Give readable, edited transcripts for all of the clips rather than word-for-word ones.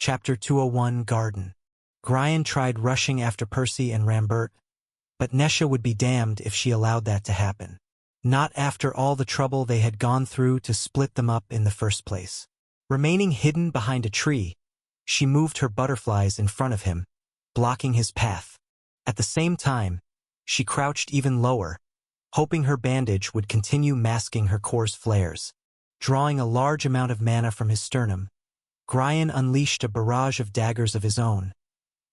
Chapter 201 Garden. Grian tried rushing after Percy and Rambert, but Nesha would be damned if she allowed that to happen. Not after all the trouble they had gone through to split them up in the first place. Remaining hidden behind a tree, she moved her butterflies in front of him, blocking his path. At the same time, she crouched even lower, hoping her bandage would continue masking her core's flares. Drawing a large amount of mana from his sternum, Grian unleashed a barrage of daggers of his own,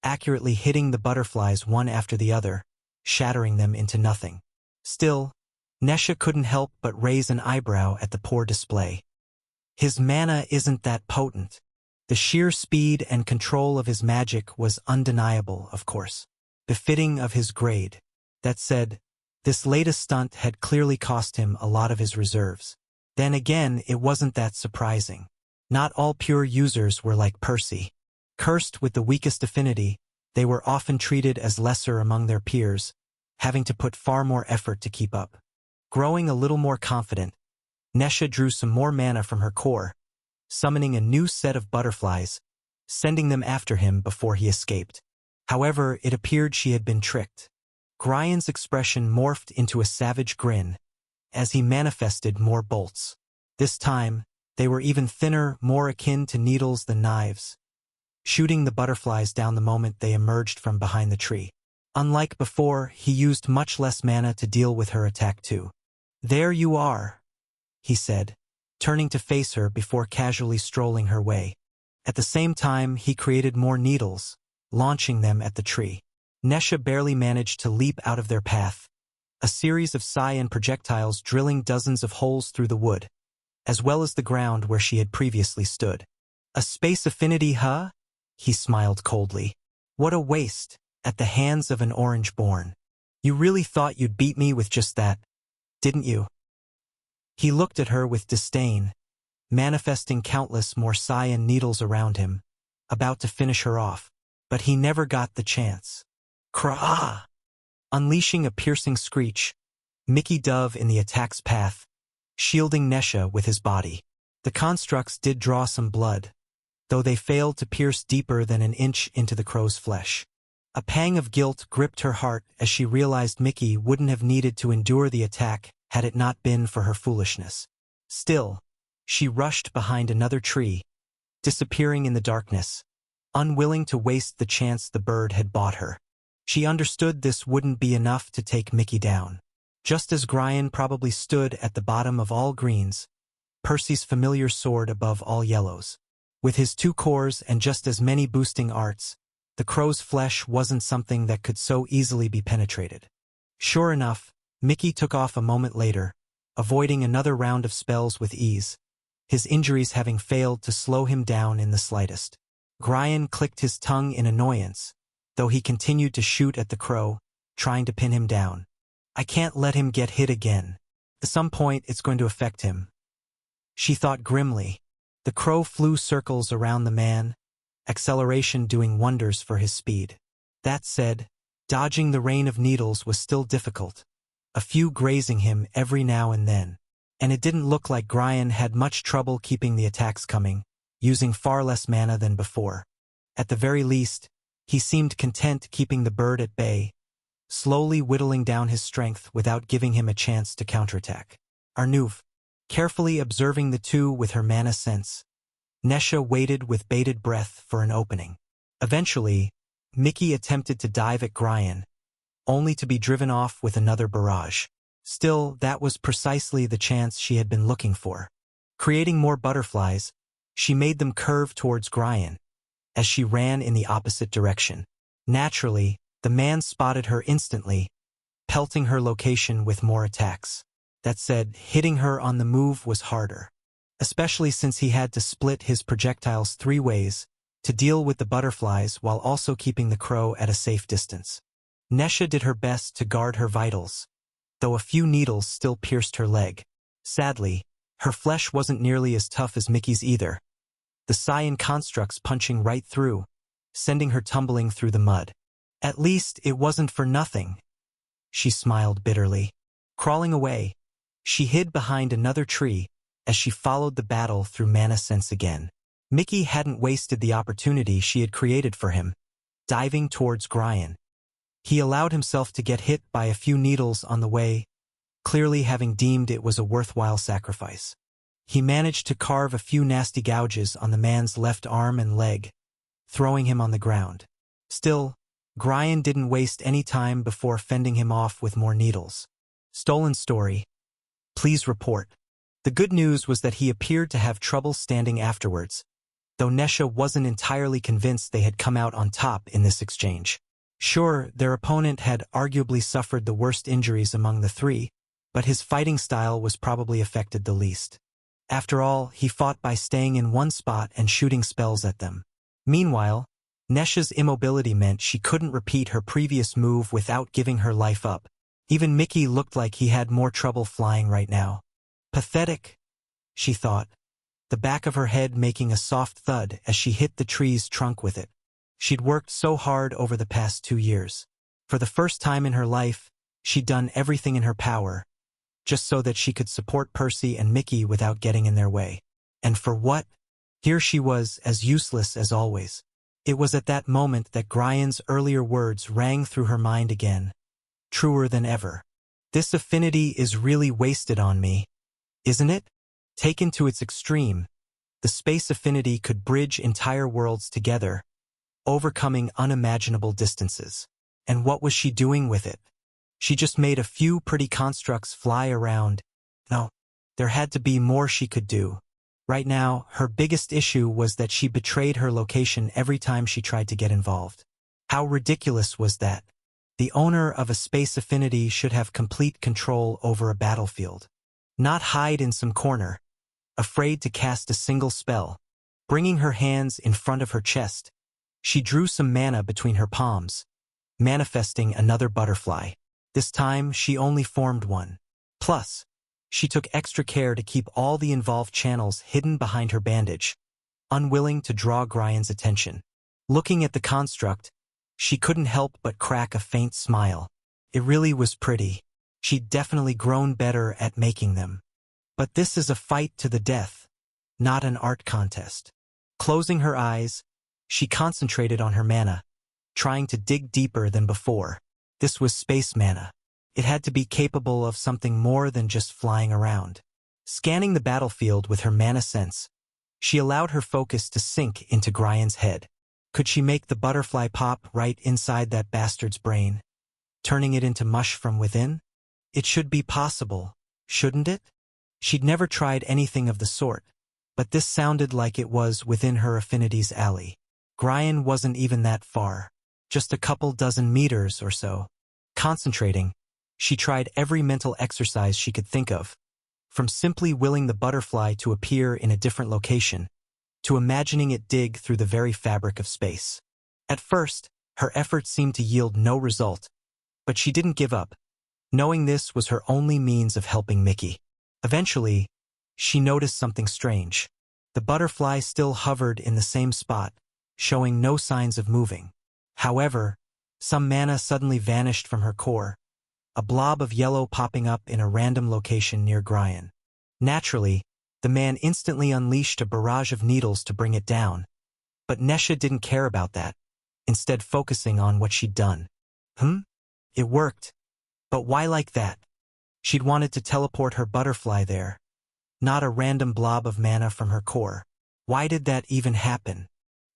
accurately hitting the butterflies one after the other, shattering them into nothing. Still, Nesha couldn't help but raise an eyebrow at the poor display. His mana isn't that potent. The sheer speed and control of his magic was undeniable, of course, befitting of his grade. That said, this latest stunt had clearly cost him a lot of his reserves. Then again, it wasn't that surprising. Not all pure users were like Percy. Cursed with the weakest affinity, they were often treated as lesser among their peers, having to put far more effort to keep up. Growing a little more confident, Nesha drew some more mana from her core, summoning a new set of butterflies, sending them after him before he escaped. However, it appeared she had been tricked. Grian's expression morphed into a savage grin as he manifested more bolts. This time, they were even thinner, more akin to needles than knives, shooting the butterflies down the moment they emerged from behind the tree. Unlike before, he used much less mana to deal with her attack too. "There you are," he said, turning to face her before casually strolling her way. At the same time, he created more needles, launching them at the tree. Nesha barely managed to leap out of their path, a series of cyan projectiles drilling dozens of holes through the wood, as well as the ground where she had previously stood. "A space affinity, huh?" He smiled coldly. "What a waste, at the hands of an Orangeborn. You really thought you'd beat me with just that, didn't you?" He looked at her with disdain, manifesting countless more cyan needles around him, about to finish her off. But he never got the chance. Krah! Unleashing a piercing screech, Mickey dove in the attack's path, shielding Nesha with his body. The constructs did draw some blood, though they failed to pierce deeper than an inch into the crow's flesh. A pang of guilt gripped her heart as she realized Mickey wouldn't have needed to endure the attack had it not been for her foolishness. Still, she rushed behind another tree, disappearing in the darkness, unwilling to waste the chance the bird had bought her. She understood this wouldn't be enough to take Mickey down. Just as Grian probably stood at the bottom of all greens, Percy's familiar sword above all yellows. With his 2 cores and just as many boosting arts, the crow's flesh wasn't something that could so easily be penetrated. Sure enough, Mickey took off a moment later, avoiding another round of spells with ease, his injuries having failed to slow him down in the slightest. Grian clicked his tongue in annoyance, though he continued to shoot at the crow, trying to pin him down. "I can't let him get hit again. At some point it's going to affect him," she thought grimly. The crow flew circles around the man, acceleration doing wonders for his speed. That said, dodging the rain of needles was still difficult, a few grazing him every now and then. And it didn't look like Grian had much trouble keeping the attacks coming, using far less mana than before. At the very least, he seemed content keeping the bird at bay, slowly whittling down his strength without giving him a chance to counterattack. Arnulf, carefully observing the two with her mana sense, Nesha waited with bated breath for an opening. Eventually, Mickey attempted to dive at Grian, only to be driven off with another barrage. Still, that was precisely the chance she had been looking for. Creating more butterflies, she made them curve towards Grian, as she ran in the opposite direction. Naturally, the man spotted her instantly, pelting her location with more attacks. That said, hitting her on the move was harder, especially since he had to split his projectiles 3 ways to deal with the butterflies while also keeping the crow at a safe distance. Nesha did her best to guard her vitals, though a few needles still pierced her leg. Sadly, her flesh wasn't nearly as tough as Mickey's either, the cyan constructs punching right through, sending her tumbling through the mud. At least it wasn't for nothing, she smiled bitterly. Crawling away, she hid behind another tree as she followed the battle through mana sense again. Mickey hadn't wasted the opportunity she had created for him, diving towards Gryan. He allowed himself to get hit by a few needles on the way, clearly having deemed it was a worthwhile sacrifice. He managed to carve a few nasty gouges on the man's left arm and leg, throwing him on the ground. Still, Gryan didn't waste any time before fending him off with more needles. Stolen story. Please report. The good news was that he appeared to have trouble standing afterwards, though Nesha wasn't entirely convinced they had come out on top in this exchange. Sure, their opponent had arguably suffered the worst injuries among the three, but his fighting style was probably affected the least. After all, he fought by staying in one spot and shooting spells at them. Meanwhile, Nesha's immobility meant she couldn't repeat her previous move without giving her life up. Even Mickey looked like he had more trouble flying right now. Pathetic, she thought, the back of her head making a soft thud as she hit the tree's trunk with it. She'd worked so hard over the past 2 years. For the first time in her life, she'd done everything in her power, just so that she could support Percy and Mickey without getting in their way. And for what? Here she was, as useless as always. It was at that moment that Gryan's earlier words rang through her mind again, truer than ever. This affinity is really wasted on me, isn't it? Taken to its extreme, the space affinity could bridge entire worlds together, overcoming unimaginable distances. And what was she doing with it? She just made a few pretty constructs fly around. No, there had to be more she could do. Right now, her biggest issue was that she betrayed her location every time she tried to get involved. How ridiculous was that? The owner of a space affinity should have complete control over a battlefield. Not hide in some corner, afraid to cast a single spell. Bringing her hands in front of her chest, she drew some mana between her palms, manifesting another butterfly. This time, she only formed one. Plus, she took extra care to keep all the involved channels hidden behind her bandage, unwilling to draw Gryan's attention. Looking at the construct, she couldn't help but crack a faint smile. It really was pretty. She'd definitely grown better at making them. But this is a fight to the death, not an art contest. Closing her eyes, she concentrated on her mana, trying to dig deeper than before. This was space mana. It had to be capable of something more than just flying around. Scanning the battlefield with her mana sense, she allowed her focus to sink into Gryan's head. Could she make the butterfly pop right inside that bastard's brain, turning it into mush from within? It should be possible, shouldn't it? She'd never tried anything of the sort, but this sounded like it was within her affinity's alley. Gryan wasn't even that far, just a couple dozen meters or so. Concentrating, she tried every mental exercise she could think of, from simply willing the butterfly to appear in a different location, to imagining it dig through the very fabric of space. At first, her efforts seemed to yield no result, but she didn't give up, knowing this was her only means of helping Mickey. Eventually, she noticed something strange. The butterfly still hovered in the same spot, showing no signs of moving. However, some mana suddenly vanished from her core, a blob of yellow popping up in a random location near Gryan. Naturally, the man instantly unleashed a barrage of needles to bring it down, but Nesha didn't care about that, instead focusing on what she'd done. It worked. But why like that? She'd wanted to teleport her butterfly there, not a random blob of mana from her core. Why did that even happen?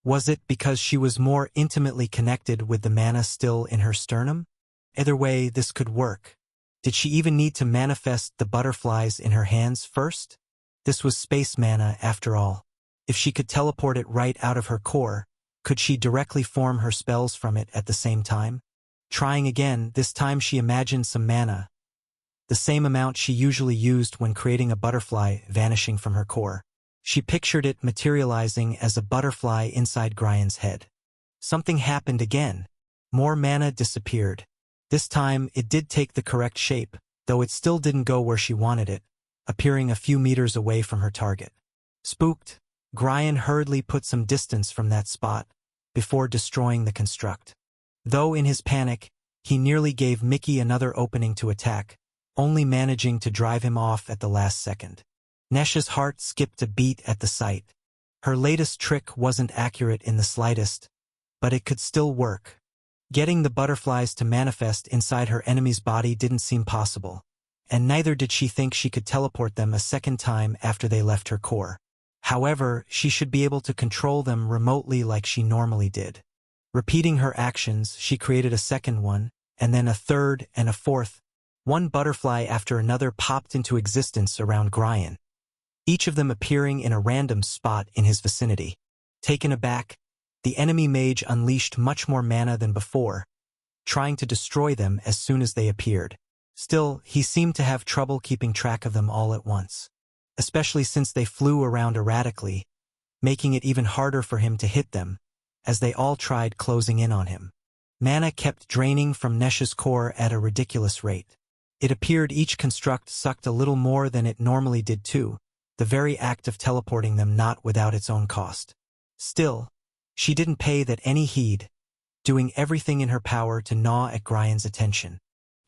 Was it because she was more intimately connected with the mana still in her sternum? Either way, this could work. Did she even need to manifest the butterflies in her hands first? This was space mana, after all. If she could teleport it right out of her core, could she directly form her spells from it at the same time? Trying again, this time she imagined some mana, the same amount she usually used when creating a butterfly vanishing from her core. She pictured it materializing as a butterfly inside Gryan's head. Something happened again. More mana disappeared. This time, it did take the correct shape, though it still didn't go where she wanted it, appearing a few meters away from her target. Spooked, Gryan hurriedly put some distance from that spot, before destroying the construct. Though in his panic, he nearly gave Mickey another opening to attack, only managing to drive him off at the last second. Nesha's heart skipped a beat at the sight. Her latest trick wasn't accurate in the slightest, but it could still work. Getting the butterflies to manifest inside her enemy's body didn't seem possible, and neither did she think she could teleport them a second time after they left her core. However, she should be able to control them remotely like she normally did. Repeating her actions, she created a second one, and then a third and a fourth. One butterfly after another popped into existence around Gryan, each of them appearing in a random spot in his vicinity. Taken aback, the enemy mage unleashed much more mana than before, trying to destroy them as soon as they appeared. Still, he seemed to have trouble keeping track of them all at once, especially since they flew around erratically, making it even harder for him to hit them, as they all tried closing in on him. Mana kept draining from Nesha's core at a ridiculous rate. It appeared each construct sucked a little more than it normally did too, the very act of teleporting them not without its own cost. Still, she didn't pay that any heed, doing everything in her power to gnaw at Gryan's attention.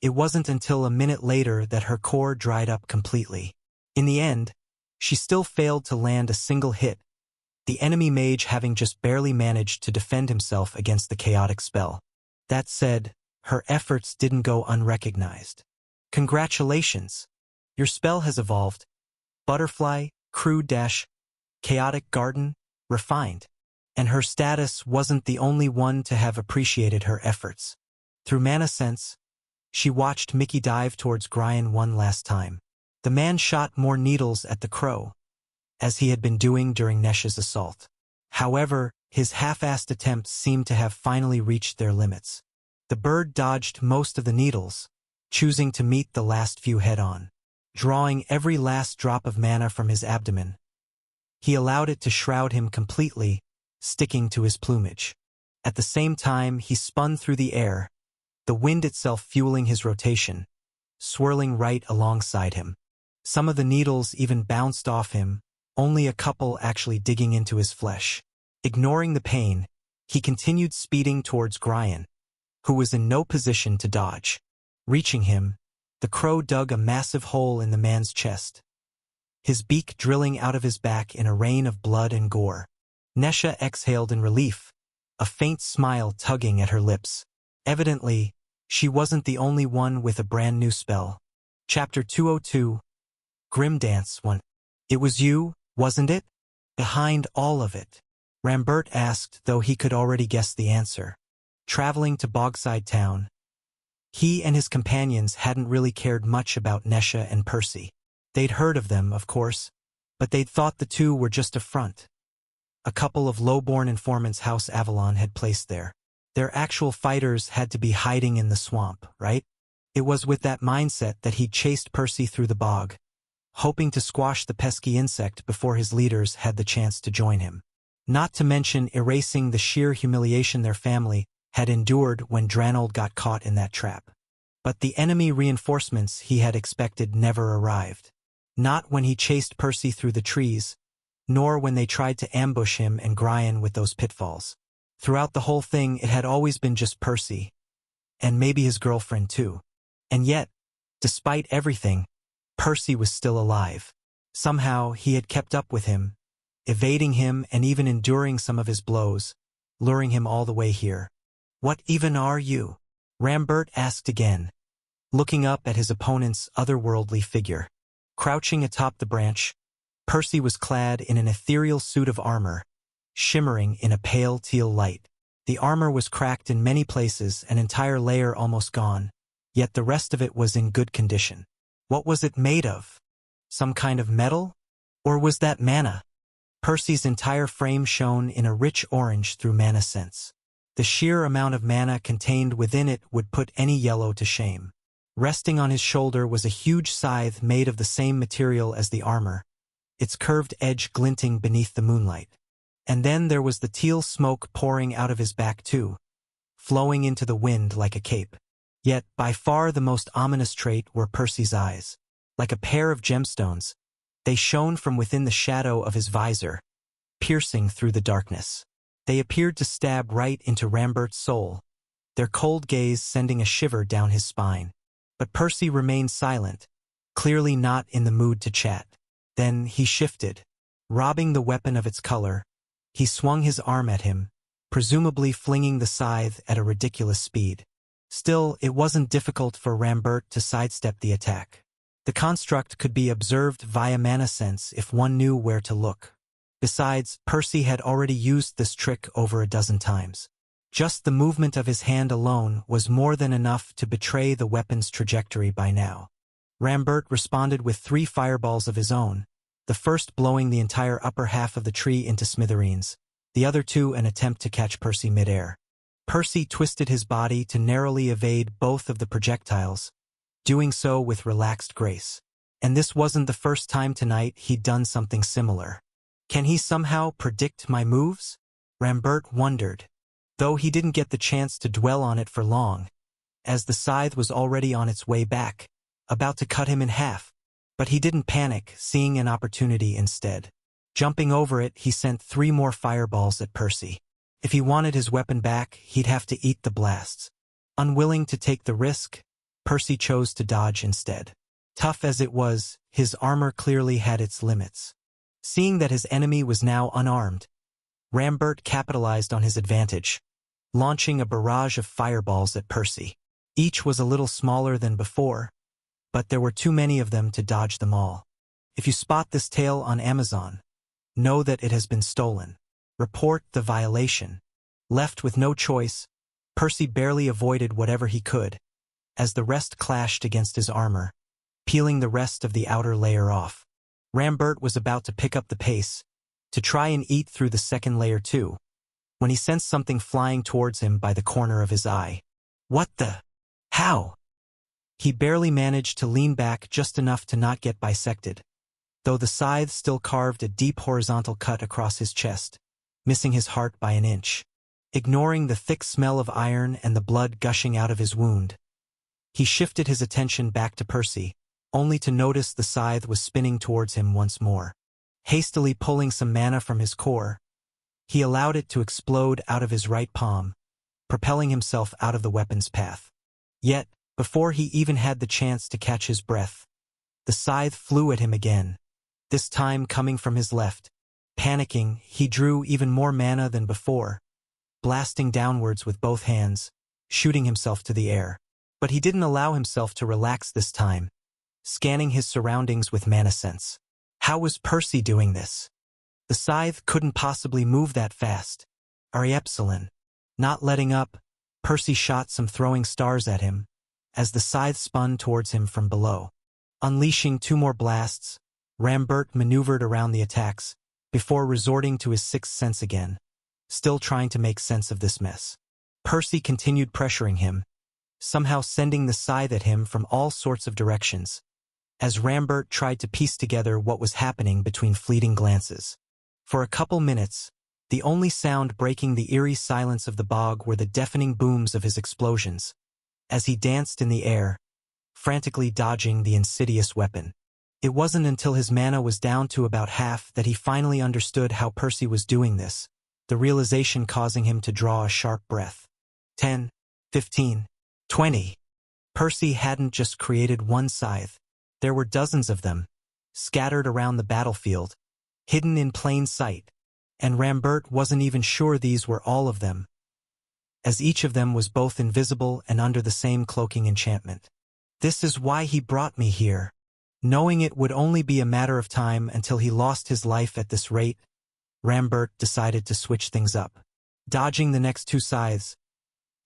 It wasn't until a minute later that her core dried up completely. In the end, she still failed to land a single hit, the enemy mage having just barely managed to defend himself against the chaotic spell. That said, her efforts didn't go unrecognized. Congratulations! Your spell has evolved. Butterfly, Chaotic Garden, refined. And her status wasn't the only one to have appreciated her efforts. Through Mana Sense, she watched Mickey dive towards Gryan one last time. The man shot more needles at the crow, as he had been doing during Nesha's assault. However, his half-assed attempts seemed to have finally reached their limits. The bird dodged most of the needles, choosing to meet the last few head-on. Drawing every last drop of mana from his abdomen, he allowed it to shroud him completely, sticking to his plumage. At the same time, he spun through the air, the wind itself fueling his rotation, swirling right alongside him. Some of the needles even bounced off him, only a couple actually digging into his flesh. Ignoring the pain, he continued speeding towards Gryan, who was in no position to dodge. Reaching him, the crow dug a massive hole in the man's chest, his beak drilling out of his back in a rain of blood and gore. Nesha exhaled in relief, a faint smile tugging at her lips. Evidently, she wasn't the only one with a brand new spell. Chapter 202, Grim Dance 1. It was you, wasn't it? Behind all of it? Rambert asked, though he could already guess the answer. Traveling to Bogside Town, he and his companions hadn't really cared much about Nesha and Percy. They'd heard of them, of course, but they'd thought the two were just a front. A couple of low-born informants House Avalon had placed there. Their actual fighters had to be hiding in the swamp, right? It was with that mindset that he'd chased Percy through the bog, hoping to squash the pesky insect before his leaders had the chance to join him. Not to mention erasing the sheer humiliation their family had endured when Dranold got caught in that trap. But the enemy reinforcements he had expected never arrived. Not when he chased Percy through the trees, nor when they tried to ambush him and Gryan with those pitfalls. Throughout the whole thing, it had always been just Percy, and maybe his girlfriend too. And yet, despite everything, Percy was still alive. Somehow, he had kept up with him, evading him and even enduring some of his blows, luring him all the way here. What even are you? Rambert asked again, looking up at his opponent's otherworldly figure. Crouching atop the branch, Percy was clad in an ethereal suit of armor, shimmering in a pale teal light. The armor was cracked in many places, an entire layer almost gone, yet the rest of it was in good condition. What was it made of? Some kind of metal? Or was that mana? Percy's entire frame shone in a rich orange through Mana Sense. The sheer amount of mana contained within it would put any yellow to shame. Resting on his shoulder was a huge scythe made of the same material as the armor, its curved edge glinting beneath the moonlight. And then there was the teal smoke pouring out of his back too, flowing into the wind like a cape. Yet, by far the most ominous trait were Percy's eyes. Like a pair of gemstones, they shone from within the shadow of his visor, piercing through the darkness. They appeared to stab right into Rambert's soul, their cold gaze sending a shiver down his spine. But Percy remained silent, clearly not in the mood to chat. Then he shifted, Robbing the weapon of its color, he swung his arm at him, presumably flinging the scythe at a ridiculous speed. Still, it wasn't difficult for Rambert to sidestep the attack. The construct could be observed via mana sense if one knew where to look. Besides, Percy had already used this trick over a dozen times. Just the movement of his hand alone was more than enough to betray the weapon's trajectory by now. Rambert responded with 3 fireballs of his own, the first blowing the entire upper half of the tree into smithereens, the other 2 an attempt to catch Percy midair. Percy twisted his body to narrowly evade both of the projectiles, doing so with relaxed grace. And this wasn't the first time tonight he'd done something similar. Can he somehow predict my moves? Rambert wondered, though he didn't get the chance to dwell on it for long, as the scythe was already on its way back, about to cut him in half. But he didn't panic, seeing an opportunity instead. Jumping over it, he sent 3 more fireballs at Percy. If he wanted his weapon back, he'd have to eat the blasts. Unwilling to take the risk, Percy chose to dodge instead. Tough as it was, his armor clearly had its limits. Seeing that his enemy was now unarmed, Rambert capitalized on his advantage, launching a barrage of fireballs at Percy. Each was a little smaller than before, but there were too many of them to dodge them all. If you spot this tale on Amazon, know that it has been stolen. Report the violation. Left with no choice, Percy barely avoided whatever he could, as the rest clashed against his armor, peeling the rest of the outer layer off. Rambert was about to pick up the pace, to try and eat through the second layer too, when he sensed something flying towards him by the corner of his eye. What the? How? He barely managed to lean back just enough to not get bisected, though the scythe still carved a deep horizontal cut across his chest, missing his heart by an inch. Ignoring the thick smell of iron and the blood gushing out of his wound, he shifted his attention back to Percy, only to notice the scythe was spinning towards him once more. Hastily pulling some mana from his core, he allowed it to explode out of his right palm, propelling himself out of the weapon's path. Yet, before he even had the chance to catch his breath, the scythe flew at him again, this time coming from his left. Panicking, he drew even more mana than before, blasting downwards with both hands, shooting himself to the air. But he didn't allow himself to relax this time, scanning his surroundings with mana sense. How was Percy doing this? The scythe couldn't possibly move that fast. Ariepsilon. Not letting up, Percy shot some throwing stars at him, as the scythe spun towards him from below. Unleashing 2 more blasts, Rambert maneuvered around the attacks, before resorting to his 6th sense again, still trying to make sense of this mess. Percy continued pressuring him, somehow sending the scythe at him from all sorts of directions, as Rambert tried to piece together what was happening between fleeting glances. For a couple minutes, the only sound breaking the eerie silence of the bog were the deafening booms of his explosions, as he danced in the air, frantically dodging the insidious weapon. It wasn't until his mana was down to about half that he finally understood how Percy was doing this, the realization causing him to draw a sharp breath. 10, 15, 20. Percy hadn't just created one scythe. There were dozens of them, scattered around the battlefield, hidden in plain sight, and Rambert wasn't even sure these were all of them, as each of them was both invisible and under the same cloaking enchantment. This is why he brought me here. Knowing it would only be a matter of time until he lost his life at this rate, Rambert decided to switch things up. Dodging the next 2 scythes,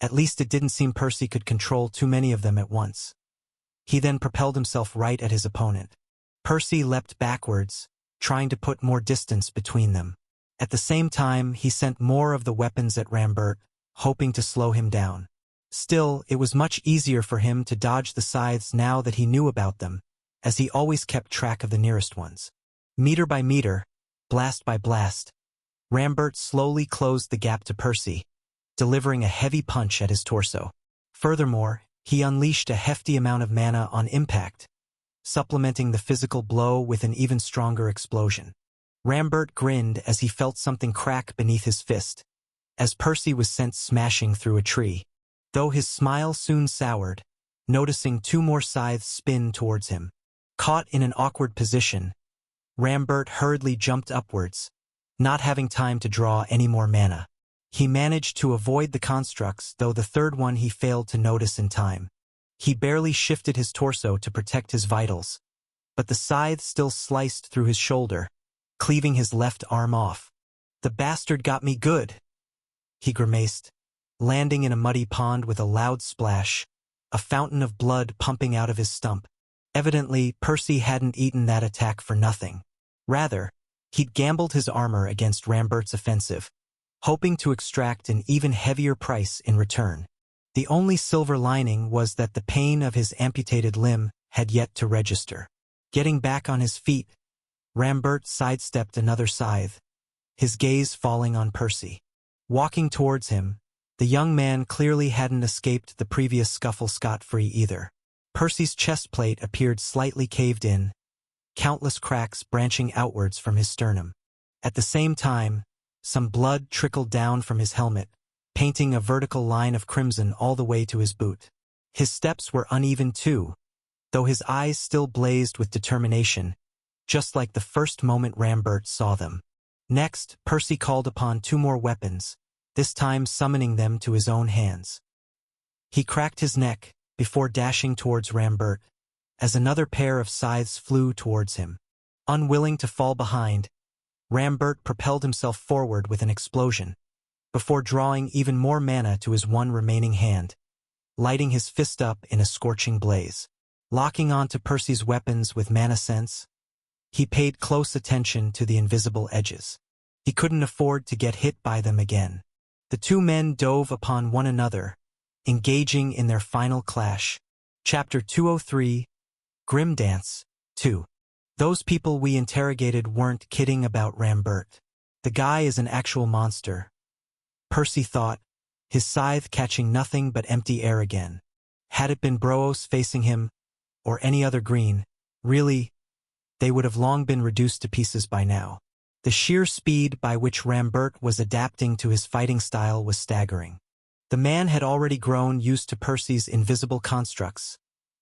at least it didn't seem Percy could control too many of them at once. He then propelled himself right at his opponent. Percy leapt backwards, trying to put more distance between them. At the same time, he sent more of the weapons at Rambert, hoping to slow him down. Still, it was much easier for him to dodge the scythes now that he knew about them, as he always kept track of the nearest ones. Meter by meter, blast by blast, Rambert slowly closed the gap to Percy, delivering a heavy punch at his torso. Furthermore, he unleashed a hefty amount of mana on impact, supplementing the physical blow with an even stronger explosion. Rambert grinned as he felt something crack beneath his fist, as Percy was sent smashing through a tree. Though his smile soon soured, noticing 2 more scythes spin towards him. Caught in an awkward position, Rambert hurriedly jumped upwards, not having time to draw any more mana. He managed to avoid the constructs, though the third one he failed to notice in time. He barely shifted his torso to protect his vitals, but the scythe still sliced through his shoulder, cleaving his left arm off. "The bastard got me good," he grimaced, landing in a muddy pond with a loud splash, a fountain of blood pumping out of his stump. Evidently, Percy hadn't eaten that attack for nothing. Rather, he'd gambled his armor against Rambert's offensive, hoping to extract an even heavier price in return. The only silver lining was that the pain of his amputated limb had yet to register. Getting back on his feet, Rambert sidestepped another scythe, his gaze falling on Percy. Walking towards him, the young man clearly hadn't escaped the previous scuffle scot-free either. Percy's chest plate appeared slightly caved in, countless cracks branching outwards from his sternum. At the same time, some blood trickled down from his helmet, painting a vertical line of crimson all the way to his boot. His steps were uneven too, though his eyes still blazed with determination, just like the first moment Rambert saw them. Next, Percy called upon two more weapons, this time summoning them to his own hands. He cracked his neck before dashing towards Rambert, as another pair of scythes flew towards him. Unwilling to fall behind, Rambert propelled himself forward with an explosion, before drawing even more mana to his one remaining hand, lighting his fist up in a scorching blaze. Locking onto Percy's weapons with mana sense, he paid close attention to the invisible edges. He couldn't afford to get hit by them again. The two men dove upon one another, engaging in their final clash. Chapter 203, Grim Dance 2. Those people we interrogated weren't kidding about Rambert. The guy is an actual monster, Percy thought, his scythe catching nothing but empty air again. Had it been Broos facing him, or any other green, really, they would have long been reduced to pieces by now. The sheer speed by which Rambert was adapting to his fighting style was staggering. The man had already grown used to Percy's invisible constructs,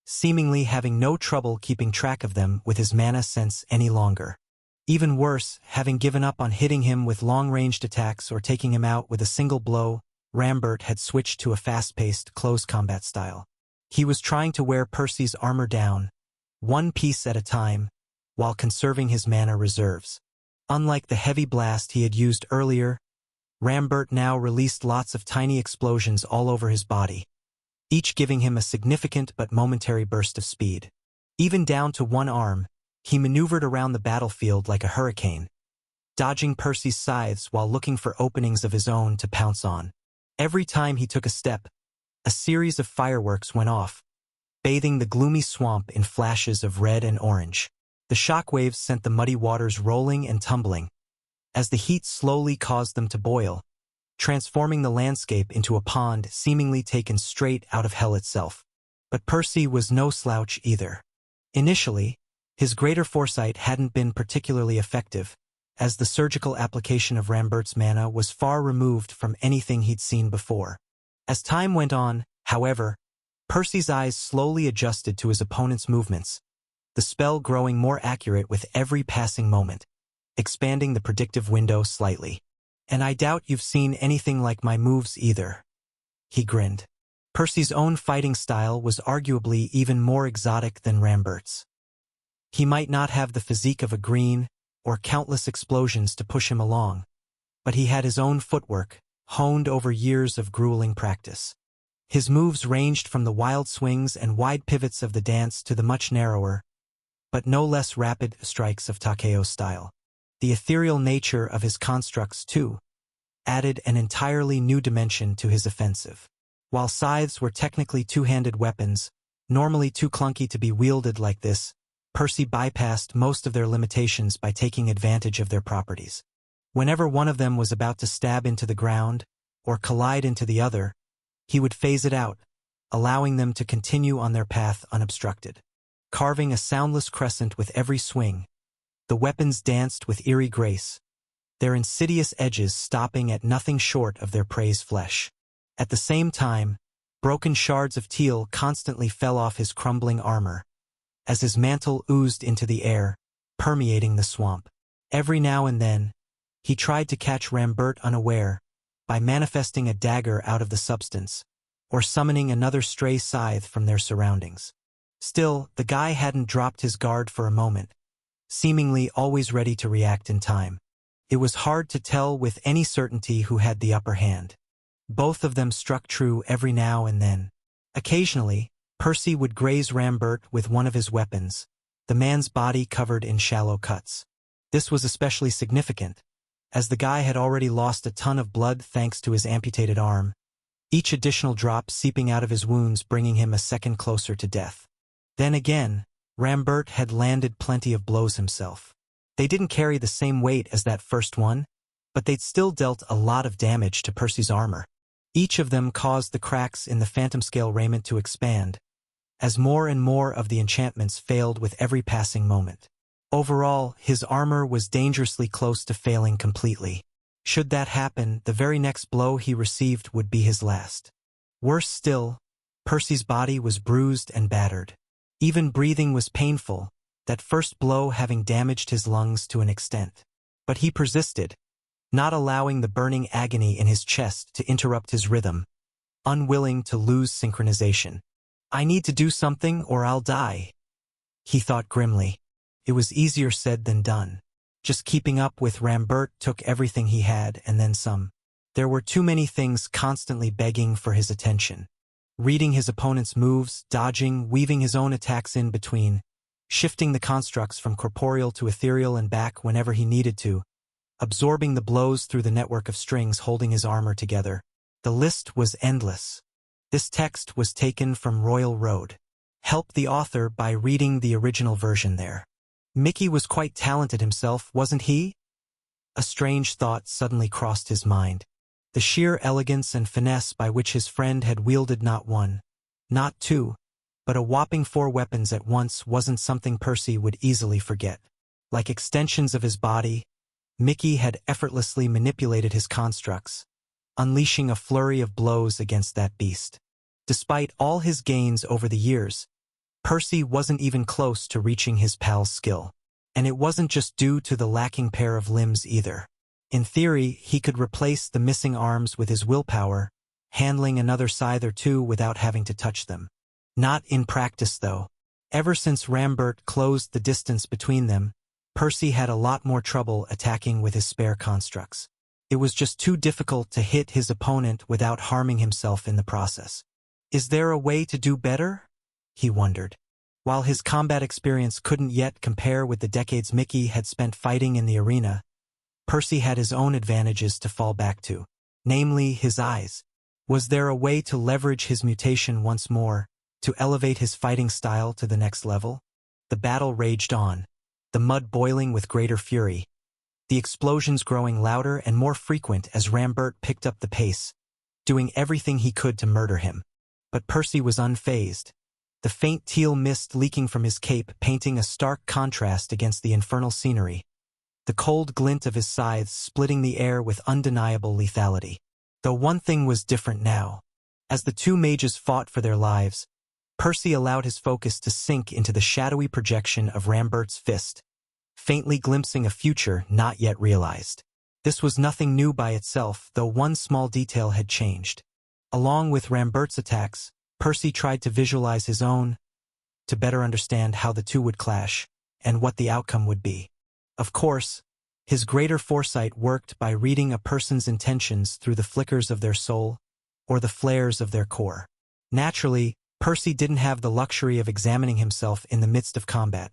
seemingly having no trouble keeping track of them with his mana sense any longer. Even worse, having given up on hitting him with long-ranged attacks or taking him out with a single blow, Rambert had switched to a fast-paced, close combat style. He was trying to wear Percy's armor down, one piece at a time, while conserving his mana reserves. Unlike the heavy blast he had used earlier, Rambert now released lots of tiny explosions all over his body, each giving him a significant but momentary burst of speed. Even down to one arm, he maneuvered around the battlefield like a hurricane, dodging Percy's scythes while looking for openings of his own to pounce on. Every time he took a step, a series of fireworks went off, bathing the gloomy swamp in flashes of red and orange. The shockwaves sent the muddy waters rolling and tumbling, as the heat slowly caused them to boil, transforming the landscape into a pond seemingly taken straight out of hell itself. But Percy was no slouch either. Initially, his greater foresight hadn't been particularly effective, as the surgical application of Rambert's mana was far removed from anything he'd seen before. As time went on, however, Percy's eyes slowly adjusted to his opponent's movements, the spell growing more accurate with every passing moment, expanding the predictive window slightly. "And I doubt you've seen anything like my moves either," he grinned. Percy's own fighting style was arguably even more exotic than Rambert's. He might not have the physique of a green, or countless explosions to push him along, but he had his own footwork, honed over years of grueling practice. His moves ranged from the wild swings and wide pivots of the dance to the much narrower, but no less rapid strikes of Takeo's style. The ethereal nature of his constructs, too, added an entirely new dimension to his offensive. While scythes were technically two-handed weapons, normally too clunky to be wielded like this, Percy bypassed most of their limitations by taking advantage of their properties. Whenever one of them was about to stab into the ground, or collide into the other, he would phase it out, allowing them to continue on their path unobstructed. Carving a soundless crescent with every swing, the weapons danced with eerie grace, their insidious edges stopping at nothing short of their prey's flesh. At the same time, broken shards of teal constantly fell off his crumbling armor, as his mantle oozed into the air, permeating the swamp. Every now and then, he tried to catch Rambert unaware by manifesting a dagger out of the substance, or summoning another stray scythe from their surroundings. Still, the guy hadn't dropped his guard for a moment, seemingly always ready to react in time. It was hard to tell with any certainty who had the upper hand. Both of them struck true every now and then. Occasionally, Percy would graze Rambert with one of his weapons, the man's body covered in shallow cuts. This was especially significant, as the guy had already lost a ton of blood thanks to his amputated arm, each additional drop seeping out of his wounds bringing him a second closer to death. Then again, Rambert had landed plenty of blows himself. They didn't carry the same weight as that first one, but they'd still dealt a lot of damage to Percy's armor. Each of them caused the cracks in the phantom scale raiment to expand, as more and more of the enchantments failed with every passing moment. Overall, his armor was dangerously close to failing completely. Should that happen, the very next blow he received would be his last. Worse still, Percy's body was bruised and battered. Even breathing was painful, that first blow having damaged his lungs to an extent. But he persisted, not allowing the burning agony in his chest to interrupt his rhythm, unwilling to lose synchronization. "I need to do something or I'll die," he thought grimly. It was easier said than done. Just keeping up with Rambert took everything he had and then some. There were too many things constantly begging for his attention. Reading his opponent's moves, dodging, weaving his own attacks in between, shifting the constructs from corporeal to ethereal and back whenever he needed to, absorbing the blows through the network of strings holding his armor together. The list was endless. This text was taken from Royal Road. Help the author by reading the original version there. Mickey was quite talented himself, wasn't he? A strange thought suddenly crossed his mind. The sheer elegance and finesse by which his friend had wielded not one, not two, but a whopping 4 weapons at once wasn't something Percy would easily forget. Like extensions of his body, Mickey had effortlessly manipulated his constructs, unleashing a flurry of blows against that beast. Despite all his gains over the years, Percy wasn't even close to reaching his pal's skill. And it wasn't just due to the lacking pair of limbs either. In theory, he could replace the missing arms with his willpower, handling another scythe or two without having to touch them. Not in practice, though. Ever since Rambert closed the distance between them, Percy had a lot more trouble attacking with his spare constructs. It was just too difficult to hit his opponent without harming himself in the process. Is there a way to do better? He wondered. While his combat experience couldn't yet compare with the decades Mickey had spent fighting in the arena, Percy had his own advantages to fall back to, namely his eyes. Was there a way to leverage his mutation once more, to elevate his fighting style to the next level? The battle raged on, the mud boiling with greater fury, the explosions growing louder and more frequent as Rambert picked up the pace, doing everything he could to murder him. But Percy was unfazed, the faint teal mist leaking from his cape painting a stark contrast against the infernal scenery, the cold glint of his scythes splitting the air with undeniable lethality. Though one thing was different now. As the two mages fought for their lives, Percy allowed his focus to sink into the shadowy projection of Rambert's fist, faintly glimpsing a future not yet realized. This was nothing new by itself, though one small detail had changed. Along with Rambert's attacks, Percy tried to visualize his own, to better understand how the two would clash, and what the outcome would be. Of course, his greater foresight worked by reading a person's intentions through the flickers of their soul, or the flares of their core. Naturally, Percy didn't have the luxury of examining himself in the midst of combat,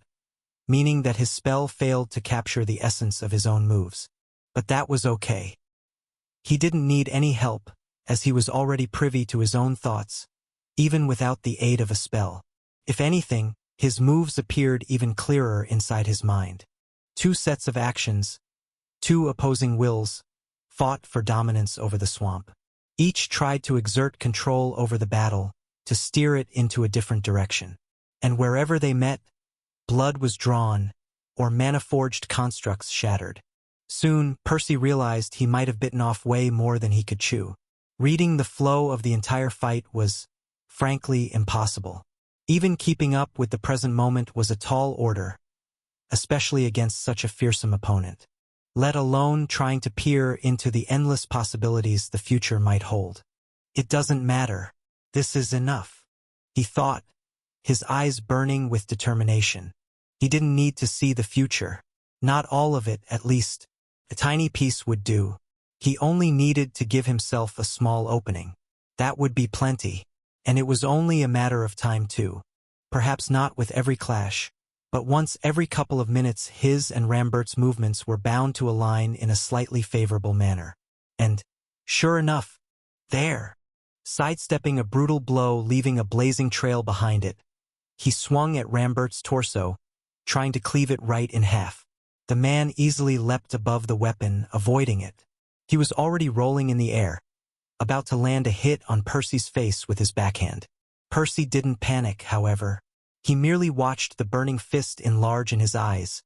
meaning that his spell failed to capture the essence of his own moves. But that was okay. He didn't need any help, as he was already privy to his own thoughts, even without the aid of a spell. If anything, his moves appeared even clearer inside his mind. 2 sets of actions, 2 opposing wills, fought for dominance over the swamp. Each tried to exert control over the battle, to steer it into a different direction. And wherever they met, blood was drawn, or mana-forged constructs shattered. Soon, Percy realized he might have bitten off way more than he could chew. Reading the flow of the entire fight was, frankly, impossible. Even keeping up with the present moment was a tall order, especially against such a fearsome opponent. Let alone trying to peer into the endless possibilities the future might hold. It doesn't matter. This is enough, he thought, his eyes burning with determination. He didn't need to see the future. Not all of it, at least. A tiny piece would do. He only needed to give himself a small opening. That would be plenty. And it was only a matter of time too. Perhaps not with every clash, but once every couple of minutes his and Rambert's movements were bound to align in a slightly favorable manner. And, sure enough, there, sidestepping a brutal blow leaving a blazing trail behind it, he swung at Rambert's torso, trying to cleave it right in half. The man easily leapt above the weapon, avoiding it. He was already rolling in the air, about to land a hit on Percy's face with his backhand. Percy didn't panic, however. He merely watched the burning fist enlarge in his eyes,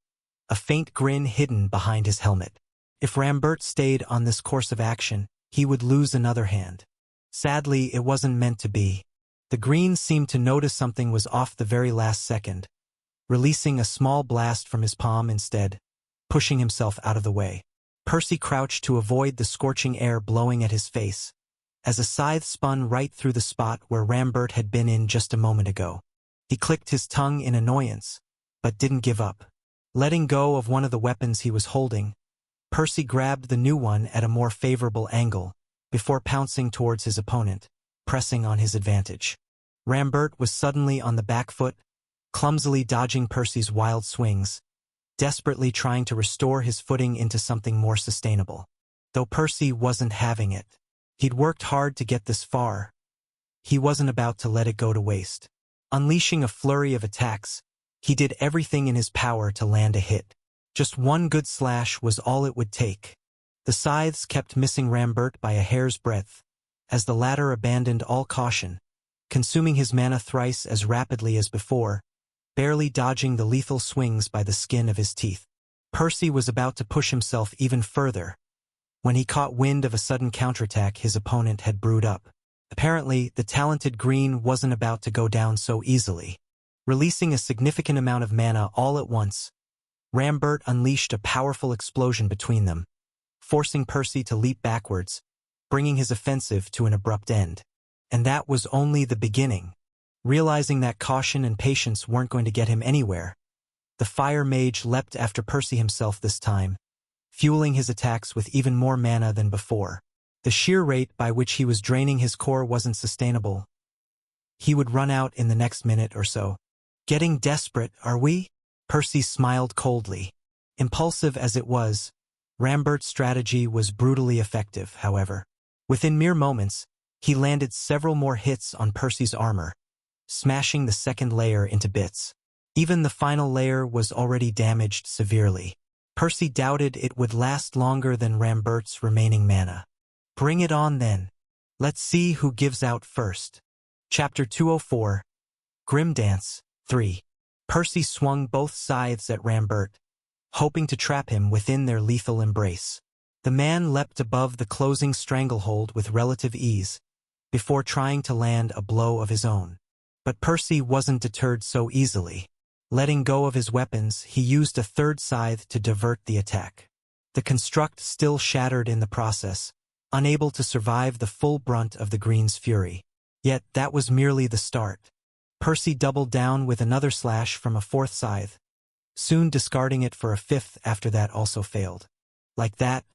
a faint grin hidden behind his helmet. If Rambert stayed on this course of action, he would lose another hand. Sadly, it wasn't meant to be. The Green seemed to notice something was off the very last second, releasing a small blast from his palm instead, pushing himself out of the way. Percy crouched to avoid the scorching air blowing at his face, as a scythe spun right through the spot where Rambert had been in just a moment ago. He clicked his tongue in annoyance, but didn't give up. Letting go of one of the weapons he was holding, Percy grabbed the new one at a more favorable angle, before pouncing towards his opponent, pressing on his advantage. Rambert was suddenly on the back foot, clumsily dodging Percy's wild swings, desperately trying to restore his footing into something more sustainable. Though Percy wasn't having it. He'd worked hard to get this far. He wasn't about to let it go to waste. Unleashing a flurry of attacks, he did everything in his power to land a hit. Just one good slash was all it would take. The scythes kept missing Rambert by a hair's breadth, as the latter abandoned all caution, consuming his mana thrice as rapidly as before, barely dodging the lethal swings by the skin of his teeth. Percy was about to push himself even further, when he caught wind of a sudden counterattack his opponent had brewed up. Apparently, the talented Green wasn't about to go down so easily. Releasing a significant amount of mana all at once, Rambert unleashed a powerful explosion between them, forcing Percy to leap backwards, bringing his offensive to an abrupt end. And that was only the beginning. Realizing that caution and patience weren't going to get him anywhere, the Fire Mage leapt after Percy himself this time, fueling his attacks with even more mana than before. The sheer rate by which he was draining his core wasn't sustainable. He would run out in the next minute or so. Getting desperate, are we? Percy smiled coldly. Impulsive as it was, Rambert's strategy was brutally effective, however. Within mere moments, he landed several more hits on Percy's armor, smashing the second layer into bits. Even the final layer was already damaged severely. Percy doubted it would last longer than Rambert's remaining mana. Bring it on then. Let's see who gives out first. Chapter 204, Grim Dance 3. Percy swung both scythes at Rambert, hoping to trap him within their lethal embrace. The man leapt above the closing stranglehold with relative ease, before trying to land a blow of his own. But Percy wasn't deterred so easily. Letting go of his weapons, he used a third scythe to divert the attack. The construct still shattered in the process, unable to survive the full brunt of the Green's fury. Yet that was merely the start. Percy doubled down with another slash from a fourth scythe, soon discarding it for a fifth after that also failed. Like that,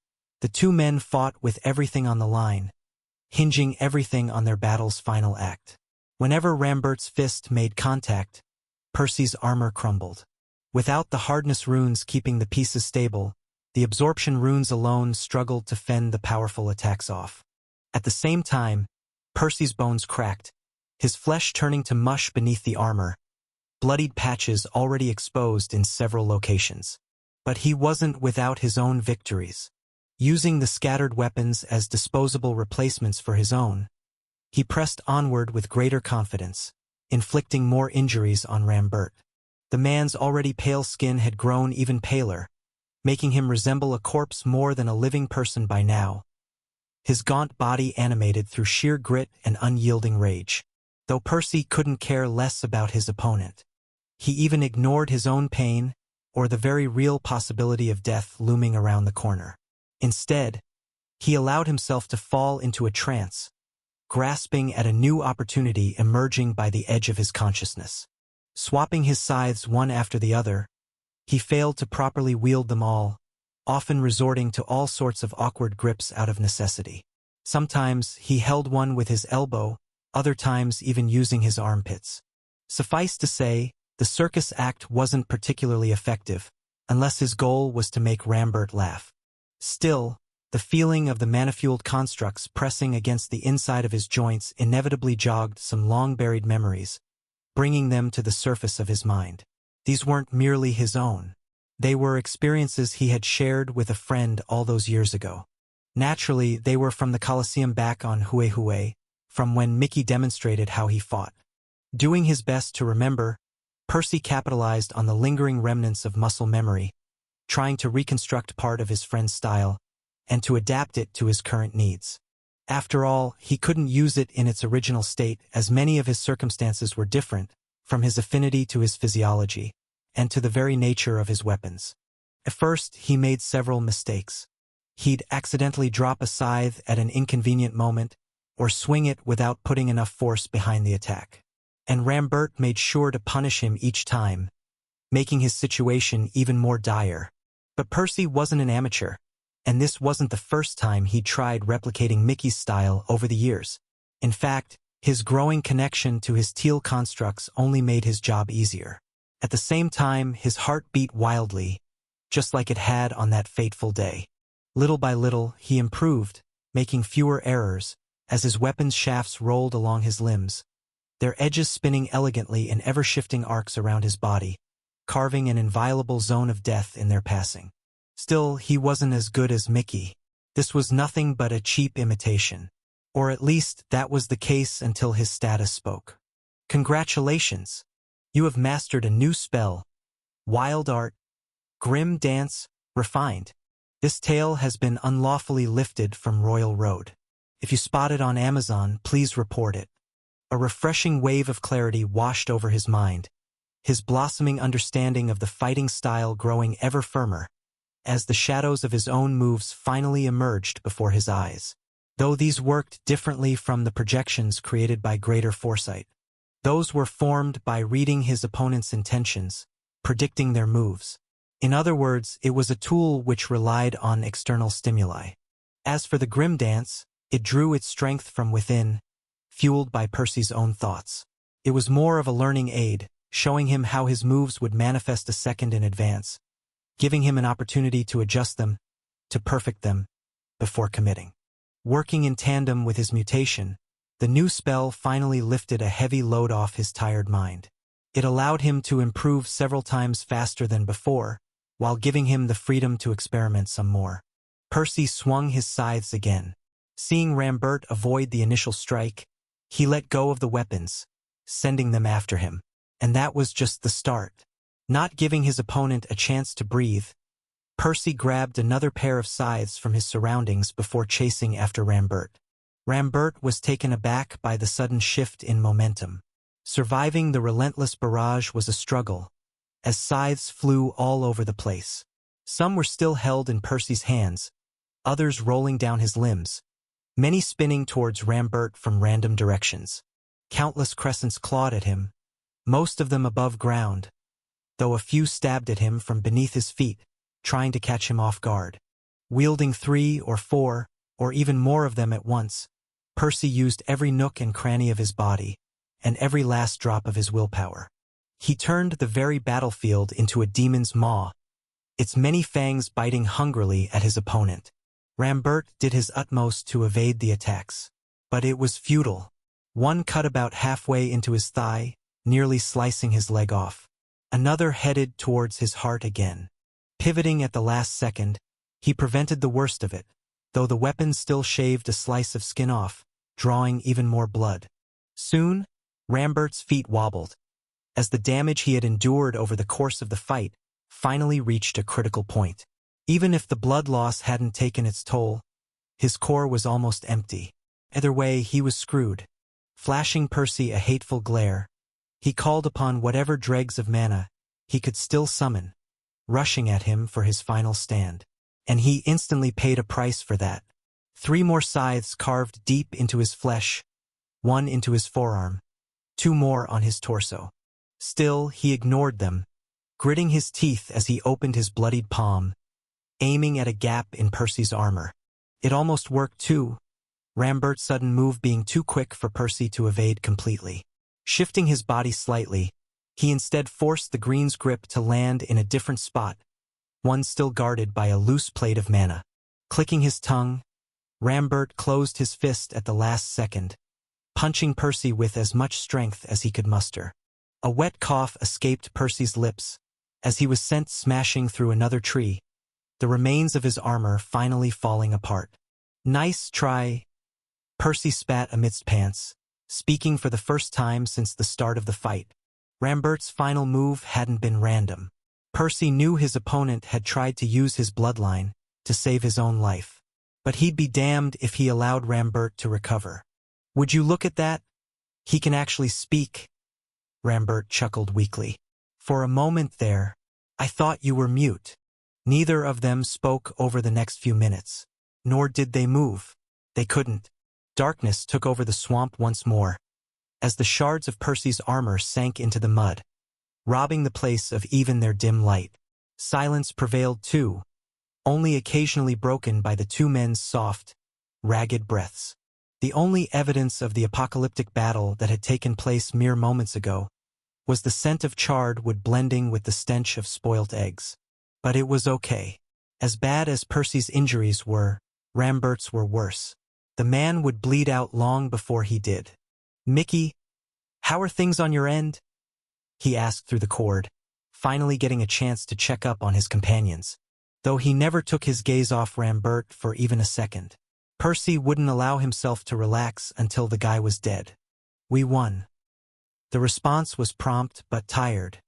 the two men fought with everything on the line, hinging everything on their battle's final act. Whenever Rambert's fist made contact, Percy's armor crumbled. Without the hardness runes keeping the pieces stable, the absorption runes alone struggled to fend the powerful attacks off. At the same time, Percy's bones cracked, his flesh turning to mush beneath the armor, bloodied patches already exposed in several locations. But he wasn't without his own victories. Using the scattered weapons as disposable replacements for his own, he pressed onward with greater confidence, inflicting more injuries on Rambert. The man's already pale skin had grown even paler, making him resemble a corpse more than a living person by now, his gaunt body animated through sheer grit and unyielding rage. Though Percy couldn't care less about his opponent. He even ignored his own pain, or the very real possibility of death looming around the corner. Instead, he allowed himself to fall into a trance, grasping at a new opportunity emerging by the edge of his consciousness. Swapping his scythes one after the other, he failed to properly wield them all, often resorting to all sorts of awkward grips out of necessity. Sometimes he held one with his elbow, other times even using his armpits. Suffice to say, the circus act wasn't particularly effective, unless his goal was to make Rambert laugh. Still, the feeling of the manifold constructs pressing against the inside of his joints inevitably jogged some long-buried memories, bringing them to the surface of his mind. These weren't merely his own. They were experiences he had shared with a friend all those years ago. Naturally, they were from the Colosseum back on Huehue, from when Mickey demonstrated how he fought. Doing his best to remember, Percy capitalized on the lingering remnants of muscle memory, trying to reconstruct part of his friend's style, and to adapt it to his current needs. After all, he couldn't use it in its original state, as many of his circumstances were different, from his affinity to his physiology, and to the very nature of his weapons. At first, he made several mistakes. He'd accidentally drop a scythe at an inconvenient moment, or swing it without putting enough force behind the attack. And Rambert made sure to punish him each time, making his situation even more dire. But Percy wasn't an amateur, and this wasn't the first time he'd tried replicating Mickey's style over the years. In fact, his growing connection to his teal constructs only made his job easier. At the same time, his heart beat wildly, just like it had on that fateful day. Little by little, he improved, making fewer errors, as his weapon's shafts rolled along his limbs, their edges spinning elegantly in ever-shifting arcs around his body, carving an inviolable zone of death in their passing. Still, he wasn't as good as Mickey. This was nothing but a cheap imitation. Or at least that was the case until his status spoke. Congratulations! You have mastered a new spell. Wild art, grim dance, refined. This tale has been unlawfully lifted from Royal Road. If you spot it on Amazon, please report it. A refreshing wave of clarity washed over his mind, his blossoming understanding of the fighting style growing ever firmer, as the shadows of his own moves finally emerged before his eyes. Though these worked differently from the projections created by greater foresight. Those were formed by reading his opponent's intentions, predicting their moves. In other words, it was a tool which relied on external stimuli. As for the grim dance, it drew its strength from within, fueled by Percy's own thoughts. It was more of a learning aid, showing him how his moves would manifest a second in advance, giving him an opportunity to adjust them, to perfect them, before committing. Working in tandem with his mutation, the new spell finally lifted a heavy load off his tired mind. It allowed him to improve several times faster than before, while giving him the freedom to experiment some more. Percy swung his scythes again. Seeing Rambert avoid the initial strike, he let go of the weapons, sending them after him. And that was just the start. Not giving his opponent a chance to breathe, Percy grabbed another pair of scythes from his surroundings before chasing after Rambert. Rambert was taken aback by the sudden shift in momentum. Surviving the relentless barrage was a struggle, as scythes flew all over the place. Some were still held in Percy's hands, others rolling down his limbs, many spinning towards Rambert from random directions. Countless crescents clawed at him, most of them above ground, though a few stabbed at him from beneath his feet, trying to catch him off guard. Wielding 3 or 4, or even more of them at once, Percy used every nook and cranny of his body, and every last drop of his willpower. He turned the very battlefield into a demon's maw, its many fangs biting hungrily at his opponent. Rambert did his utmost to evade the attacks, but it was futile. One cut about halfway into his thigh, nearly slicing his leg off. Another headed towards his heart again. Pivoting at the last second, he prevented the worst of it, though the weapon still shaved a slice of skin off, drawing even more blood. Soon, Rambert's feet wobbled, as the damage he had endured over the course of the fight finally reached a critical point. Even if the blood loss hadn't taken its toll, his core was almost empty. Either way, he was screwed. Flashing Percy a hateful glare, he called upon whatever dregs of mana he could still summon, rushing at him for his final stand. And he instantly paid a price for that. 3 more scythes carved deep into his flesh, 1 into his forearm, 2 more on his torso. Still, he ignored them, gritting his teeth as he opened his bloodied palm, aiming at a gap in Percy's armor. It almost worked too, Rambert's sudden move being too quick for Percy to evade completely. Shifting his body slightly, he instead forced the green's grip to land in a different spot, one still guarded by a loose plate of mana. Clicking his tongue, Rambert closed his fist at the last second, punching Percy with as much strength as he could muster. A wet cough escaped Percy's lips as he was sent smashing through another tree, the remains of his armor finally falling apart. "Nice try," Percy spat amidst pants, speaking for the first time since the start of the fight. Rambert's final move hadn't been random. Percy knew his opponent had tried to use his bloodline to save his own life. But he'd be damned if he allowed Rambert to recover. "Would you look at that? He can actually speak." Rambert chuckled weakly. "For a moment there, I thought you were mute." Neither of them spoke over the next few minutes. Nor did they move. They couldn't. Darkness took over the swamp once more, as the shards of Percy's armor sank into the mud, robbing the place of even their dim light. Silence prevailed too, only occasionally broken by the 2 men's soft, ragged breaths. The only evidence of the apocalyptic battle that had taken place mere moments ago was the scent of charred wood blending with the stench of spoilt eggs. But it was okay. As bad as Percy's injuries were, Rambert's were worse. The man would bleed out long before he did. "Mickey, how are things on your end?" he asked through the cord, finally getting a chance to check up on his companions, though he never took his gaze off Rambert for even a second. Percy wouldn't allow himself to relax until the guy was dead. "We won." The response was prompt but tired.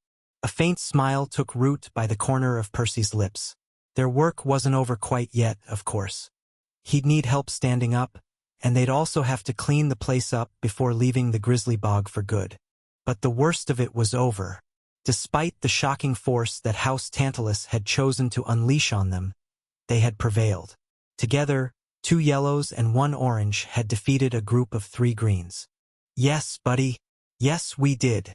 A faint smile took root by the corner of Percy's lips. Their work wasn't over quite yet, of course. He'd need help standing up, and they'd also have to clean the place up before leaving the Grizzly Bog for good. But the worst of it was over. Despite the shocking force that House Tantalus had chosen to unleash on them, they had prevailed. Together, 2 yellows and 1 orange had defeated a group of 3 greens. "Yes, buddy. Yes, we did."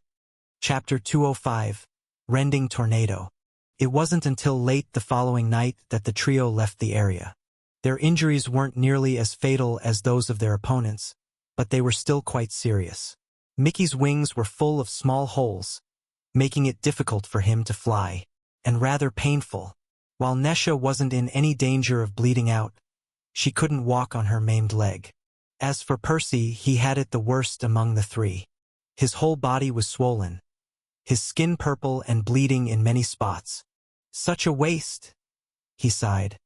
Chapter 205, Rending Tornado. It wasn't until late the following night that the trio left the area. Their injuries weren't nearly as fatal as those of their opponents, but they were still quite serious. Mickey's wings were full of small holes, making it difficult for him to fly, and rather painful. While Nesha wasn't in any danger of bleeding out, she couldn't walk on her maimed leg. As for Percy, he had it the worst among the 3. His whole body was swollen, his skin purple and bleeding in many spots. "Such a waste," he sighed,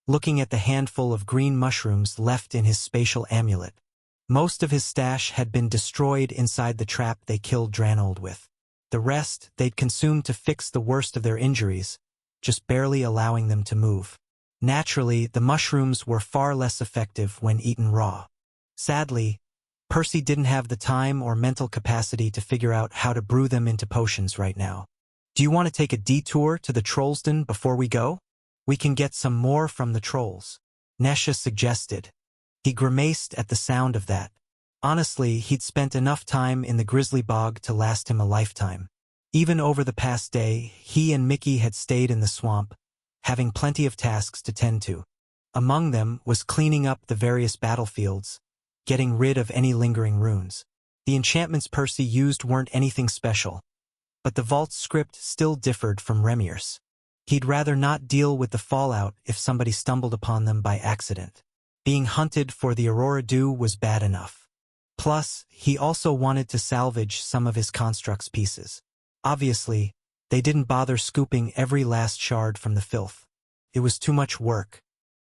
looking at the handful of green mushrooms left in his spatial amulet. Most of his stash had been destroyed inside the trap they killed Dranold with. The rest they'd consumed to fix the worst of their injuries, just barely allowing them to move. Naturally, the mushrooms were far less effective when eaten raw. Sadly, Percy didn't have the time or mental capacity to figure out how to brew them into potions right now. "Do you want to take a detour to the Trollsden before we go? We can get some more from the trolls," Nesha suggested. He grimaced at the sound of that. Honestly, he'd spent enough time in the Grizzly Bog to last him a lifetime. Even over the past day, he and Mickey had stayed in the swamp, having plenty of tasks to tend to. Among them was cleaning up the various battlefields, getting rid of any lingering runes. The enchantments Percy used weren't anything special, but the vault script still differed from Remir's. He'd rather not deal with the fallout if somebody stumbled upon them by accident. Being hunted for the Aurora Dew was bad enough. Plus, he also wanted to salvage some of his construct's pieces. Obviously, they didn't bother scooping every last shard from the filth. It was too much work,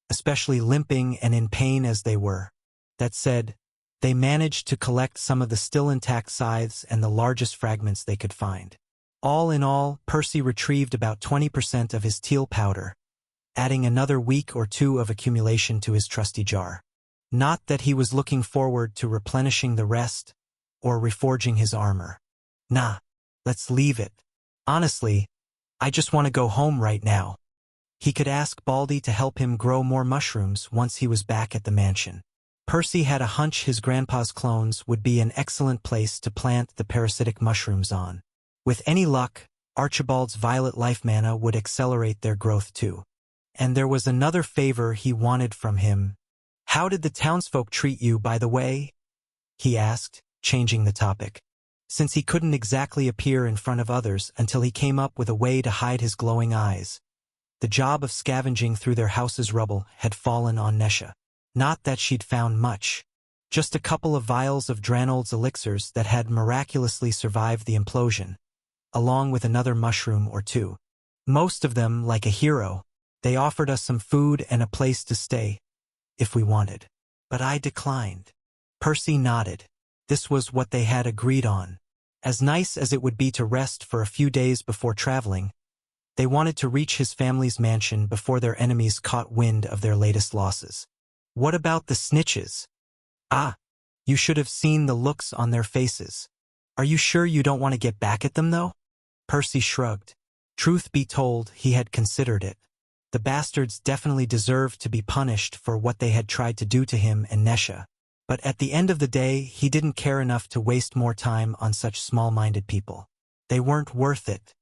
especially limping and in pain as they were. That said, they managed to collect some of the still intact scythes and the largest fragments they could find. All in all, Percy retrieved about 20% of his teal powder, adding another week or 2 of accumulation to his trusty jar. Not that he was looking forward to replenishing the rest or reforging his armor. Nah, let's leave it. Honestly, I just want to go home right now. He could ask Baldy to help him grow more mushrooms once he was back at the mansion. Percy had a hunch his grandpa's clones would be an excellent place to plant the parasitic mushrooms on. With any luck, Archibald's violet life mana would accelerate their growth too. And there was another favor he wanted from him. How did the townsfolk treat you, by the way? He asked, changing the topic. Since he couldn't exactly appear in front of others until he came up with a way to hide his glowing eyes. The job of scavenging through their house's rubble had fallen on Nesha. Not that she'd found much. Just a couple of vials of Dranold's elixirs that had miraculously survived the implosion, along with another mushroom or two. Most of them like a hero. They offered us some food and a place to stay, if we wanted. But I declined. Percy nodded. This was what they had agreed on. As nice as it would be to rest for a few days before traveling, they wanted to reach his family's mansion before their enemies caught wind of their latest losses. What about the snitches? Ah, you should have seen the looks on their faces. Are you sure you don't want to get back at them, though? Percy shrugged. Truth be told, he had considered it. The bastards definitely deserved to be punished for what they had tried to do to him and Nesha. But at the end of the day, he didn't care enough to waste more time on such small-minded people. They weren't worth it.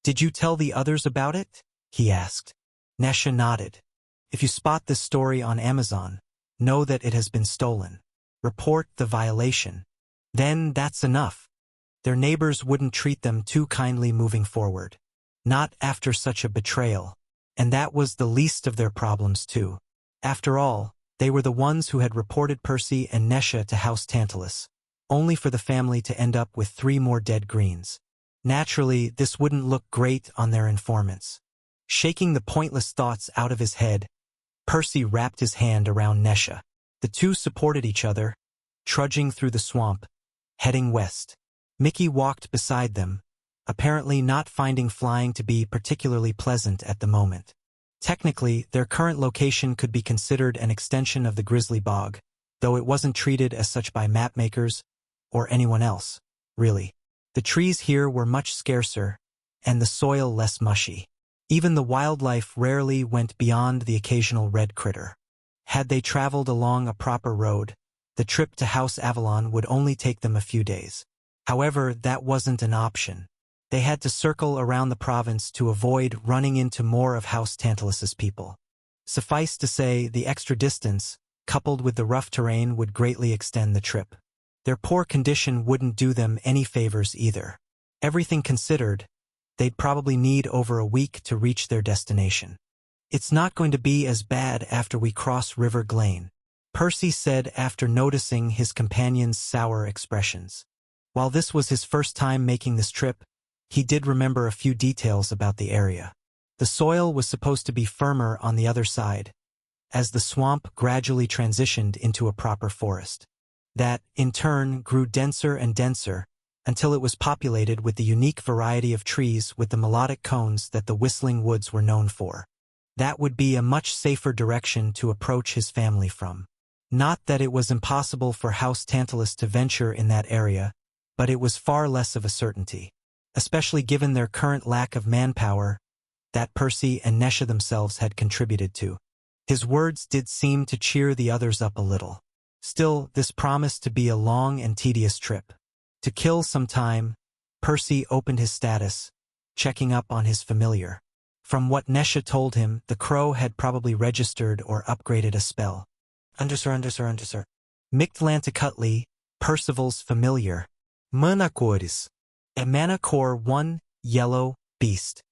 Did you tell the others about it? He asked. Nesha nodded. If you spot this story on Amazon, know that it has been stolen. Report the violation. Then that's enough. Their neighbors wouldn't treat them too kindly moving forward. Not after such a betrayal. And that was the least of their problems too. After all, they were the ones who had reported Percy and Nesha to House Tantalus, only for the family to end up with 3 more dead greens. Naturally, this wouldn't look great on their informants. Shaking the pointless thoughts out of his head, Percy wrapped his hand around Nesha. The two supported each other, trudging through the swamp, heading west. Mickey walked beside them, apparently not finding flying to be particularly pleasant at the moment. Technically, their current location could be considered an extension of the Grizzly Bog, though it wasn't treated as such by mapmakers or anyone else, really. The trees here were much scarcer, and the soil less mushy. Even the wildlife rarely went beyond the occasional red critter. Had they traveled along a proper road, the trip to House Avalon would only take them a few days. However, that wasn't an option. They had to circle around the province to avoid running into more of House Tantalus's people. Suffice to say, the extra distance, coupled with the rough terrain, would greatly extend the trip. Their poor condition wouldn't do them any favors either. Everything considered, they'd probably need over a week to reach their destination. It's not going to be as bad after we cross River Glane, Percy said after noticing his companion's sour expressions. While this was his first time making this trip, he did remember a few details about the area. The soil was supposed to be firmer on the other side, as the swamp gradually transitioned into a proper forest. That, in turn, grew denser and denser, until it was populated with the unique variety of trees with the melodic cones that the Whistling Woods were known for. That would be a much safer direction to approach his family from. Not that it was impossible for House Tantalus to venture in that area, but it was far less of a certainty, especially given their current lack of manpower that Percy and Nesha themselves had contributed to. His words did seem to cheer the others up a little. Still, this promised to be a long and tedious trip. To kill some time, Percy opened his status, checking up on his familiar. From what Nesha told him, the crow had probably registered or upgraded a spell. Undersir. Mictlanticutli, Percival's familiar. Mana cores. A mana core 1, yellow, beast.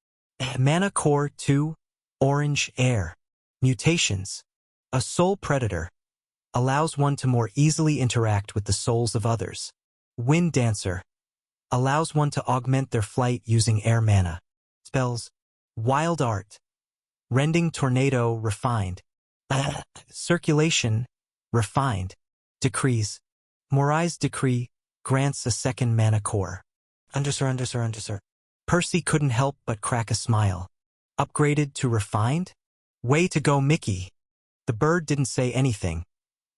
A mana core 2, orange, air. Mutations. A soul predator. Allows one to more easily interact with the souls of others. Wind dancer. Allows one to augment their flight using air mana. Spells. Wild art. Rending tornado refined. Circulation refined. Decrees. Morai's decree grants a second mana core. Undersir. Percy couldn't help but crack a smile. Upgraded to refined? Way to go, Mickey. The bird didn't say anything,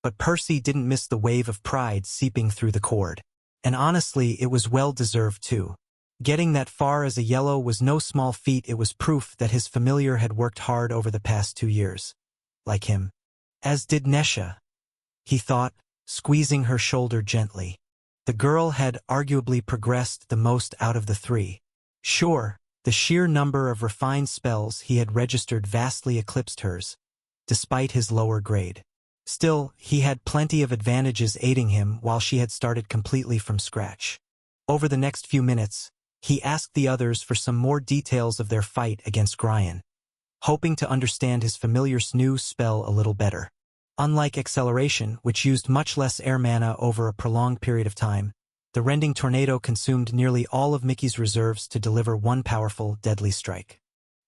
but Percy didn't miss the wave of pride seeping through the cord. And honestly, it was well-deserved too. Getting that far as a yellow was no small feat. It was proof that his familiar had worked hard over the past 2 years. Like him. As did Nesha. He thought, squeezing her shoulder gently. The girl had arguably progressed the most out of the 3. Sure, the sheer number of refined spells he had registered vastly eclipsed hers, despite his lower grade. Still, he had plenty of advantages aiding him while she had started completely from scratch. Over the next few minutes, he asked the others for some more details of their fight against Gryan, hoping to understand his familiar's new spell a little better. Unlike Acceleration, which used much less air mana over a prolonged period of time, the Rending Tornado consumed nearly all of Mickey's reserves to deliver one powerful, deadly strike.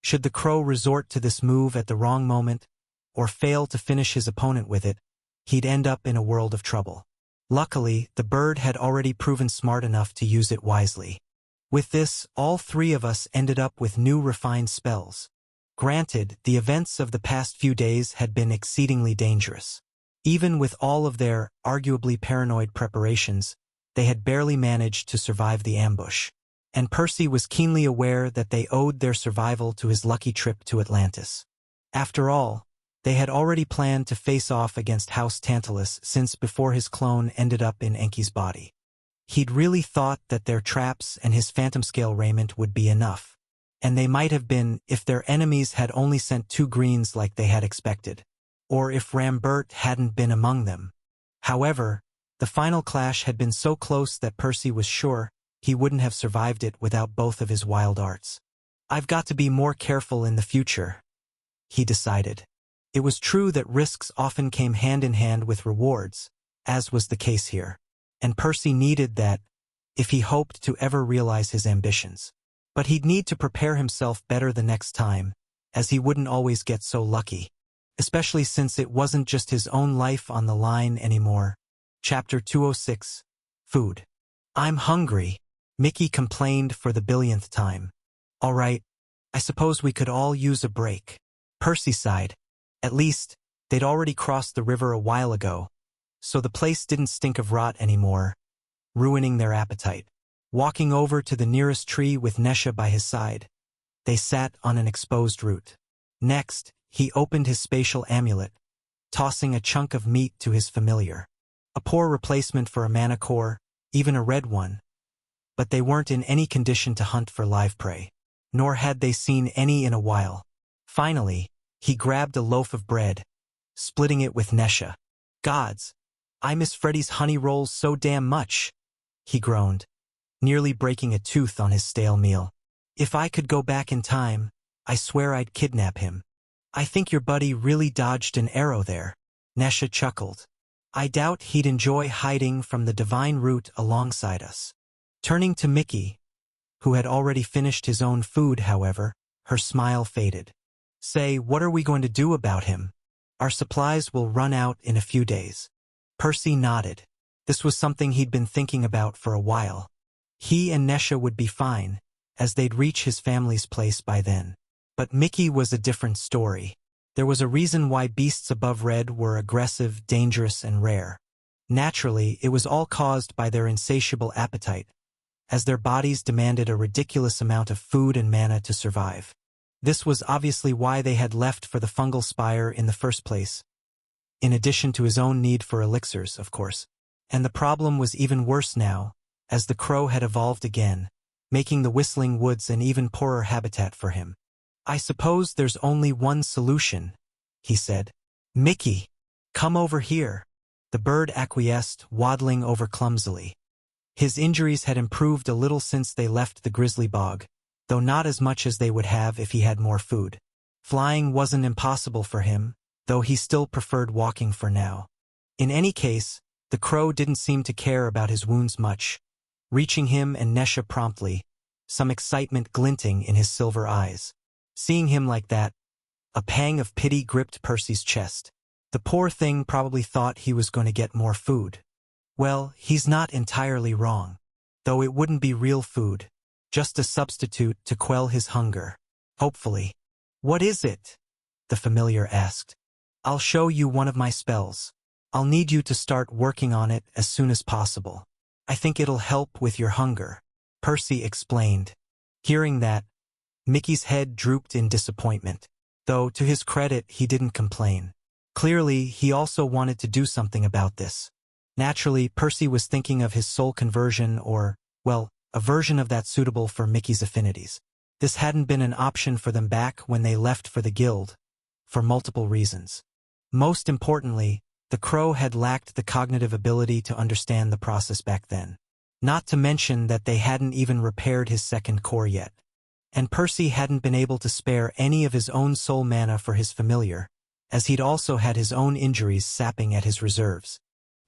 Should the crow resort to this move at the wrong moment, or fail to finish his opponent with it, he'd end up in a world of trouble. Luckily, the bird had already proven smart enough to use it wisely. With this, all 3 of us ended up with new refined spells. Granted, the events of the past few days had been exceedingly dangerous. Even with all of their, arguably paranoid preparations, they had barely managed to survive the ambush. And Percy was keenly aware that they owed their survival to his lucky trip to Atlantis. After all, they had already planned to face off against House Tantalus since before his clone ended up in Enki's body. He'd really thought that their traps and his phantom scale raiment would be enough. And they might have been if their enemies had only sent 2 greens like they had expected, or if Rambert hadn't been among them. However, the final clash had been so close that Percy was sure he wouldn't have survived it without both of his wild arts. I've got to be more careful in the future, he decided. It was true that risks often came hand in hand with rewards, as was the case here, and Percy needed that if he hoped to ever realize his ambitions. But he'd need to prepare himself better the next time, as he wouldn't always get so lucky. Especially since it wasn't just his own life on the line anymore. Chapter 206. Food. I'm hungry, Mickey complained for the billionth time. All right, I suppose we could all use a break. Percy sighed. At least, they'd already crossed the river a while ago, so the place didn't stink of rot anymore, ruining their appetite. Walking over to the nearest tree with Nesha by his side, they sat on an exposed root. Next, he opened his spatial amulet, tossing a chunk of meat to his familiar. A poor replacement for a mana core, even a red one. But they weren't in any condition to hunt for live prey, nor had they seen any in a while. Finally, he grabbed a loaf of bread, splitting it with Nesha. Gods, I miss Freddy's honey rolls so damn much, he groaned, nearly breaking a tooth on his stale meal. If I could go back in time, I swear I'd kidnap him. I think your buddy really dodged an arrow there, Nesha chuckled. I doubt he'd enjoy hiding from the divine root alongside us. Turning to Mickey, who had already finished his own food, however, her smile faded. Say, what are we going to do about him? Our supplies will run out in a few days. Percy nodded. This was something he'd been thinking about for a while. He and Nesha would be fine, as they'd reach his family's place by then. But Mickey was a different story. There was a reason why beasts above red were aggressive, dangerous, and rare. Naturally, it was all caused by their insatiable appetite, as their bodies demanded a ridiculous amount of food and mana to survive. This was obviously why they had left for the fungal spire in the first place, in addition to his own need for elixirs, of course. And the problem was even worse now, as the crow had evolved again, making the Whistling Woods an even poorer habitat for him. I suppose there's only one solution, he said. Mickey, come over here. The bird acquiesced, waddling over clumsily. His injuries had improved a little since they left the grizzly bog, though not as much as they would have if he had more food. Flying wasn't impossible for him, though he still preferred walking for now. In any case, the crow didn't seem to care about his wounds much, reaching him and Nesha promptly, some excitement glinting in his silver eyes. Seeing him like that, a pang of pity gripped Percy's chest. The poor thing probably thought he was going to get more food. Well, he's not entirely wrong. Though it wouldn't be real food, just a substitute to quell his hunger. Hopefully. What is it? The familiar asked. I'll show you one of my spells. I'll need you to start working on it as soon as possible. I think it'll help with your hunger. Percy explained. Hearing that, Mickey's head drooped in disappointment, though to his credit he didn't complain. Clearly, he also wanted to do something about this. Naturally, Percy was thinking of his soul conversion or, well, a version of that suitable for Mickey's affinities. This hadn't been an option for them back when they left for the guild, for multiple reasons. Most importantly, the Crow had lacked the cognitive ability to understand the process back then. Not to mention that they hadn't even repaired his second core yet. And Percy hadn't been able to spare any of his own soul mana for his familiar, as he'd also had his own injuries sapping at his reserves.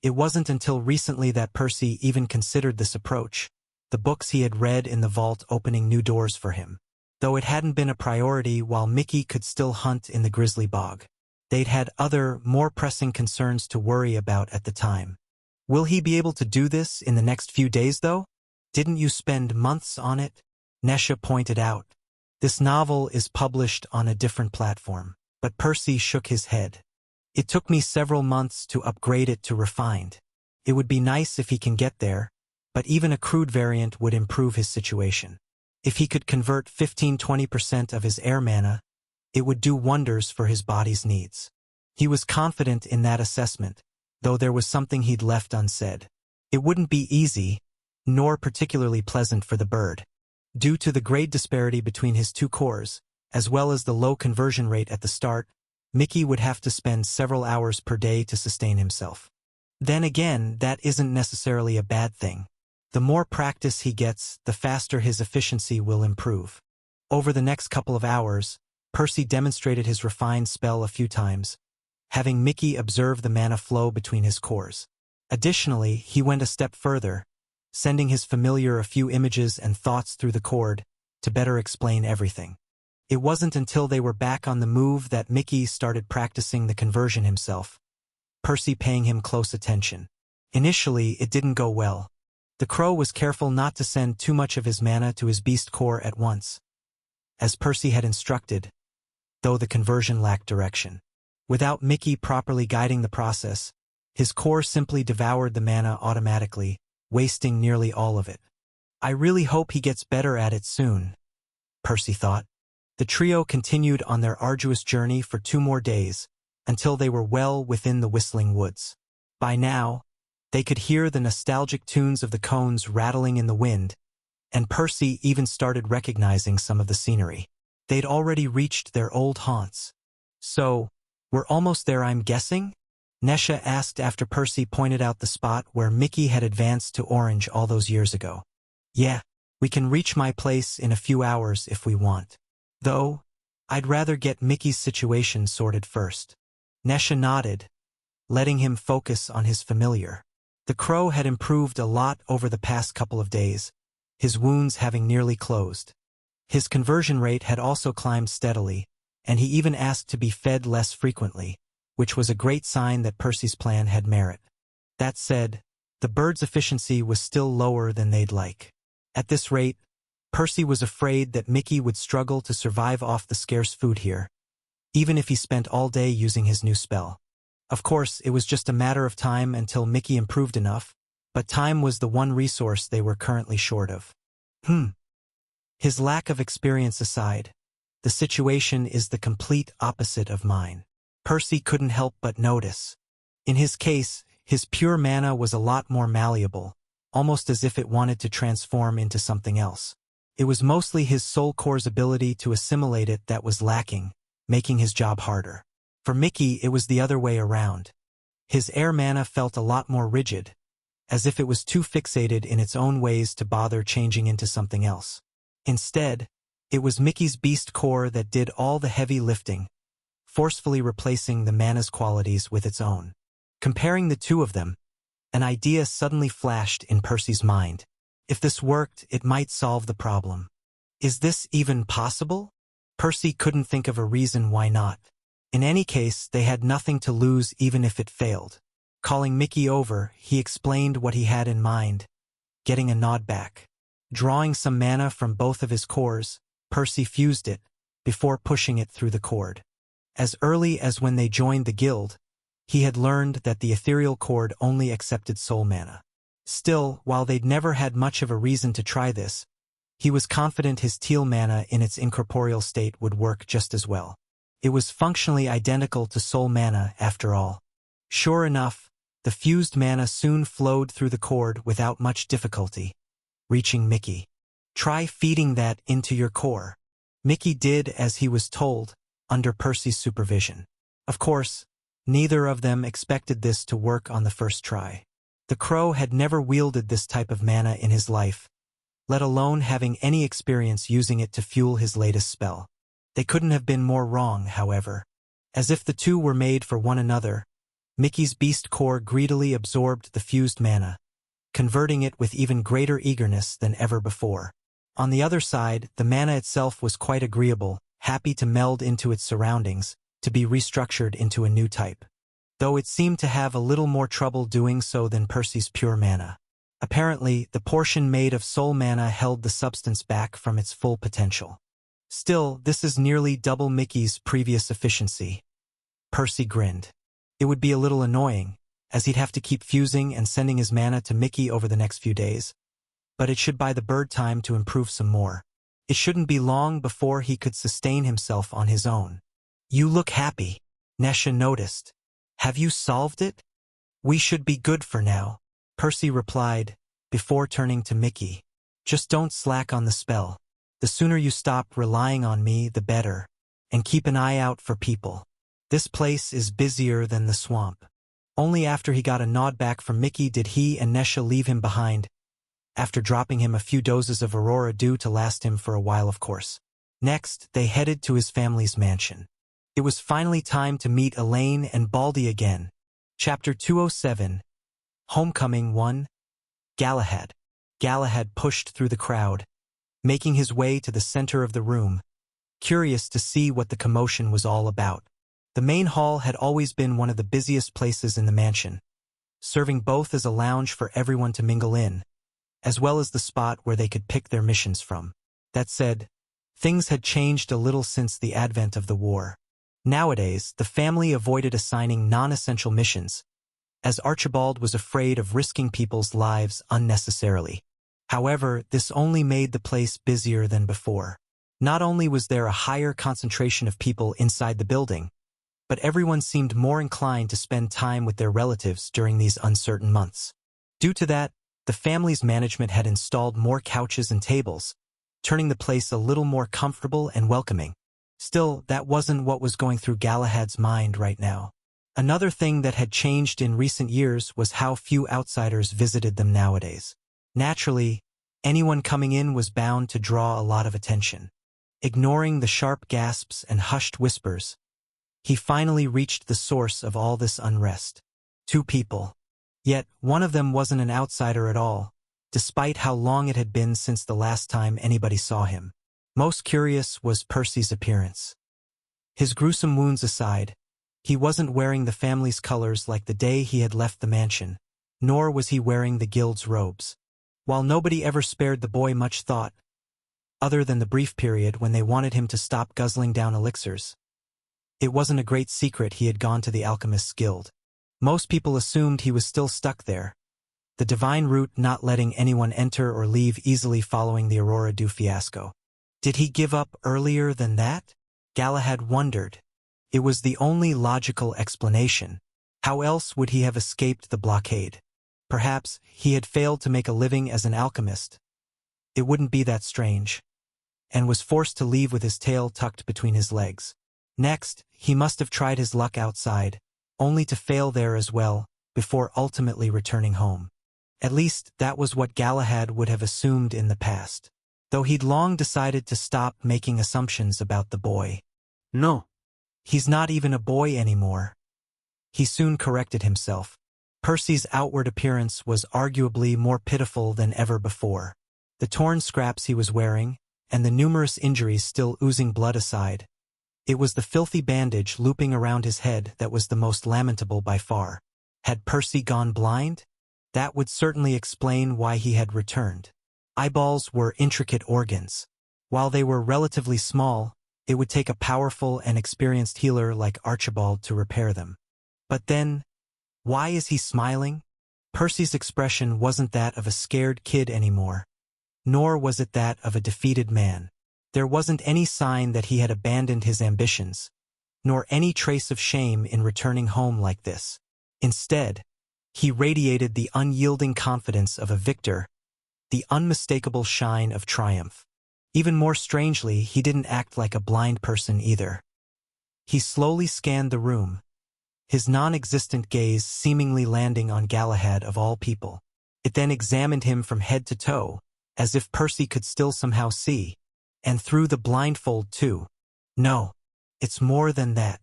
It wasn't until recently that Percy even considered this approach, the books he had read in the vault opening new doors for him. Though it hadn't been a priority while Mickey could still hunt in the Grizzly Bog. They'd had other, more pressing concerns to worry about at the time. Will he be able to do this in the next few days, though? Didn't you spend months on it? Nesha pointed out. This novel is published on a different platform, but Percy shook his head. It took me several months to upgrade it to refined. It would be nice if he can get there, but even a crude variant would improve his situation. If he could convert 15–20% of his air mana, it would do wonders for his body's needs. He was confident in that assessment, though there was something he'd left unsaid. It wouldn't be easy, nor particularly pleasant for the bird. Due to the grade disparity between his two cores, as well as the low conversion rate at the start, Mickey would have to spend several hours per day to sustain himself. Then again, that isn't necessarily a bad thing. The more practice he gets, the faster his efficiency will improve. Over the next couple of hours, Percy demonstrated his refined spell a few times, having Mickey observe the mana flow between his cores. Additionally, he went a step further, sending his familiar a few images and thoughts through the cord to better explain everything. It wasn't until they were back on the move that Mickey started practicing the conversion himself, Percy paying him close attention. Initially, it didn't go well. The Crow was careful not to send too much of his mana to his beast core at once, as Percy had instructed, though the conversion lacked direction. Without Mickey properly guiding the process, his core simply devoured the mana automatically, wasting nearly all of it. I really hope he gets better at it soon, Percy thought. The trio continued on their arduous journey for 2 more days, until they were well within the Whistling Woods. By now, they could hear the nostalgic tunes of the cones rattling in the wind, and Percy even started recognizing some of the scenery. They'd already reached their old haunts. So, we're almost there, I'm guessing? Nesha asked after Percy pointed out the spot where Mickey had advanced to Orange all those years ago. Yeah, we can reach my place in a few hours if we want. Though, I'd rather get Mickey's situation sorted first. Nesha nodded, letting him focus on his familiar. The Crow had improved a lot over the past couple of days, his wounds having nearly closed. His conversion rate had also climbed steadily, and he even asked to be fed less frequently, which was a great sign that Percy's plan had merit. That said, the bird's efficiency was still lower than they'd like. At this rate, Percy was afraid that Mickey would struggle to survive off the scarce food here, even if he spent all day using his new spell. Of course, it was just a matter of time until Mickey improved enough, but time was the one resource they were currently short of. His lack of experience aside, the situation is the complete opposite of mine. Percy couldn't help but notice. In his case, his pure mana was a lot more malleable, almost as if it wanted to transform into something else. It was mostly his soul core's ability to assimilate it that was lacking, making his job harder. For Mickey, it was the other way around. His air mana felt a lot more rigid, as if it was too fixated in its own ways to bother changing into something else. Instead, it was Mickey's beast core that did all the heavy lifting, forcefully replacing the mana's qualities with its own. Comparing the two of them, an idea suddenly flashed in Percy's mind. If this worked, it might solve the problem. Is this even possible? Percy couldn't think of a reason why not. In any case, they had nothing to lose even if it failed. Calling Mickey over, he explained what he had in mind, getting a nod back. Drawing some mana from both of his cores, Percy fused it, before pushing it through the cord. As early as when they joined the guild, he had learned that the ethereal cord only accepted soul mana. Still, while they'd never had much of a reason to try this, he was confident his teal mana in its incorporeal state would work just as well. It was functionally identical to soul mana after all. Sure enough, the fused mana soon flowed through the cord without much difficulty, reaching Mickey. Try feeding that into your core. Mickey did as he was told, under Percy's supervision. Of course, neither of them expected this to work on the first try. The crow had never wielded this type of mana in his life, let alone having any experience using it to fuel his latest spell. They couldn't have been more wrong, however. As if the two were made for one another, Mickey's beast core greedily absorbed the fused mana, converting it with even greater eagerness than ever before. On the other side, the mana itself was quite agreeable, happy to meld into its surroundings, to be restructured into a new type. Though it seemed to have a little more trouble doing so than Percy's pure mana. Apparently, the portion made of soul mana held the substance back from its full potential. Still, this is nearly double Mickey's previous efficiency. Percy grinned. It would be a little annoying, as he'd have to keep fusing and sending his mana to Mickey over the next few days. But it should buy the bird time to improve some more. It shouldn't be long before he could sustain himself on his own. You look happy, Nesha noticed. Have you solved it? We should be good for now, Percy replied, before turning to Mickey. Just don't slack on the spell. The sooner you stop relying on me, the better. And keep an eye out for people. This place is busier than the swamp. Only after he got a nod back from Mickey did he and Nesha leave him behind, after dropping him a few doses of Aurora Dew to last him for a while, of course. Next, they headed to his family's mansion. It was finally time to meet Elaine and Baldy again. Chapter 207. Homecoming 1. Galahad. Galahad pushed through the crowd, making his way to the center of the room, curious to see what the commotion was all about. The main hall had always been one of the busiest places in the mansion, serving both as a lounge for everyone to mingle in, as well as the spot where they could pick their missions from. That said, things had changed a little since the advent of the war. Nowadays, the family avoided assigning non-essential missions, as Archibald was afraid of risking people's lives unnecessarily. However, this only made the place busier than before. Not only was there a higher concentration of people inside the building, but everyone seemed more inclined to spend time with their relatives during these uncertain months. Due to that, the family's management had installed more couches and tables, turning the place a little more comfortable and welcoming. Still, that wasn't what was going through Galahad's mind right now. Another thing that had changed in recent years was how few outsiders visited them nowadays. Naturally, anyone coming in was bound to draw a lot of attention. Ignoring the sharp gasps and hushed whispers, he finally reached the source of all this unrest. 2 people. Yet, one of them wasn't an outsider at all, despite how long it had been since the last time anybody saw him. Most curious was Percy's appearance. His gruesome wounds aside, he wasn't wearing the family's colors like the day he had left the mansion, nor was he wearing the guild's robes. While nobody ever spared the boy much thought, other than the brief period when they wanted him to stop guzzling down elixirs, it wasn't a great secret he had gone to the Alchemist's Guild. Most people assumed he was still stuck there, the divine root not letting anyone enter or leave easily following the Aurora Dew fiasco. Did he give up earlier than that? Galahad wondered. It was the only logical explanation. How else would he have escaped the blockade? Perhaps he had failed to make a living as an alchemist. It wouldn't be that strange. And was forced to leave with his tail tucked between his legs. Next, he must have tried his luck outside, only to fail there as well, before ultimately returning home. At least, that was what Galahad would have assumed in the past, though he'd long decided to stop making assumptions about the boy. No. He's not even a boy anymore. He soon corrected himself. Percy's outward appearance was arguably more pitiful than ever before. The torn scraps he was wearing, and the numerous injuries still oozing blood aside, it was the filthy bandage looping around his head that was the most lamentable by far. Had Percy gone blind? That would certainly explain why he had returned. Eyeballs were intricate organs. While they were relatively small, it would take a powerful and experienced healer like Archibald to repair them. But then, why is he smiling? Percy's expression wasn't that of a scared kid anymore, nor was it that of a defeated man. There wasn't any sign that he had abandoned his ambitions, nor any trace of shame in returning home like this. Instead, he radiated the unyielding confidence of a victor, the unmistakable shine of triumph. Even more strangely, he didn't act like a blind person either. He slowly scanned the room, his non-existent gaze seemingly landing on Galahad of all people. It then examined him from head to toe, as if Percy could still somehow see, and through the blindfold too. No, it's more than that.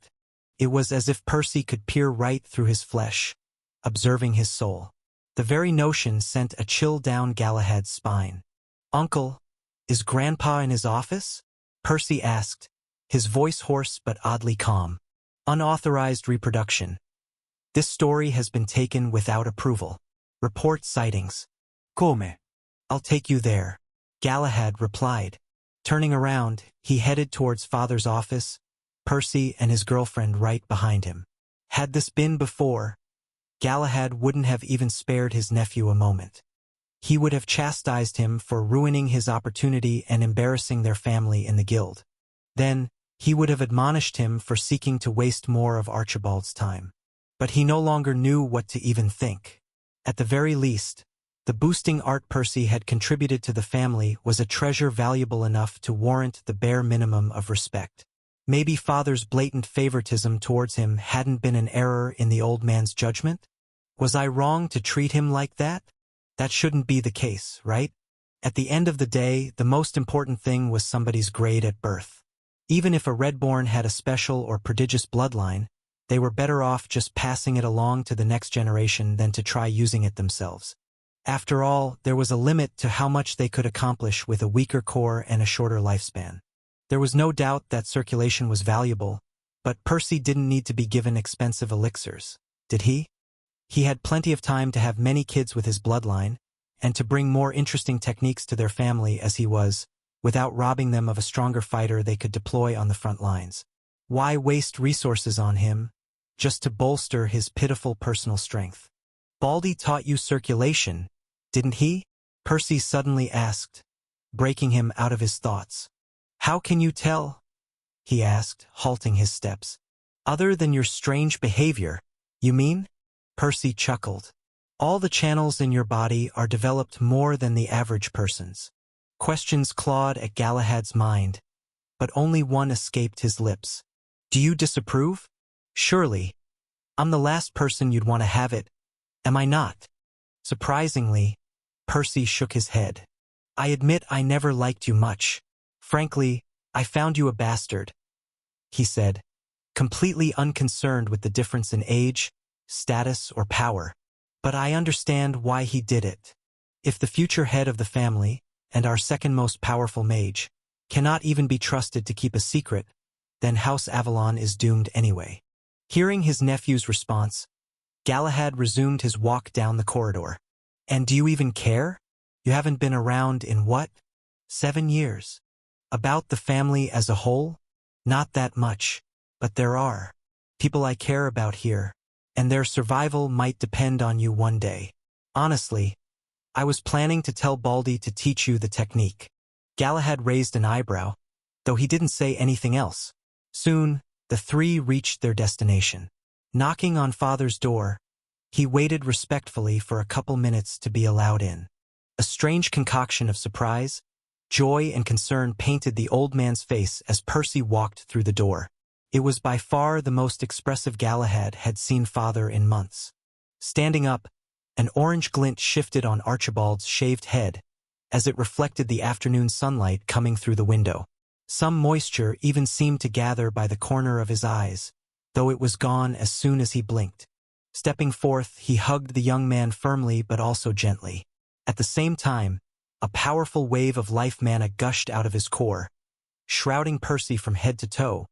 It was as if Percy could peer right through his flesh, observing his soul. The very notion sent a chill down Galahad's spine. "Uncle, is Grandpa in his office?" Percy asked, his voice hoarse but oddly calm. "Unauthorized reproduction. This story has been taken without approval. Report sightings." "Come? I'll take you there," Galahad replied. Turning around, he headed towards Father's office, Percy and his girlfriend right behind him. Had this been before, Galahad wouldn't have even spared his nephew a moment. He would have chastised him for ruining his opportunity and embarrassing their family in the guild. Then, he would have admonished him for seeking to waste more of Archibald's time. But he no longer knew what to even think. At the very least, the boosting art Percy had contributed to the family was a treasure valuable enough to warrant the bare minimum of respect. Maybe Father's blatant favoritism towards him hadn't been an error in the old man's judgment? Was I wrong to treat him like that? That shouldn't be the case, right? At the end of the day, the most important thing was somebody's grade at birth. Even if a Redborn had a special or prodigious bloodline, they were better off just passing it along to the next generation than to try using it themselves. After all, there was a limit to how much they could accomplish with a weaker core and a shorter lifespan. There was no doubt that circulation was valuable, but Percy didn't need to be given expensive elixirs, did he? He had plenty of time to have many kids with his bloodline, and to bring more interesting techniques to their family as he was, without robbing them of a stronger fighter they could deploy on the front lines. Why waste resources on him, just to bolster his pitiful personal strength? "Baldy taught you circulation, didn't he?" Percy suddenly asked, breaking him out of his thoughts. "How can you tell?" he asked, halting his steps. "Other than your strange behavior, you mean?" Percy chuckled. "All the channels in your body are developed more than the average person's." Questions clawed at Galahad's mind, but only one escaped his lips. "Do you disapprove? Surely. I'm the last person you'd want to have it, am I not?" Surprisingly, Percy shook his head. "I admit I never liked you much. Frankly, I found you a bastard," he said, completely unconcerned with the difference in age, status, or power. "But I understand why he did it. If the future head of the family, and our second most powerful mage, cannot even be trusted to keep a secret, then House Avalon is doomed anyway." Hearing his nephew's response, Galahad resumed his walk down the corridor. "And do you even care? You haven't been around in what? 7 years. About the family as a whole? Not that much, but there are people I care about here, and their survival might depend on you one day. Honestly, I was planning to tell Baldy to teach you the technique." Galahad raised an eyebrow, though he didn't say anything else. Soon, the three reached their destination. Knocking on Father's door, he waited respectfully for a couple minutes to be allowed in. A strange concoction of surprise, joy, and concern painted the old man's face as Percy walked through the door. It was by far the most expressive Galahad had seen Father in months. Standing up, an orange glint shifted on Archibald's shaved head as it reflected the afternoon sunlight coming through the window. Some moisture even seemed to gather by the corner of his eyes, though it was gone as soon as he blinked. Stepping forth, he hugged the young man firmly but also gently. At the same time, a powerful wave of life mana gushed out of his core, shrouding Percy from head to toe,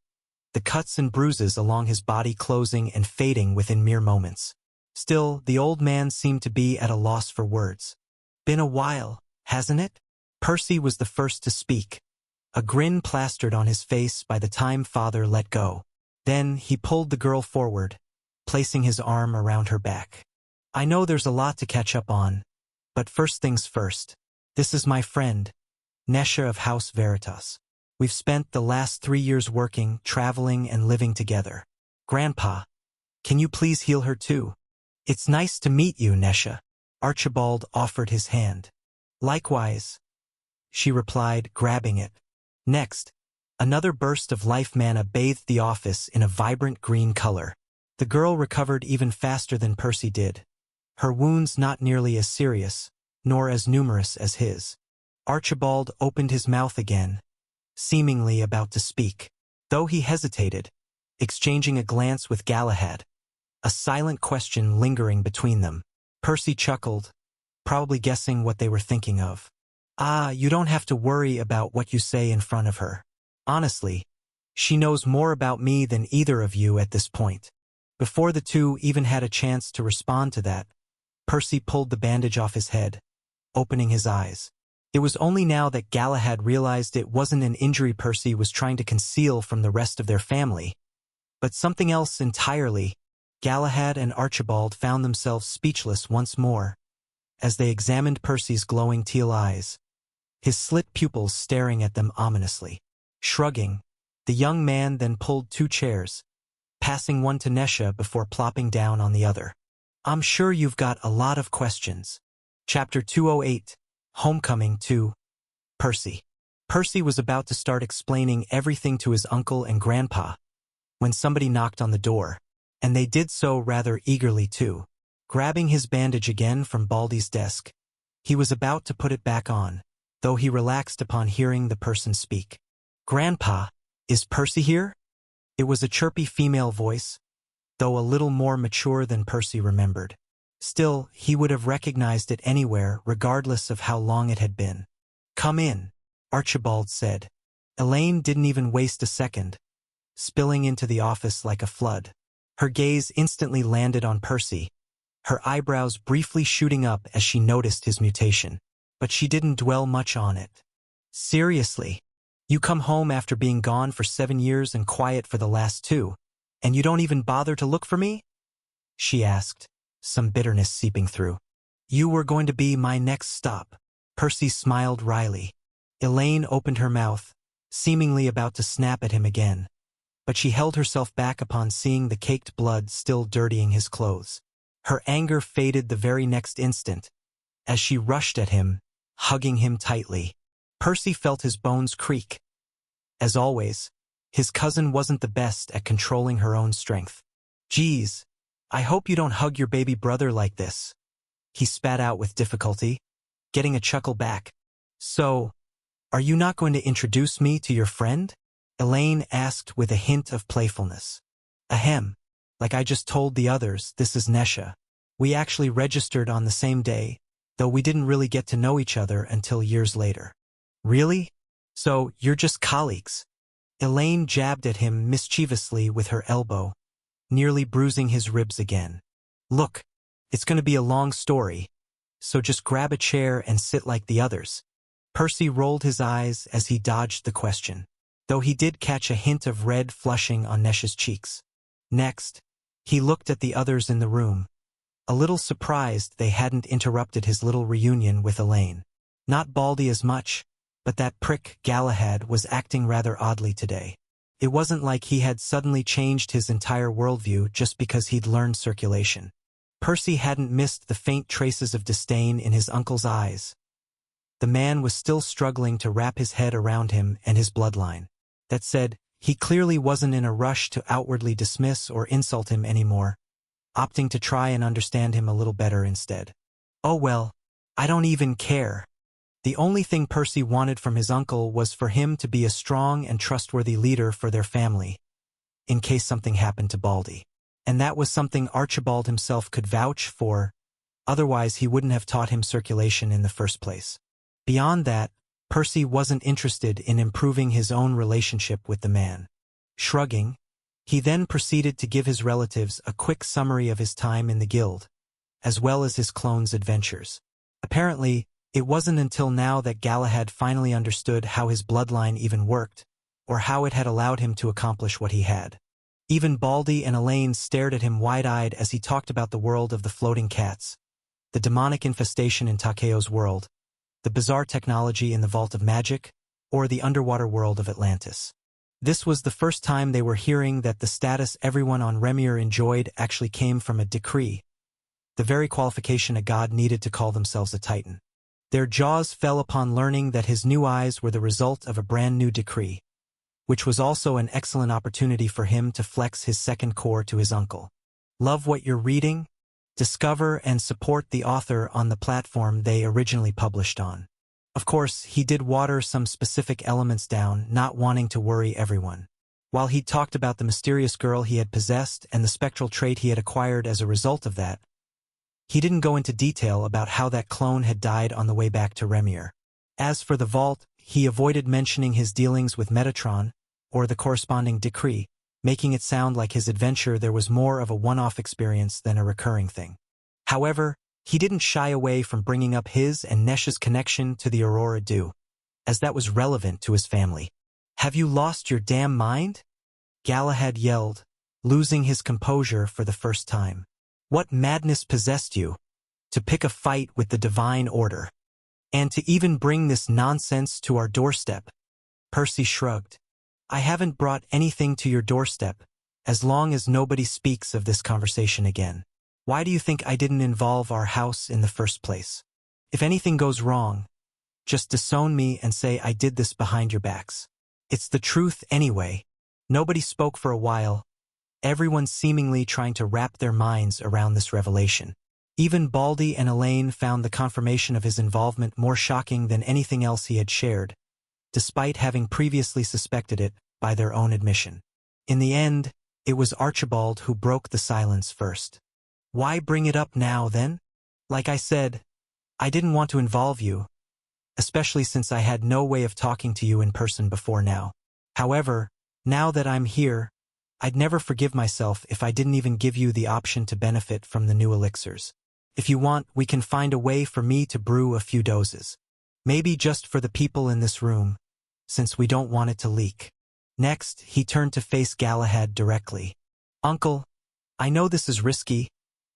the cuts and bruises along his body closing and fading within mere moments. Still, the old man seemed to be at a loss for words. "Been a while, hasn't it?" Percy was the first to speak, a grin plastered on his face by the time Father let go. Then he pulled the girl forward, placing his arm around her back. I know there's a lot to catch up on, but first things first. This is my friend, Nesha of House Veritas. We've spent the last 3 years working, traveling, and living together. Grandpa, can you please heal her too? It's nice to meet you, Nesha. Archibald offered his hand. Likewise, she replied, grabbing it. Next, another burst of life mana bathed the office in a vibrant green color. The girl recovered even faster than Percy did. Her wounds not nearly as serious, nor as numerous as his. Archibald opened his mouth again, seemingly about to speak, though he hesitated, exchanging a glance with Galahad, a silent question lingering between them. Percy chuckled, probably guessing what they were thinking of. Ah, you don't have to worry about what you say in front of her. Honestly, she knows more about me than either of you at this point. Before the two even had a chance to respond to that, Percy pulled the bandage off his head, opening his eyes. It was only now that Galahad realized it wasn't an injury Percy was trying to conceal from the rest of their family, but something else entirely. Galahad and Archibald found themselves speechless once more, as they examined Percy's glowing teal eyes, his slit pupils staring at them ominously. Shrugging, the young man then pulled 2 chairs, passing one to Nesha before plopping down on the other. I'm sure you've got a lot of questions. Chapter 208, Homecoming 2. Percy. Percy was about to start explaining everything to his uncle and grandpa, when somebody knocked on the door, and they did so rather eagerly too. Grabbing his bandage again from Baldy's desk, he was about to put it back on, though he relaxed upon hearing the person speak. Grandpa, is Percy here? It was a chirpy female voice, though a little more mature than Percy remembered. Still, he would have recognized it anywhere, regardless of how long it had been. Come in, Archibald said. Elaine didn't even waste a second, spilling into the office like a flood. Her gaze instantly landed on Percy, her eyebrows briefly shooting up as she noticed his mutation. But she didn't dwell much on it. Seriously, you come home after being gone for 7 years and quiet for the last 2, and you don't even bother to look for me? She asked, some bitterness seeping through. You were going to be my next stop. Percy smiled wryly. Elaine opened her mouth, seemingly about to snap at him again, but she held herself back upon seeing the caked blood still dirtying his clothes. Her anger faded the very next instant, as she rushed at him, hugging him tightly. Percy felt his bones creak. As always, his cousin wasn't the best at controlling her own strength. Geez, I hope you don't hug your baby brother like this, he spat out with difficulty, getting a chuckle back. So, are you not going to introduce me to your friend? Elaine asked with a hint of playfulness. Ahem, like I just told the others, this is Nesha. We actually registered on the same day, though we didn't really get to know each other until years later. Really? So, you're just colleagues? Elaine jabbed at him mischievously with her elbow, nearly bruising his ribs again. Look, it's going to be a long story, so just grab a chair and sit like the others. Percy rolled his eyes as he dodged the question, though he did catch a hint of red flushing on Nesha's cheeks. Next, he looked at the others in the room, a little surprised they hadn't interrupted his little reunion with Elaine. Not Baldy as much, but that prick Galahad was acting rather oddly today. It wasn't like he had suddenly changed his entire worldview just because he'd learned circulation. Percy hadn't missed the faint traces of disdain in his uncle's eyes. The man was still struggling to wrap his head around him and his bloodline. That said, he clearly wasn't in a rush to outwardly dismiss or insult him anymore, opting to try and understand him a little better instead. Oh well, I don't even care. The only thing Percy wanted from his uncle was for him to be a strong and trustworthy leader for their family, in case something happened to Baldy. And that was something Archibald himself could vouch for, otherwise he wouldn't have taught him circulation in the first place. Beyond that, Percy wasn't interested in improving his own relationship with the man. Shrugging, he then proceeded to give his relatives a quick summary of his time in the guild, as well as his clone's adventures. Apparently, it wasn't until now that Galahad finally understood how his bloodline even worked, or how it had allowed him to accomplish what he had. Even Baldy and Elaine stared at him wide-eyed as he talked about the world of the floating cats, the demonic infestation in Takeo's world, the bizarre technology in the Vault of Magic, or the underwater world of Atlantis. This was the first time they were hearing that the status everyone on Remir enjoyed actually came from a decree, the very qualification a god needed to call themselves a titan. Their jaws fell upon learning that his new eyes were the result of a brand new decree, which was also an excellent opportunity for him to flex his second core to his uncle. Love what you're reading? Discover and support the author on the platform they originally published on. Of course, he did water some specific elements down, not wanting to worry everyone. While he talked about the mysterious girl he had possessed and the spectral trait he had acquired as a result of that, he didn't go into detail about how that clone had died on the way back to Remir. As for the vault, he avoided mentioning his dealings with Metatron, or the corresponding decree, making it sound like his adventure there was more of a one-off experience than a recurring thing. However, he didn't shy away from bringing up his and Nesh's connection to the Aurora Dew, as that was relevant to his family. "Have you lost your damn mind?" Galahad yelled, losing his composure for the first time. "What madness possessed you to pick a fight with the Divine Order, and to even bring this nonsense to our doorstep?" Percy shrugged. "I haven't brought anything to your doorstep, as long as nobody speaks of this conversation again. Why do you think I didn't involve our house in the first place? If anything goes wrong, just disown me and say I did this behind your backs. It's the truth anyway." Nobody spoke for a while, everyone seemingly trying to wrap their minds around this revelation. Even Baldy and Elaine found the confirmation of his involvement more shocking than anything else he had shared, despite having previously suspected it by their own admission. In the end, it was Archibald who broke the silence first. "Why bring it up now, then? Like I said, I didn't want to involve you, especially since I had no way of talking to you in person before now. However, now that I'm here, I'd never forgive myself if I didn't even give you the option to benefit from the new elixirs. If you want, we can find a way for me to brew a few doses. Maybe just for the people in this room, since we don't want it to leak." Next, he turned to face Galahad directly. "Uncle, I know this is risky,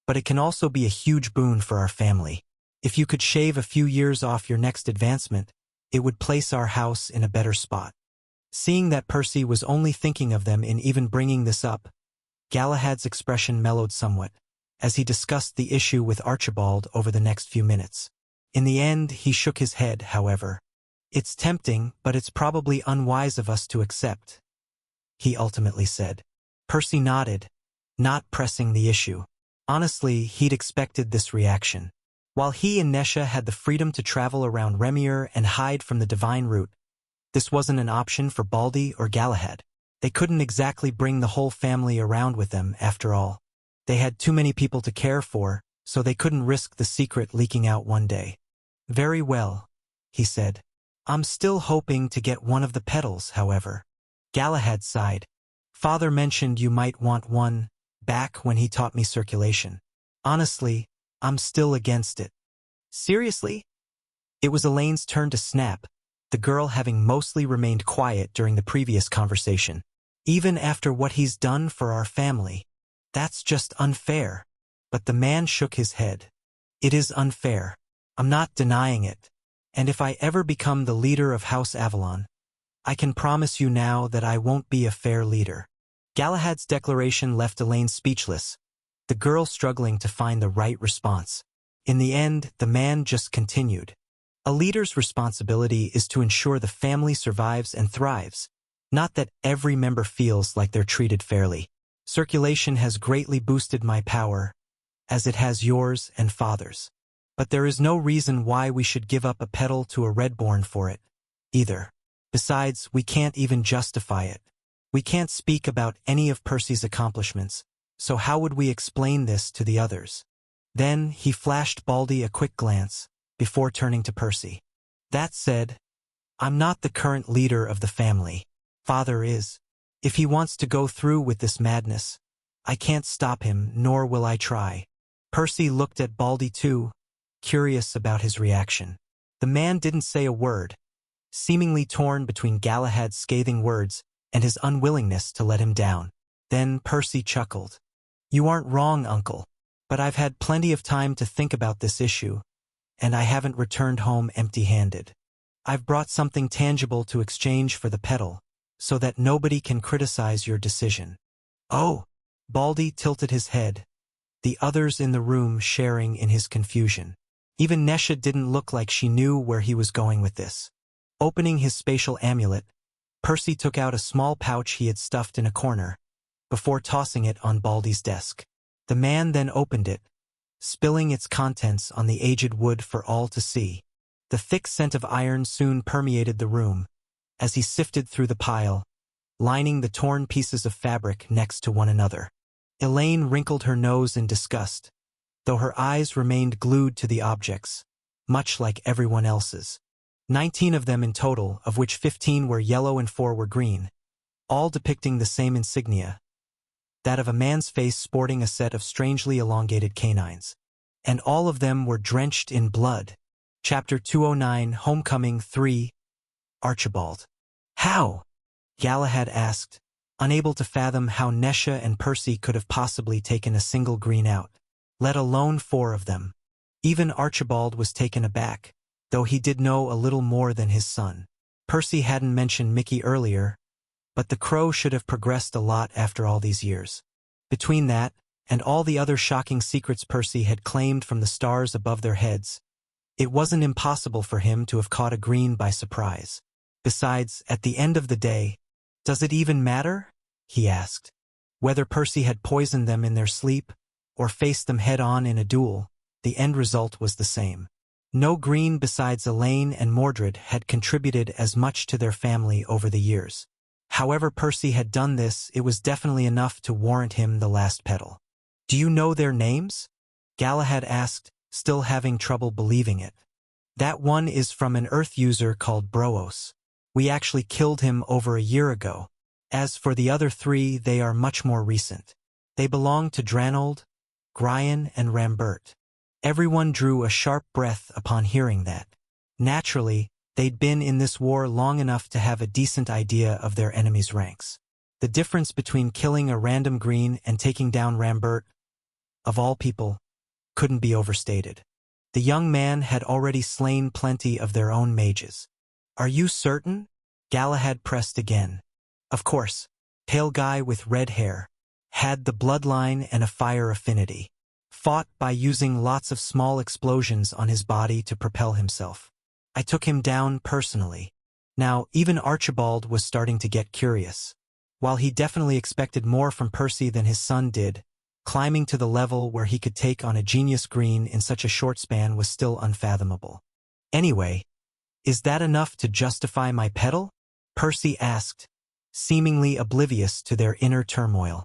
but it can also be a huge boon for our family. If you could shave a few years off your next advancement, it would place our house in a better spot." Seeing that Percy was only thinking of them in even bringing this up, Galahad's expression mellowed somewhat, as he discussed the issue with Archibald over the next few minutes. In the end, he shook his head, however. "It's tempting, but it's probably unwise of us to accept," he ultimately said. Percy nodded, not pressing the issue. Honestly, he'd expected this reaction. While he and Nesha had the freedom to travel around Remir and hide from the Divine Root, this wasn't an option for Baldy or Galahad. They couldn't exactly bring the whole family around with them, after all. They had too many people to care for, so they couldn't risk the secret leaking out one day. "Very well," he said. "I'm still hoping to get one of the petals, however." Galahad sighed. "Father mentioned you might want one back when he taught me circulation. Honestly, I'm still against it." "Seriously?" It was Elaine's turn to snap, the girl having mostly remained quiet during the previous conversation. "Even after what he's done for our family, that's just unfair." But the man shook his head. "It is unfair. I'm not denying it. And if I ever become the leader of House Avalon, I can promise you now that I won't be a fair leader." Galahad's declaration left Elaine speechless, the girl struggling to find the right response. In the end, the man just continued. "A leader's responsibility is to ensure the family survives and thrives, not that every member feels like they're treated fairly. Circulation has greatly boosted my power, as it has yours and Father's. But there is no reason why we should give up a petal to a Redborn for it, either. Besides, we can't even justify it. We can't speak about any of Percy's accomplishments, so how would we explain this to the others?" Then he flashed Baldy a quick glance, before turning to Percy. "That said, I'm not the current leader of the family. Father is. If he wants to go through with this madness, I can't stop him, nor will I try." Percy looked at Baldy too, curious about his reaction. The man didn't say a word, seemingly torn between Galahad's scathing words and his unwillingness to let him down. Then Percy chuckled. You aren't wrong, uncle. But I've had plenty of time to think about this issue, and I haven't returned home empty-handed. I've brought something tangible to exchange for the petal, so that nobody can criticize your decision. Oh! Baldy tilted his head, the others in the room sharing in his confusion. Even Nesha didn't look like she knew where he was going with this. Opening his spatial amulet, Percy took out a small pouch he had stuffed in a corner, before tossing it on Baldy's desk. The man then opened it, spilling its contents on the aged wood for all to see. The thick scent of iron soon permeated the room, as he sifted through the pile, lining the torn pieces of fabric next to one another. Elaine wrinkled her nose in disgust, though her eyes remained glued to the objects, much like everyone else's. 19 of them in total, of which 15 were yellow and 4 were green, all depicting the same insignia, that of a man's face sporting a set of strangely elongated canines. And all of them were drenched in blood. Chapter 209, Homecoming 3, Archibald. How? Galahad asked, unable to fathom how Nesha and Percy could have possibly taken a single green out, let alone 4 of them. Even Archibald was taken aback, though he did know a little more than his son. Percy hadn't mentioned Mickey earlier, but the crow should have progressed a lot after all these years. Between that, and all the other shocking secrets Percy had claimed from the stars above their heads, it wasn't impossible for him to have caught a green by surprise. Besides, at the end of the day, does it even matter? He asked. Whether Percy had poisoned them in their sleep, or faced them head-on in a duel, the end result was the same. No green besides Elaine and Mordred had contributed as much to their family over the years. However Percy had done this, it was definitely enough to warrant him the last petal. Do you know their names? Galahad asked, still having trouble believing it. That one is from an Earth user called Broos. We actually killed him over a year ago. As for the other 3, they are much more recent. They belong to Dranold, Grian, and Rambert. Everyone drew a sharp breath upon hearing that. Naturally, they'd been in this war long enough to have a decent idea of their enemy's ranks. The difference between killing a random green and taking down Rambert, of all people, couldn't be overstated. The young man had already slain plenty of their own mages. Are you certain? Galahad pressed again. Of course. Pale guy with red hair. Had the bloodline and a fire affinity. Fought by using lots of small explosions on his body to propel himself. I took him down personally. Now, even Archibald was starting to get curious. While he definitely expected more from Percy than his son did, climbing to the level where he could take on a genius green in such a short span was still unfathomable. Anyway, is that enough to justify my petal? Percy asked, seemingly oblivious to their inner turmoil.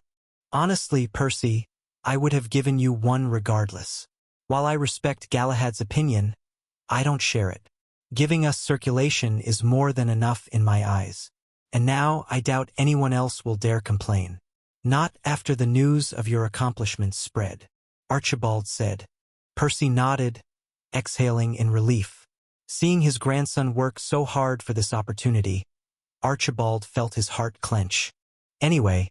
Honestly, Percy, I would have given you 1 regardless. While I respect Galahad's opinion, I don't share it. Giving us circulation is more than enough in my eyes. And now I doubt anyone else will dare complain. Not after the news of your accomplishments spread, Archibald said. Percy nodded, exhaling in relief. Seeing his grandson work so hard for this opportunity, Archibald felt his heart clench. Anyway,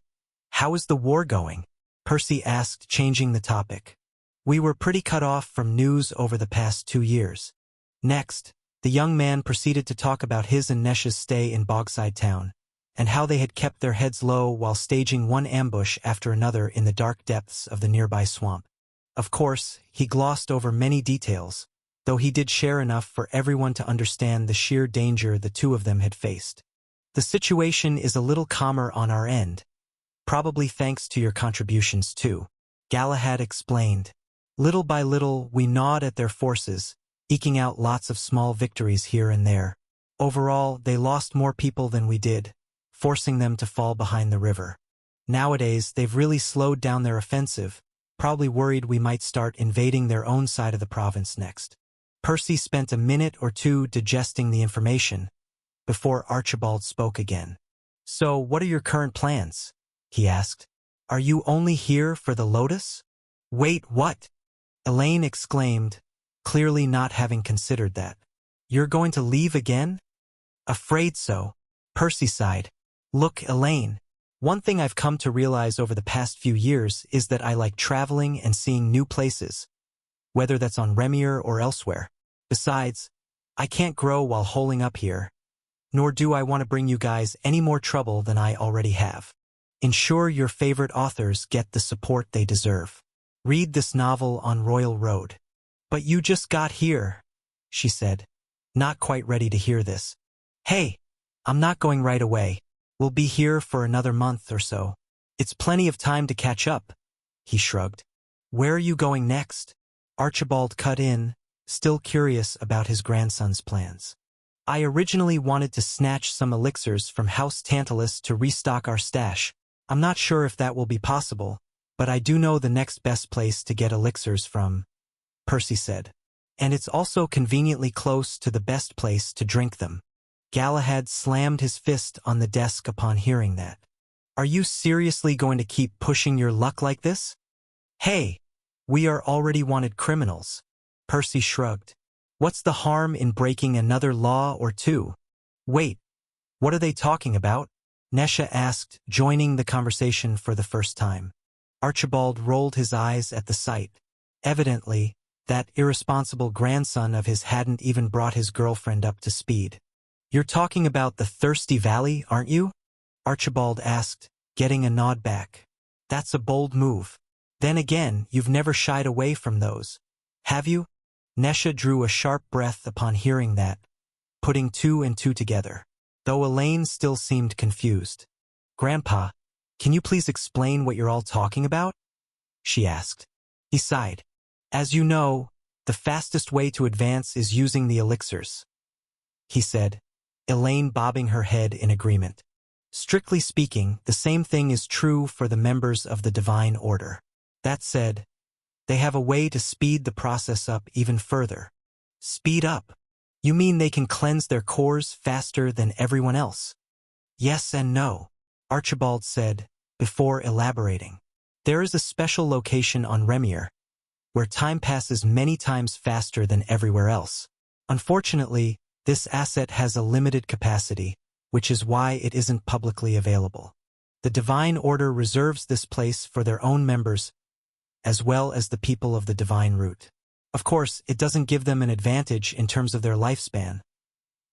how is the war going? Percy asked, changing the topic. We were pretty cut off from news over the past 2 years. Next, the young man proceeded to talk about his and Nesha's stay in Bogside Town, and how they had kept their heads low while staging one ambush after another in the dark depths of the nearby swamp. Of course, he glossed over many details, though he did share enough for everyone to understand the sheer danger the 2 of them had faced. The situation is a little calmer on our end, probably thanks to your contributions too, Galahad explained. Little by little, we gnawed at their forces, eking out lots of small victories here and there. Overall, they lost more people than we did, forcing them to fall behind the river. Nowadays, they've really slowed down their offensive, probably worried we might start invading their own side of the province next. Percy spent a minute or 2 digesting the information, before Archibald spoke again. So, what are your current plans? He asked. Are you only here for the Lotus? Wait, what? Elaine exclaimed, clearly not having considered that. You're going to leave again? Afraid so. Percy sighed. Look, Elaine, One thing I've come to realize over the past few years is that I like traveling and seeing new places, whether that's on Remir or elsewhere. Besides, I can't grow while holing up here, nor do I want to bring you guys any more trouble than I already have. Ensure your favorite authors get the support they deserve. Read this novel on Royal Road. But you just got here, she said, not quite ready to hear this. Hey, I'm not going right away. We'll be here for another month or so. It's plenty of time to catch up, he shrugged. Where are you going next? Archibald cut in, still curious about his grandson's plans. I originally wanted to snatch some elixirs from House Tantalus to restock our stash. I'm not sure if that will be possible, but I do know the next best place to get elixirs from, Percy said. And it's also conveniently close to the best place to drink them. Galahad slammed his fist on the desk upon hearing that. Are you seriously going to keep pushing your luck like this? Hey, we are already wanted criminals. Percy shrugged. What's the harm in breaking another law or two? Wait, what are they talking about? Nesha asked, joining the conversation for the first time. Archibald rolled his eyes at the sight. Evidently, that irresponsible grandson of his hadn't even brought his girlfriend up to speed. You're talking about the Thirsty Valley, aren't you? Archibald asked, getting a nod back. That's a bold move. Then again, you've never shied away from those. Have you? Nesha drew a sharp breath upon hearing that, putting two and two together, though Elaine still seemed confused. Grandpa, can you please explain what you're all talking about? She asked. He sighed. As you know, the fastest way to advance is using the elixirs, he said, Elaine bobbing her head in agreement. Strictly speaking, the same thing is true for the members of the Divine Order. That said, they have a way to speed the process up even further. Speed up? You mean they can cleanse their cores faster than everyone else? Yes and no, Archibald said, before elaborating. There is a special location on Remir, where time passes many times faster than everywhere else. Unfortunately, this asset has a limited capacity, which is why it isn't publicly available. The Divine Order reserves this place for their own members, as well as the people of the Divine Root. Of course, it doesn't give them an advantage in terms of their lifespan.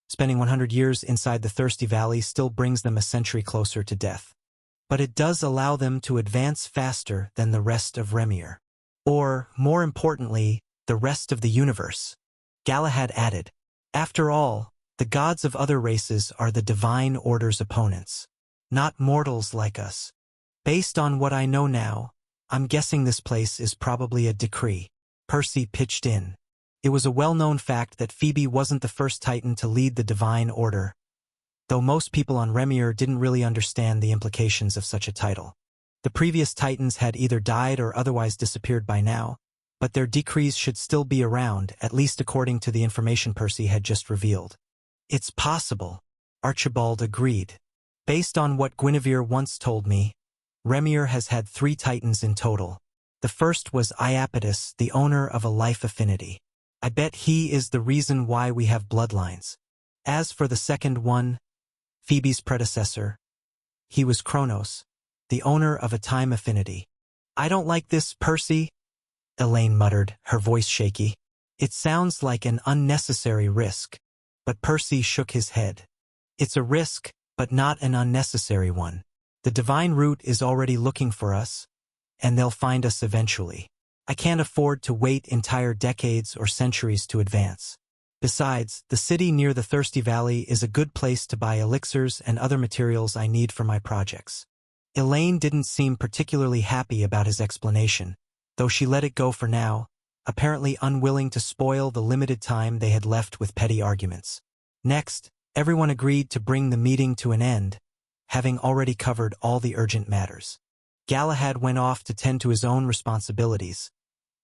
Spending 100 years inside the Thirsty Valley still brings them a century closer to death. But it does allow them to advance faster than the rest of Remir. Or, more importantly, the rest of the universe. Galahad added, after all, the gods of other races are the Divine Order's opponents, not mortals like us. Based on what I know now, I'm guessing this place is probably a decree. Percy pitched in. It was a well-known fact that Phoebe wasn't the first Titan to lead the Divine Order, though most people on Remir didn't really understand the implications of such a title. The previous Titans had either died or otherwise disappeared by now, but their decrees should still be around, at least according to the information Percy had just revealed. It's possible, Archibald agreed. Based on what Guinevere once told me, Remir has had 3 Titans in total. The first was Iapetus, the owner of a life affinity. I bet he is the reason why we have bloodlines. As for the second one, Phoebe's predecessor, he was Kronos, the owner of a time affinity. I don't like this, Percy, Elaine muttered, her voice shaky. It sounds like an unnecessary risk. But Percy shook his head. It's a risk, but not an unnecessary one. The Divine Root is already looking for us, and they'll find us eventually. I can't afford to wait entire decades or centuries to advance. Besides, the city near the Thirsty Valley is a good place to buy elixirs and other materials I need for my projects. Elaine didn't seem particularly happy about his explanation, though she let it go for now, apparently unwilling to spoil the limited time they had left with petty arguments. Next, everyone agreed to bring the meeting to an end, having already covered all the urgent matters. Galahad went off to tend to his own responsibilities,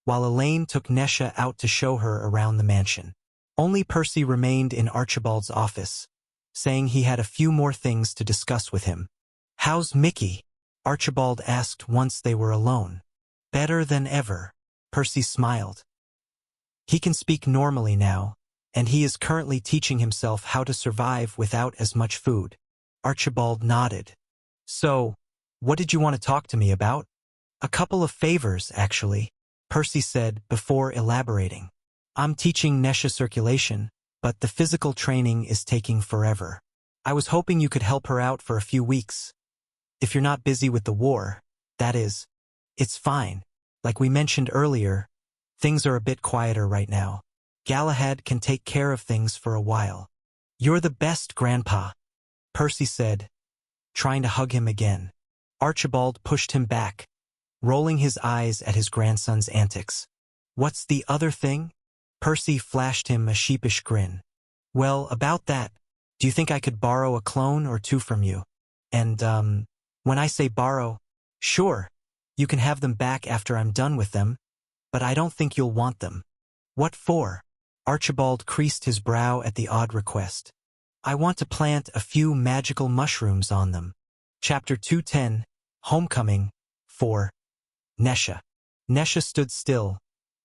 while Elaine took Nesha out to show her around the mansion. Only Percy remained in Archibald's office, saying he had a few more things to discuss with him. How's Mickey? Archibald asked once they were alone. Better than ever, Percy smiled. He can speak normally now, and he is currently teaching himself how to survive without as much food. Archibald nodded. So, What did you want to talk to me about? A couple of favors, actually, Percy said before elaborating. I'm teaching Nesha circulation, but the physical training is taking forever. I was hoping you could help her out for a few weeks. If you're not busy with the war, that is. It's fine. Like we mentioned earlier, things are a bit quieter right now. Galahad can take care of things for a while. You're the best, Grandpa, Percy said, trying to hug him again. Archibald pushed him back, rolling his eyes at his grandson's antics. What's the other thing? Percy flashed him a sheepish grin. Well, about that, do you think I could borrow a clone or two from you? And, when I say borrow, sure, you can have them back after I'm done with them, but I don't think you'll want them. What for? Archibald creased his brow at the odd request. I want to plant a few magical mushrooms on them. Chapter 210, Homecoming, 4. Nesha. Nesha stood still,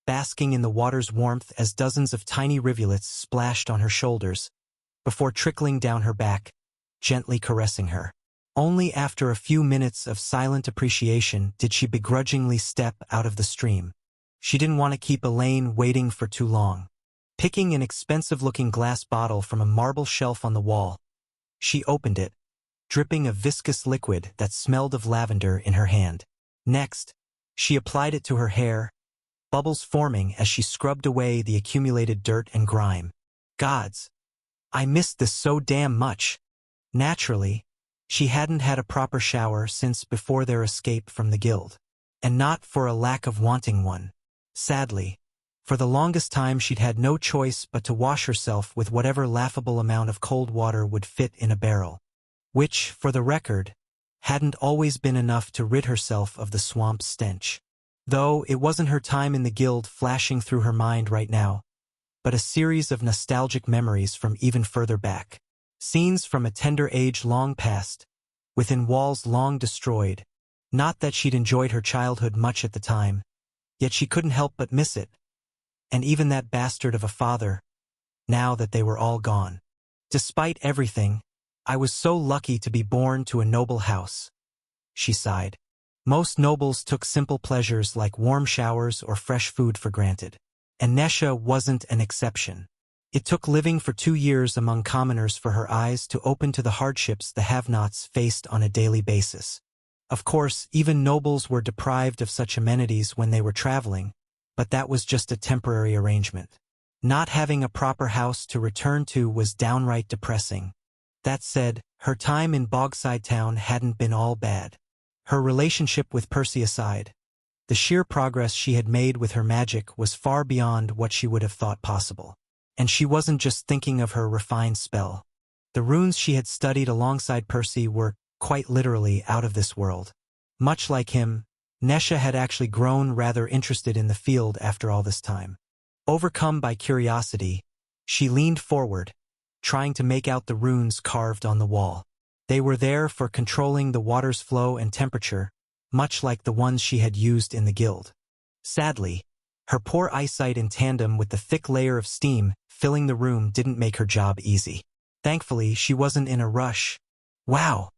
basking in the water's warmth as dozens of tiny rivulets splashed on her shoulders, before trickling down her back, gently caressing her. Only after a few minutes of silent appreciation did she begrudgingly step out of the stream. She didn't want to keep Elaine waiting for too long. Picking an expensive-looking glass bottle from a marble shelf on the wall, she opened it, dripping a viscous liquid that smelled of lavender in her hand. Next, she applied it to her hair, bubbles forming as she scrubbed away the accumulated dirt and grime. Gods, I missed this so damn much. Naturally, she hadn't had a proper shower since before their escape from the guild. And not for a lack of wanting one. Sadly, for the longest time she'd had no choice but to wash herself with whatever laughable amount of cold water would fit in a barrel. Which, for the record, hadn't always been enough to rid herself of the swamp stench. Though it wasn't her time in the guild flashing through her mind right now, but a series of nostalgic memories from even further back. Scenes from a tender age long past, within walls long destroyed. Not that she'd enjoyed her childhood much at the time, yet she couldn't help but miss it. And even that bastard of a father, now that they were all gone. Despite everything, I was so lucky to be born to a noble house. She sighed. Most nobles took simple pleasures like warm showers or fresh food for granted. And Nesha wasn't an exception. It took living for 2 years among commoners for her eyes to open to the hardships the have-nots faced on a daily basis. Of course, even nobles were deprived of such amenities when they were traveling, but that was just a temporary arrangement. Not having a proper house to return to was downright depressing. That said, her time in Bogside Town hadn't been all bad. Her relationship with Percy aside, the sheer progress she had made with her magic was far beyond what she would have thought possible. And she wasn't just thinking of her refined spell. The runes she had studied alongside Percy were, quite literally, out of this world. Much like him, Nesha had actually grown rather interested in the field after all this time. Overcome by curiosity, she leaned forward, trying to make out the runes carved on the wall. They were there for controlling the water's flow and temperature, much like the ones she had used in the guild. Sadly, her poor eyesight in tandem with the thick layer of steam filling the room didn't make her job easy. Thankfully, she wasn't in a rush. Wow,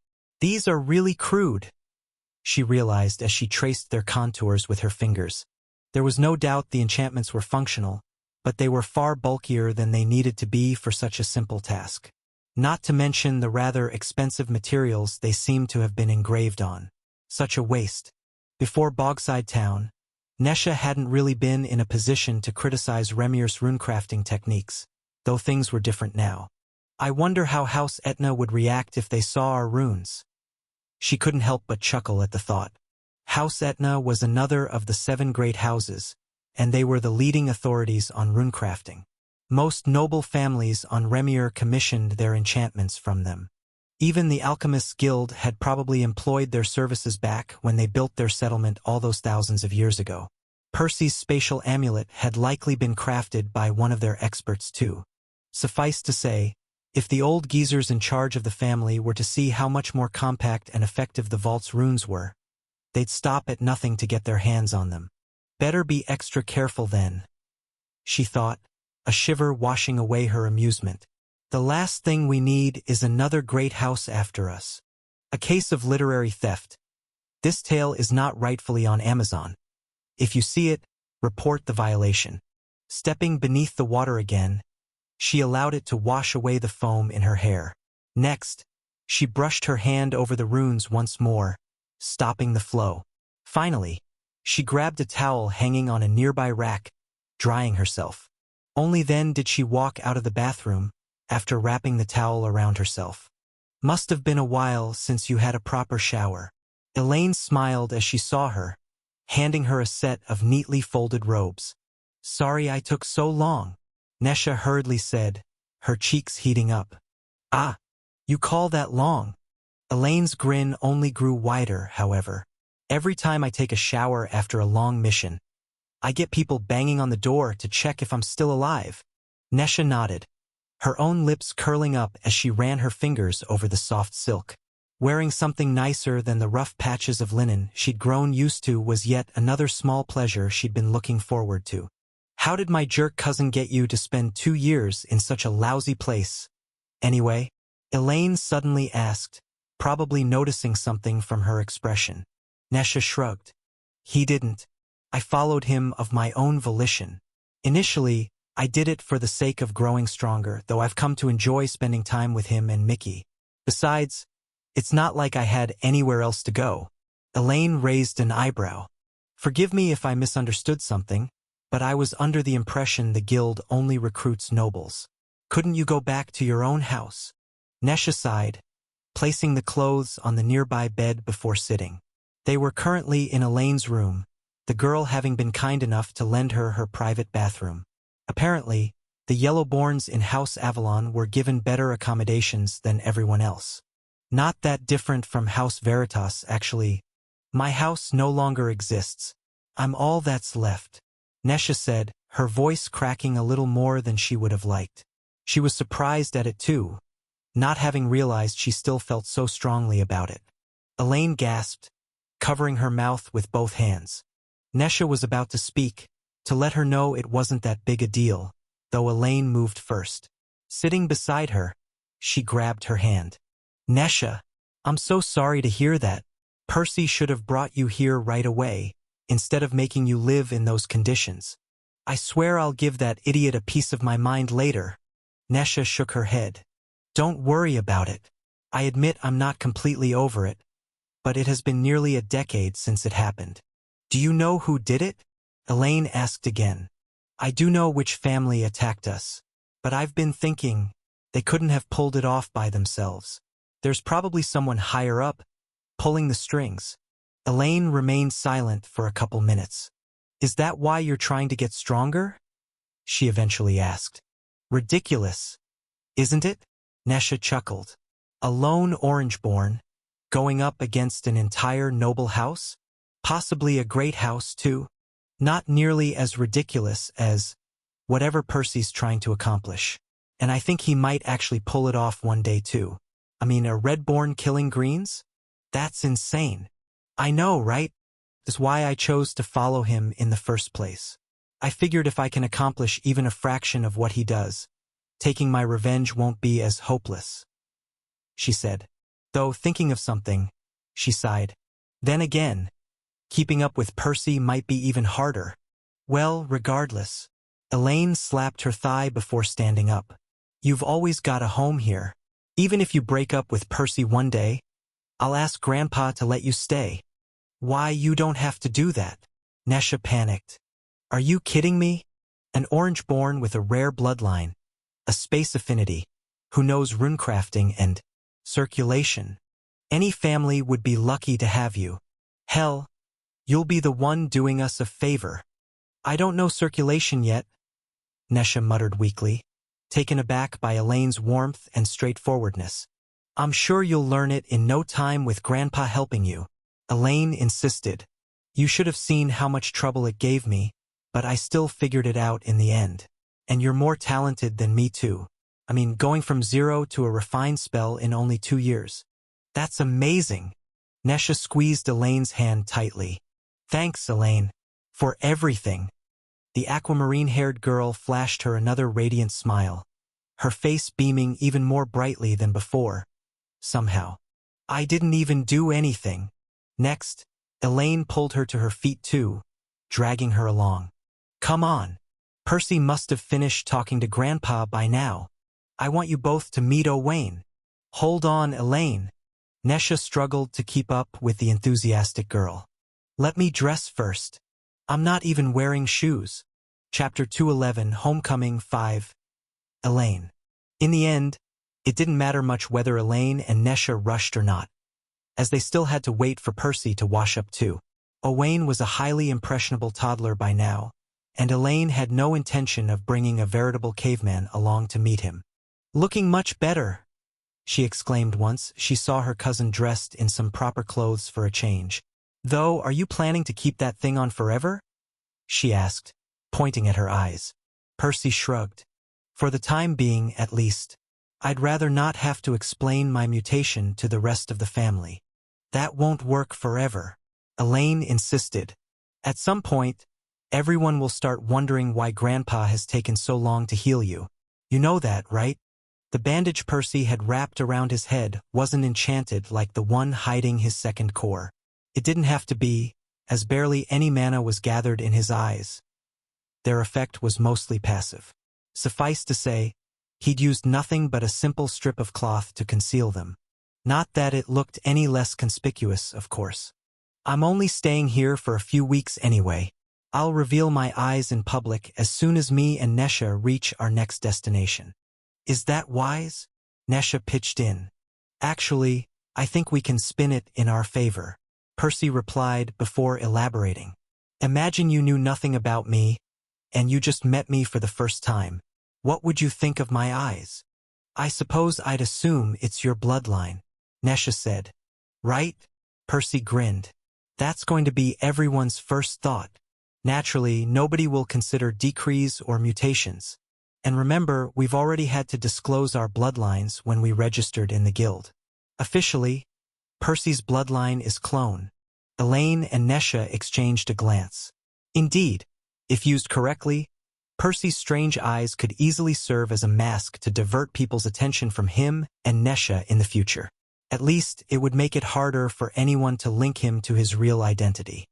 these are really crude, she realized as she traced their contours with her fingers. There was no doubt the enchantments were functional, but they were far bulkier than they needed to be for such a simple task. Not to mention the rather expensive materials they seemed to have been engraved on. Such a waste. Before Bogside Town, Nesha hadn't really been in a position to criticize Remir's runecrafting techniques, though things were different now. I wonder how House Etna would react if they saw our runes. She couldn't help but chuckle at the thought. House Etna was another of the 7 great houses, and they were the leading authorities on runecrafting. Most noble families on Remir commissioned their enchantments from them. Even the Alchemists' Guild had probably employed their services back when they built their settlement all those thousands of years ago. Percy's spatial amulet had likely been crafted by one of their experts too. Suffice to say, if the old geezers in charge of the family were to see how much more compact and effective the vault's runes were, they'd stop at nothing to get their hands on them. Better be extra careful then, she thought, a shiver washing away her amusement. The last thing we need is another great house after us. A case of literary theft, This tale is not rightfully on Amazon. If you see it, report the violation. Stepping beneath the water again, she allowed it to wash away the foam in her hair. Next, she brushed her hand over the runes once more, stopping the flow. Finally, she grabbed a towel hanging on a nearby rack, drying herself. Only then did she walk out of the bathroom, after wrapping the towel around herself. Must have been a while since you had a proper shower. Elaine smiled as she saw her, handing her a set of neatly folded robes. Sorry I took so long, Nesha hurriedly said, her cheeks heating up. Ah, you call that long? Elaine's grin only grew wider, however. Every time I take a shower after a long mission, I get people banging on the door to check if I'm still alive. Nesha nodded, her own lips curling up as she ran her fingers over the soft silk. Wearing something nicer than the rough patches of linen she'd grown used to was yet another small pleasure she'd been looking forward to. How did my jerk cousin get you to spend 2 years in such a lousy place? Anyway, Elaine suddenly asked, probably noticing something from her expression. Nesha shrugged. He didn't. I followed him of my own volition. Initially, I did it for the sake of growing stronger, though I've come to enjoy spending time with him and Mickey. Besides, it's not like I had anywhere else to go. Elaine raised an eyebrow. Forgive me if I misunderstood something, but I was under the impression the guild only recruits nobles. Couldn't you go back to your own house? Nesha sighed, placing the clothes on the nearby bed before sitting. They were currently in Elaine's room, the girl having been kind enough to lend her her private bathroom. Apparently, the Yellowborns in House Avalon were given better accommodations than everyone else. Not that different from House Veritas, actually. My house no longer exists. I'm all that's left, Nesha said, her voice cracking a little more than she would have liked. She was surprised at it too, not having realized she still felt so strongly about it. Elaine gasped, covering her mouth with both hands. Nesha was about to speak, to let her know it wasn't that big a deal, though Elaine moved first. Sitting beside her, she grabbed her hand. Nesha, I'm so sorry to hear that. Percy should have brought you here right away, instead of making you live in those conditions. I swear I'll give that idiot a piece of my mind later. Nesha shook her head. Don't worry about it. I admit I'm not completely over it, but it has been nearly a decade since it happened. Do you know who did it? Elaine asked again. I do know which family attacked us, but I've been thinking they couldn't have pulled it off by themselves. There's probably someone higher up, pulling the strings. Elaine remained silent for a couple minutes. Is that why you're trying to get stronger? She eventually asked. Ridiculous, isn't it? Nesha chuckled. A lone Orangeborn, going up against an entire noble house? Possibly a great house, too. Not nearly as ridiculous as whatever Percy's trying to accomplish. And I think he might actually pull it off one day, too. I mean, a Redborn killing Greens? That's insane. I know, right? That's why I chose to follow him in the first place. I figured if I can accomplish even a fraction of what he does, taking my revenge won't be as hopeless. She said. Though thinking of something, she sighed. Then again, keeping up with Percy might be even harder. Well, regardless. Elaine slapped her thigh before standing up. You've always got a home here. Even if you break up with Percy one day, I'll ask Grandpa to let you stay. Why, you don't have to do that. Nesha panicked. Are you kidding me? An Orangeborn with a rare bloodline, a space affinity, who knows runecrafting and circulation. Any family would be lucky to have you. Hell, you'll be the one doing us a favor. I don't know circulation yet, Nesha muttered weakly, taken aback by Elaine's warmth and straightforwardness. I'm sure you'll learn it in no time with Grandpa helping you. Elaine insisted. You should have seen how much trouble it gave me, but I still figured it out in the end. And you're more talented than me too. I mean, going from 0 to a refined spell in only 2 years. That's amazing. Nesha squeezed Elaine's hand tightly. Thanks, Elaine, for everything. The aquamarine-haired girl flashed her another radiant smile, her face beaming even more brightly than before. Somehow, I didn't even do anything. Next, Elaine pulled her to her feet too, dragging her along. Come on. Percy must have finished talking to Grandpa by now. I want you both to meet Owain. Hold on, Elaine. Nesha struggled to keep up with the enthusiastic girl. Let me dress first. I'm not even wearing shoes. Chapter 211, Homecoming 5. Elaine. In the end, it didn't matter much whether Elaine and Nesha rushed or not, as they still had to wait for Percy to wash up too. Owain was a highly impressionable toddler by now, and Elaine had no intention of bringing a veritable caveman along to meet him. Looking much better, she exclaimed once she saw her cousin dressed in some proper clothes for a change. Though, are you planning to keep that thing on forever? She asked, pointing at her eyes. Percy shrugged. For the time being, at least. I'd rather not have to explain my mutation to the rest of the family. That won't work forever, Elaine insisted. At some point, everyone will start wondering why Grandpa has taken so long to heal you. You know that, right? The bandage Percy had wrapped around his head wasn't enchanted like the one hiding his second core. It didn't have to be, as barely any mana was gathered in his eyes. Their effect was mostly passive. Suffice to say, he'd used nothing but a simple strip of cloth to conceal them. Not that it looked any less conspicuous, of course. I'm only staying here for a few weeks anyway. I'll reveal my eyes in public as soon as me and Nesha reach our next destination. Is that wise? Nesha pitched in. Actually, I think we can spin it in our favor, Percy replied before elaborating. Imagine you knew nothing about me, and you just met me for the first time. What would you think of my eyes? I suppose I'd assume it's your bloodline, Nesha said. Right? Percy grinned. That's going to be everyone's first thought. Naturally, nobody will consider decrees or mutations. And remember, we've already had to disclose our bloodlines when we registered in the guild. Officially, Percy's bloodline is clone. Elaine and Nesha exchanged a glance. Indeed, if used correctly, Percy's strange eyes could easily serve as a mask to divert people's attention from him and Nesha in the future. At least, it would make it harder for anyone to link him to his real identity.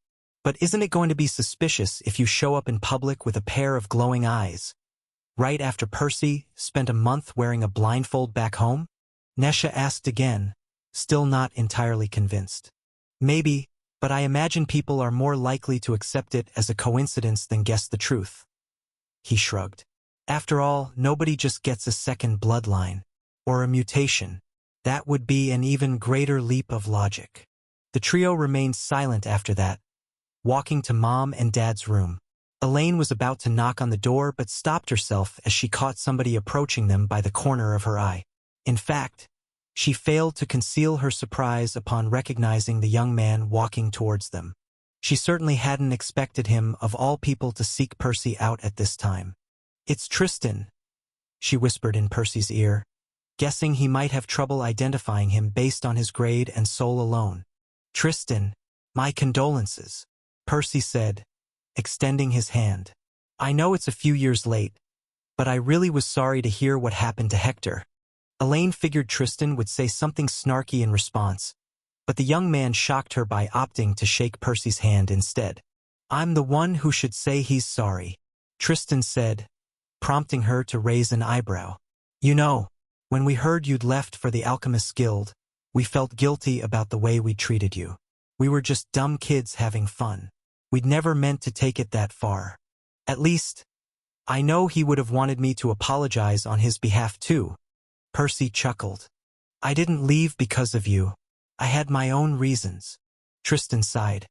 But isn't it going to be suspicious if you show up in public with a pair of glowing eyes? Right after Percy spent a month wearing a blindfold back home? Nesha asked again, still not entirely convinced. Maybe, but I imagine people are more likely to accept it as a coincidence than guess the truth. He shrugged. After all, nobody just gets a second bloodline, or a mutation. That would be an even greater leap of logic. The trio remained silent after that, walking to Mom and Dad's room. Elaine was about to knock on the door but stopped herself as she caught somebody approaching them by the corner of her eye. In fact, she failed to conceal her surprise upon recognizing the young man walking towards them. She certainly hadn't expected him of all people to seek Percy out at this time. It's Tristan, she whispered in Percy's ear, guessing he might have trouble identifying him based on his grade and soul alone. Tristan, my condolences, Percy said, extending his hand. I know it's a few years late, but I really was sorry to hear what happened to Hector. Elaine figured Tristan would say something snarky in response, but the young man shocked her by opting to shake Percy's hand instead. I'm the one who should say he's sorry, Tristan said, prompting her to raise an eyebrow. You know, when we heard you'd left for the Alchemist's Guild, we felt guilty about the way we treated you. We were just dumb kids having fun. We'd never meant to take it that far. At least, I know he would have wanted me to apologize on his behalf too. Percy chuckled. I didn't leave because of you. I had my own reasons. Tristan sighed.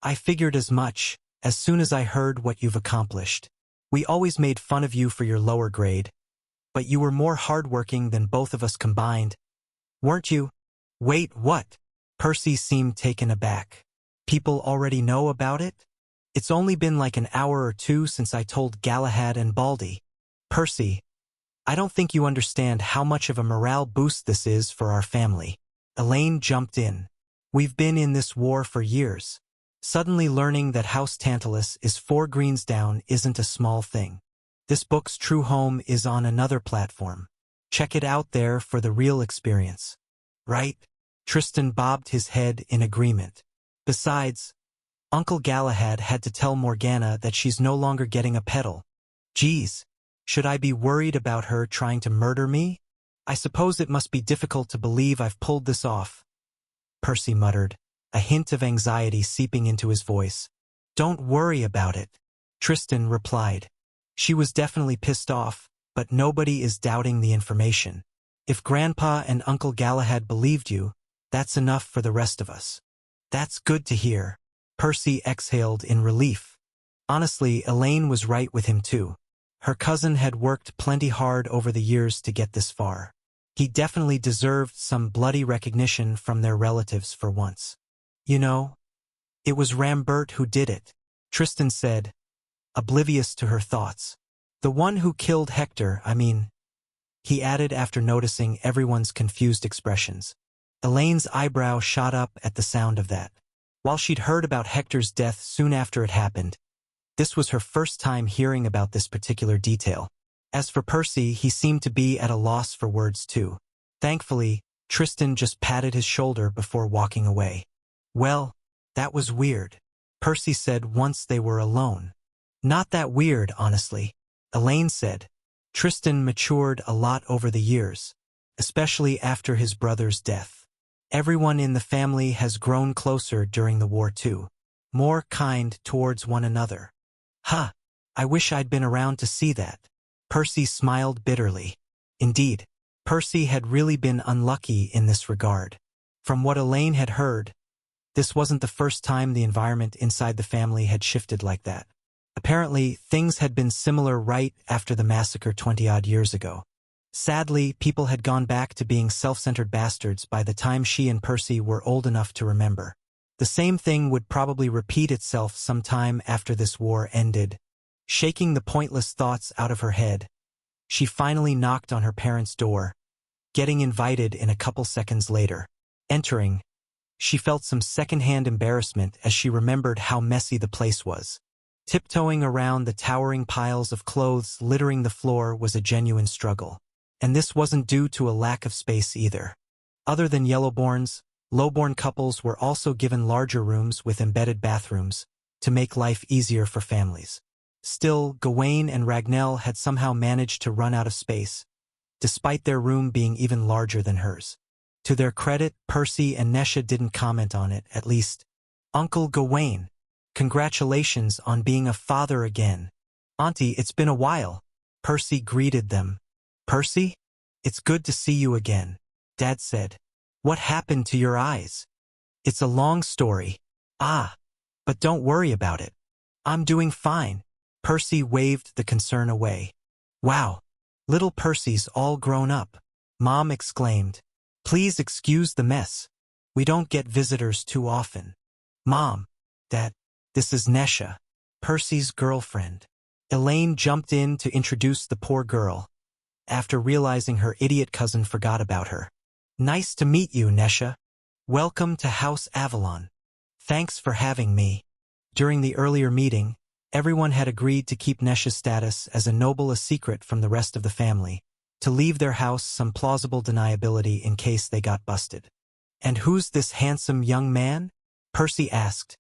I figured as much, as soon as I heard what you've accomplished. We always made fun of you for your lower grade, but you were more hardworking than both of us combined. Weren't you? Wait, what? Percy seemed taken aback. People already know about it? It's only been like an hour or two since I told Galahad and Baldy. Percy, I don't think you understand how much of a morale boost this is for our family. Elaine jumped in. We've been in this war for years. Suddenly learning that House Tantalus is 4 greens down isn't a small thing. This book's true home is on another platform. Check it out there for the real experience. Right? Tristan bobbed his head in agreement. Besides, Uncle Galahad had to tell Morgana that she's no longer getting a petal. Geez, should I be worried about her trying to murder me? I suppose it must be difficult to believe I've pulled this off, Percy muttered, a hint of anxiety seeping into his voice. Don't worry about it, Tristan replied. She was definitely pissed off, but nobody is doubting the information. If Grandpa and Uncle Galahad believed you, that's enough for the rest of us. That's good to hear, Percy exhaled in relief. Honestly, Elaine was right with him too. Her cousin had worked plenty hard over the years to get this far. He definitely deserved some bloody recognition from their relatives for once. You know, it was Rambert who did it, Tristan said, oblivious to her thoughts. The one who killed Hector, I mean, he added after noticing everyone's confused expressions. Elaine's eyebrow shot up at the sound of that. While she'd heard about Hector's death soon after it happened, this was her first time hearing about this particular detail. As for Percy, he seemed to be at a loss for words too. Thankfully, Tristan just patted his shoulder before walking away. Well, that was weird, Percy said once they were alone. Not that weird, honestly, Elaine said. Tristan matured a lot over the years, especially after his brother's death. Everyone in the family has grown closer during the war too, more kind towards one another. Huh, I wish I'd been around to see that. Percy smiled bitterly. Indeed, Percy had really been unlucky in this regard. From what Elaine had heard, this wasn't the first time the environment inside the family had shifted like that. Apparently, things had been similar right after the massacre 20-odd years ago. Sadly, people had gone back to being self-centered bastards by the time she and Percy were old enough to remember. The same thing would probably repeat itself sometime after this war ended. Shaking the pointless thoughts out of her head, she finally knocked on her parents' door, getting invited in a couple seconds later. Entering, she felt some second-hand embarrassment as she remembered how messy the place was. Tiptoeing around the towering piles of clothes littering the floor was a genuine struggle. And this wasn't due to a lack of space either. Other than Yellowborns, lowborn couples were also given larger rooms with embedded bathrooms to make life easier for families. Still, Gawain and Ragnell had somehow managed to run out of space, despite their room being even larger than hers. To their credit, Percy and Nesha didn't comment on it, at least. Uncle Gawain, congratulations on being a father again. Auntie, it's been a while, Percy greeted them. Percy? It's good to see you again, Dad said. What happened to your eyes? It's a long story. Ah, but don't worry about it. I'm doing fine. Percy waved the concern away. Wow, little Percy's all grown up, Mom exclaimed. Please excuse the mess. We don't get visitors too often. Mom, Dad, this is Nesha, Percy's girlfriend. Elaine jumped in to introduce the poor girl, after realizing her idiot cousin forgot about her. Nice to meet you, Nesha. Welcome to House Avalon. Thanks for having me. During the earlier meeting, everyone had agreed to keep Nesha's status as a noble a secret from the rest of the family, to leave their house some plausible deniability in case they got busted. And who's this handsome young man? Percy asked,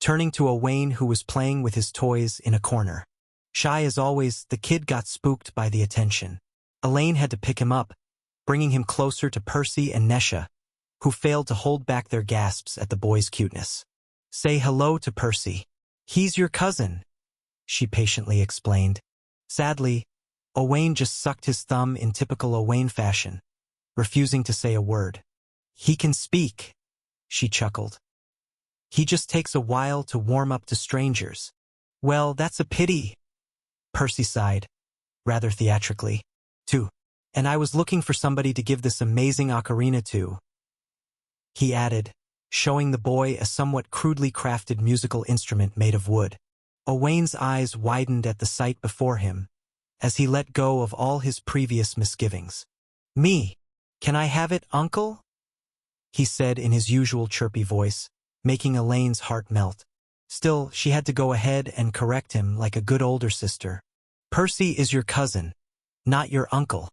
turning to Owain who was playing with his toys in a corner. Shy as always, the kid got spooked by the attention. Elaine had to pick him up, bringing him closer to Percy and Nesha, who failed to hold back their gasps at the boy's cuteness. Say hello to Percy. He's your cousin, she patiently explained. Sadly, Owain just sucked his thumb in typical Owain fashion, refusing to say a word. He can speak, she chuckled. He just takes a while to warm up to strangers. Well, that's a pity, Percy sighed, rather theatrically. Too. And I was looking for somebody to give this amazing ocarina to, he added, showing the boy a somewhat crudely crafted musical instrument made of wood. Owain's eyes widened at the sight before him, as he let go of all his previous misgivings. Me? Can I have it, Uncle? He said in his usual chirpy voice, making Elaine's heart melt. Still, she had to go ahead and correct him like a good older sister. Percy is your cousin, not your uncle.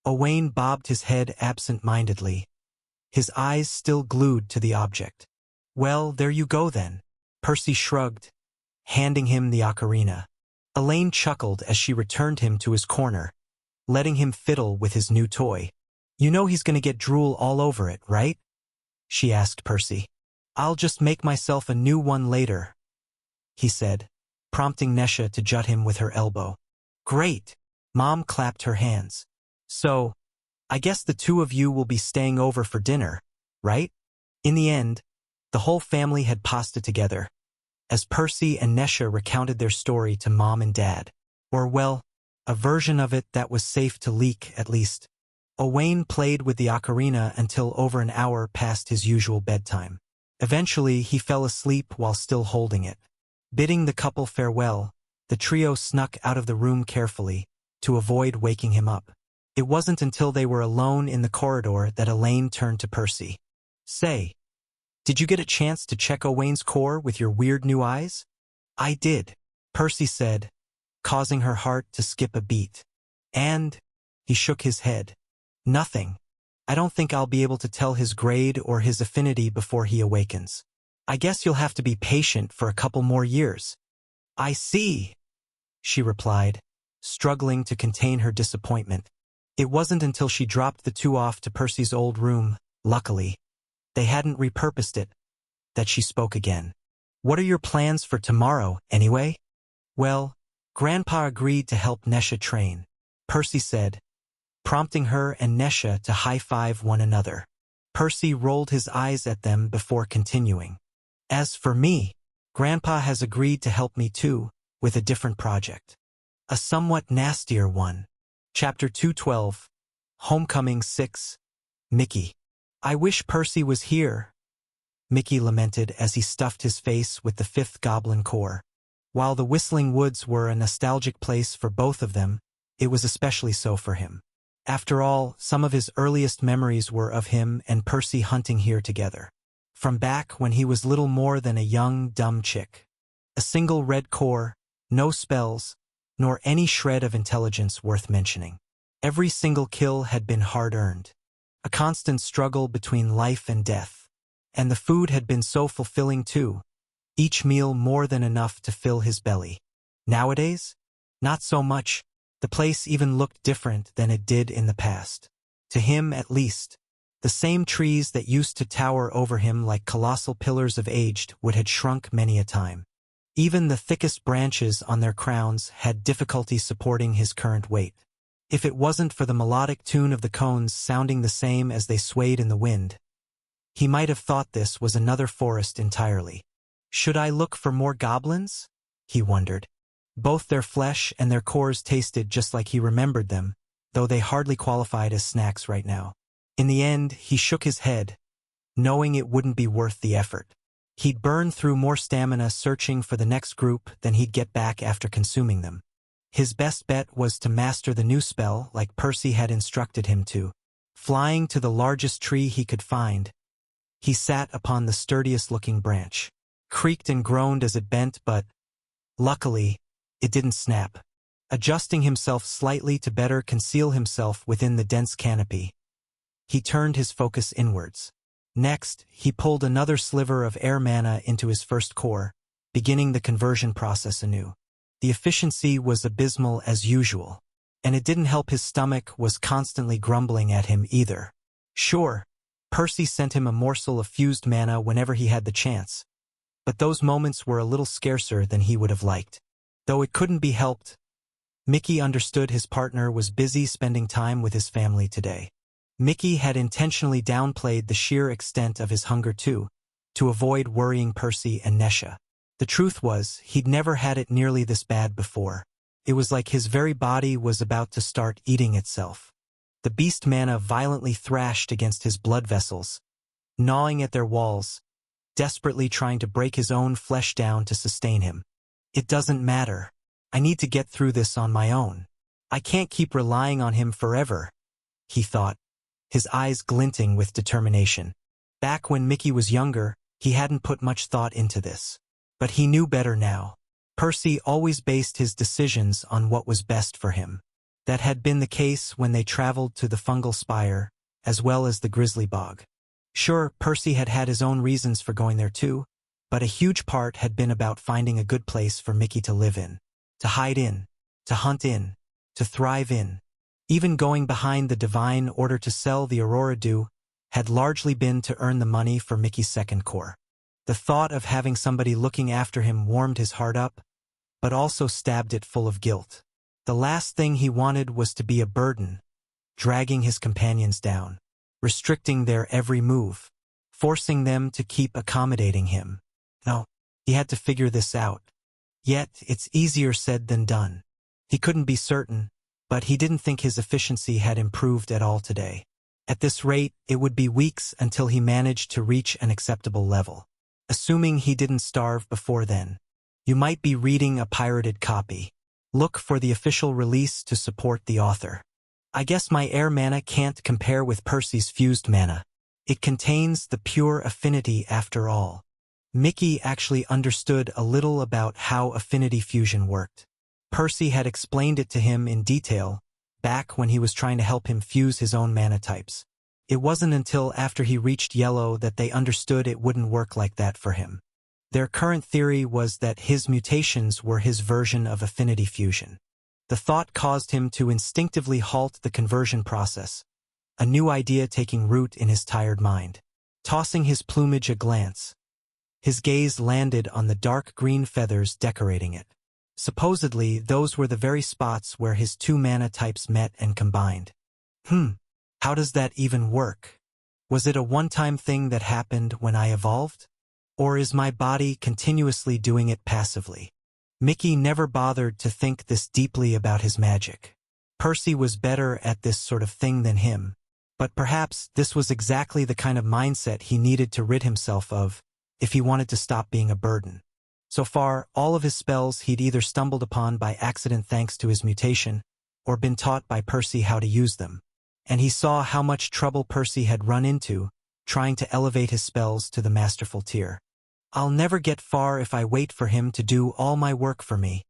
Owain bobbed his head absent-mindedly, his eyes still glued to the object. Well, there you go then. Percy shrugged, handing him the ocarina. Elaine chuckled as she returned him to his corner, letting him fiddle with his new toy. You know he's going to get drool all over it, right? She asked Percy. I'll just make myself a new one later, he said, prompting Nesha to jut him with her elbow. Great! Mom clapped her hands. So, I guess the two of you will be staying over for dinner, right? In the end, the whole family had pasta together, as Percy and Nesha recounted their story to Mom and Dad. Or well, a version of it that was safe to leak, at least. Owain played with the ocarina until over an hour past his usual bedtime. Eventually, he fell asleep while still holding it. Bidding the couple farewell, the trio snuck out of the room carefully, to avoid waking him up. It wasn't until they were alone in the corridor that Elaine turned to Percy. Say, did you get a chance to check Owain's core with your weird new eyes? I did, Percy said, causing her heart to skip a beat. And, he shook his head. Nothing. I don't think I'll be able to tell his grade or his affinity before he awakens. I guess you'll have to be patient for a couple more years. I see, she replied, struggling to contain her disappointment. It wasn't until she dropped the two off to Percy's old room, luckily, they hadn't repurposed it, that she spoke again. What are your plans for tomorrow, anyway? Well, Grandpa agreed to help Nesha train, Percy said, prompting her and Nesha to high-five one another. Percy rolled his eyes at them before continuing. As for me, Grandpa has agreed to help me too, with a different project. A somewhat nastier one. Chapter 212, Homecoming 6, Mickey. I wish Percy was here, Mickey lamented as he stuffed his face with the fifth goblin core. While the Whistling Woods were a nostalgic place for both of them, it was especially so for him. After all, some of his earliest memories were of him and Percy hunting here together. From back when he was little more than a young, dumb chick. A single red core, no spells, nor any shred of intelligence worth mentioning. Every single kill had been hard-earned. A constant struggle between life and death. And the food had been so fulfilling too. Each meal more than enough to fill his belly. Nowadays? Not so much. The place even looked different than it did in the past. To him, at least. The same trees that used to tower over him like colossal pillars of aged wood had shrunk many a time. Even the thickest branches on their crowns had difficulty supporting his current weight. If it wasn't for the melodic tune of the cones sounding the same as they swayed in the wind, he might have thought this was another forest entirely. Should I look for more goblins? He wondered. Both their flesh and their cores tasted just like he remembered them, though they hardly qualified as snacks right now. In the end, he shook his head, knowing it wouldn't be worth the effort. He'd burn through more stamina searching for the next group than he'd get back after consuming them. His best bet was to master the new spell like Percy had instructed him to. Flying to the largest tree he could find, he sat upon the sturdiest-looking branch, creaked and groaned as it bent, but, luckily, it didn't snap. Adjusting himself slightly to better conceal himself within the dense canopy, he turned his focus inwards. Next, he pulled another sliver of air mana into his first core, beginning the conversion process anew. The efficiency was abysmal as usual, and it didn't help his stomach was constantly grumbling at him either. Sure, Percy sent him a morsel of fused mana whenever he had the chance, but those moments were a little scarcer than he would have liked. Though it couldn't be helped, Mickey understood his partner was busy spending time with his family today. Mickey had intentionally downplayed the sheer extent of his hunger too, to avoid worrying Percy and Nesha. The truth was, he'd never had it nearly this bad before. It was like his very body was about to start eating itself. The beast mana violently thrashed against his blood vessels, gnawing at their walls, desperately trying to break his own flesh down to sustain him. It doesn't matter. I need to get through this on my own. I can't keep relying on him forever, he thought, his eyes glinting with determination. Back when Mickey was younger, he hadn't put much thought into this. But he knew better now. Percy always based his decisions on what was best for him. That had been the case when they traveled to the Fungal Spire, as well as the Grizzly Bog. Sure, Percy had had his own reasons for going there too, but a huge part had been about finding a good place for Mickey to live in, to hide in, to hunt in, to thrive in. Even going behind the divine order to sell the Aurora Dew had largely been to earn the money for Mickey's second core. The thought of having somebody looking after him warmed his heart up, but also stabbed it full of guilt. The last thing he wanted was to be a burden, dragging his companions down, restricting their every move, forcing them to keep accommodating him. No, he had to figure this out. Yet, it's easier said than done. He couldn't be certain, but he didn't think his efficiency had improved at all today. At this rate, it would be weeks until he managed to reach an acceptable level. Assuming he didn't starve before then. You might be reading a pirated copy. Look for the official release to support the author. I guess my air mana can't compare with Percy's fused mana. It contains the pure affinity after all. Mickey actually understood a little about how affinity fusion worked. Percy had explained it to him in detail, back when he was trying to help him fuse his own mana types. It wasn't until after he reached yellow that they understood it wouldn't work like that for him. Their current theory was that his mutations were his version of affinity fusion. The thought caused him to instinctively halt the conversion process, a new idea taking root in his tired mind. Tossing his plumage a glance, his gaze landed on the dark green feathers decorating it. Supposedly, those were the very spots where his two mana types met and combined. How does that even work? Was it a one-time thing that happened when I evolved? Or is my body continuously doing it passively? Mickey never bothered to think this deeply about his magic. Percy was better at this sort of thing than him, but perhaps this was exactly the kind of mindset he needed to rid himself of if he wanted to stop being a burden. So far, all of his spells he'd either stumbled upon by accident thanks to his mutation, or been taught by Percy how to use them. And he saw how much trouble Percy had run into, trying to elevate his spells to the masterful tier. I'll never get far if I wait for him to do all my work for me.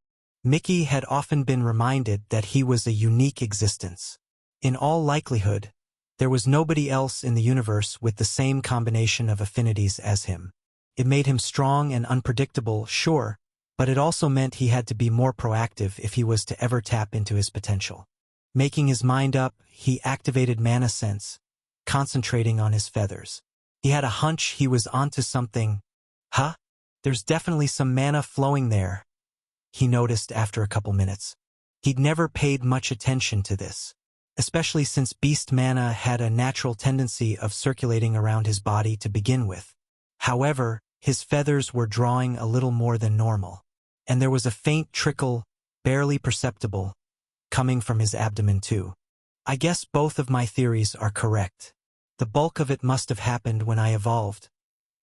Mickey had often been reminded that he was a unique existence. In all likelihood, there was nobody else in the universe with the same combination of affinities as him. It made him strong and unpredictable, sure, but it also meant he had to be more proactive if he was to ever tap into his potential. Making his mind up, he activated Mana Sense, concentrating on his feathers. He had a hunch he was onto something. There's definitely some mana flowing there, he noticed after a couple minutes. He'd never paid much attention to this, especially since beast mana had a natural tendency of circulating around his body to begin with. However, his feathers were drawing a little more than normal, and there was a faint trickle, barely perceptible, coming from his abdomen too. I guess both of my theories are correct. The bulk of it must have happened when I evolved,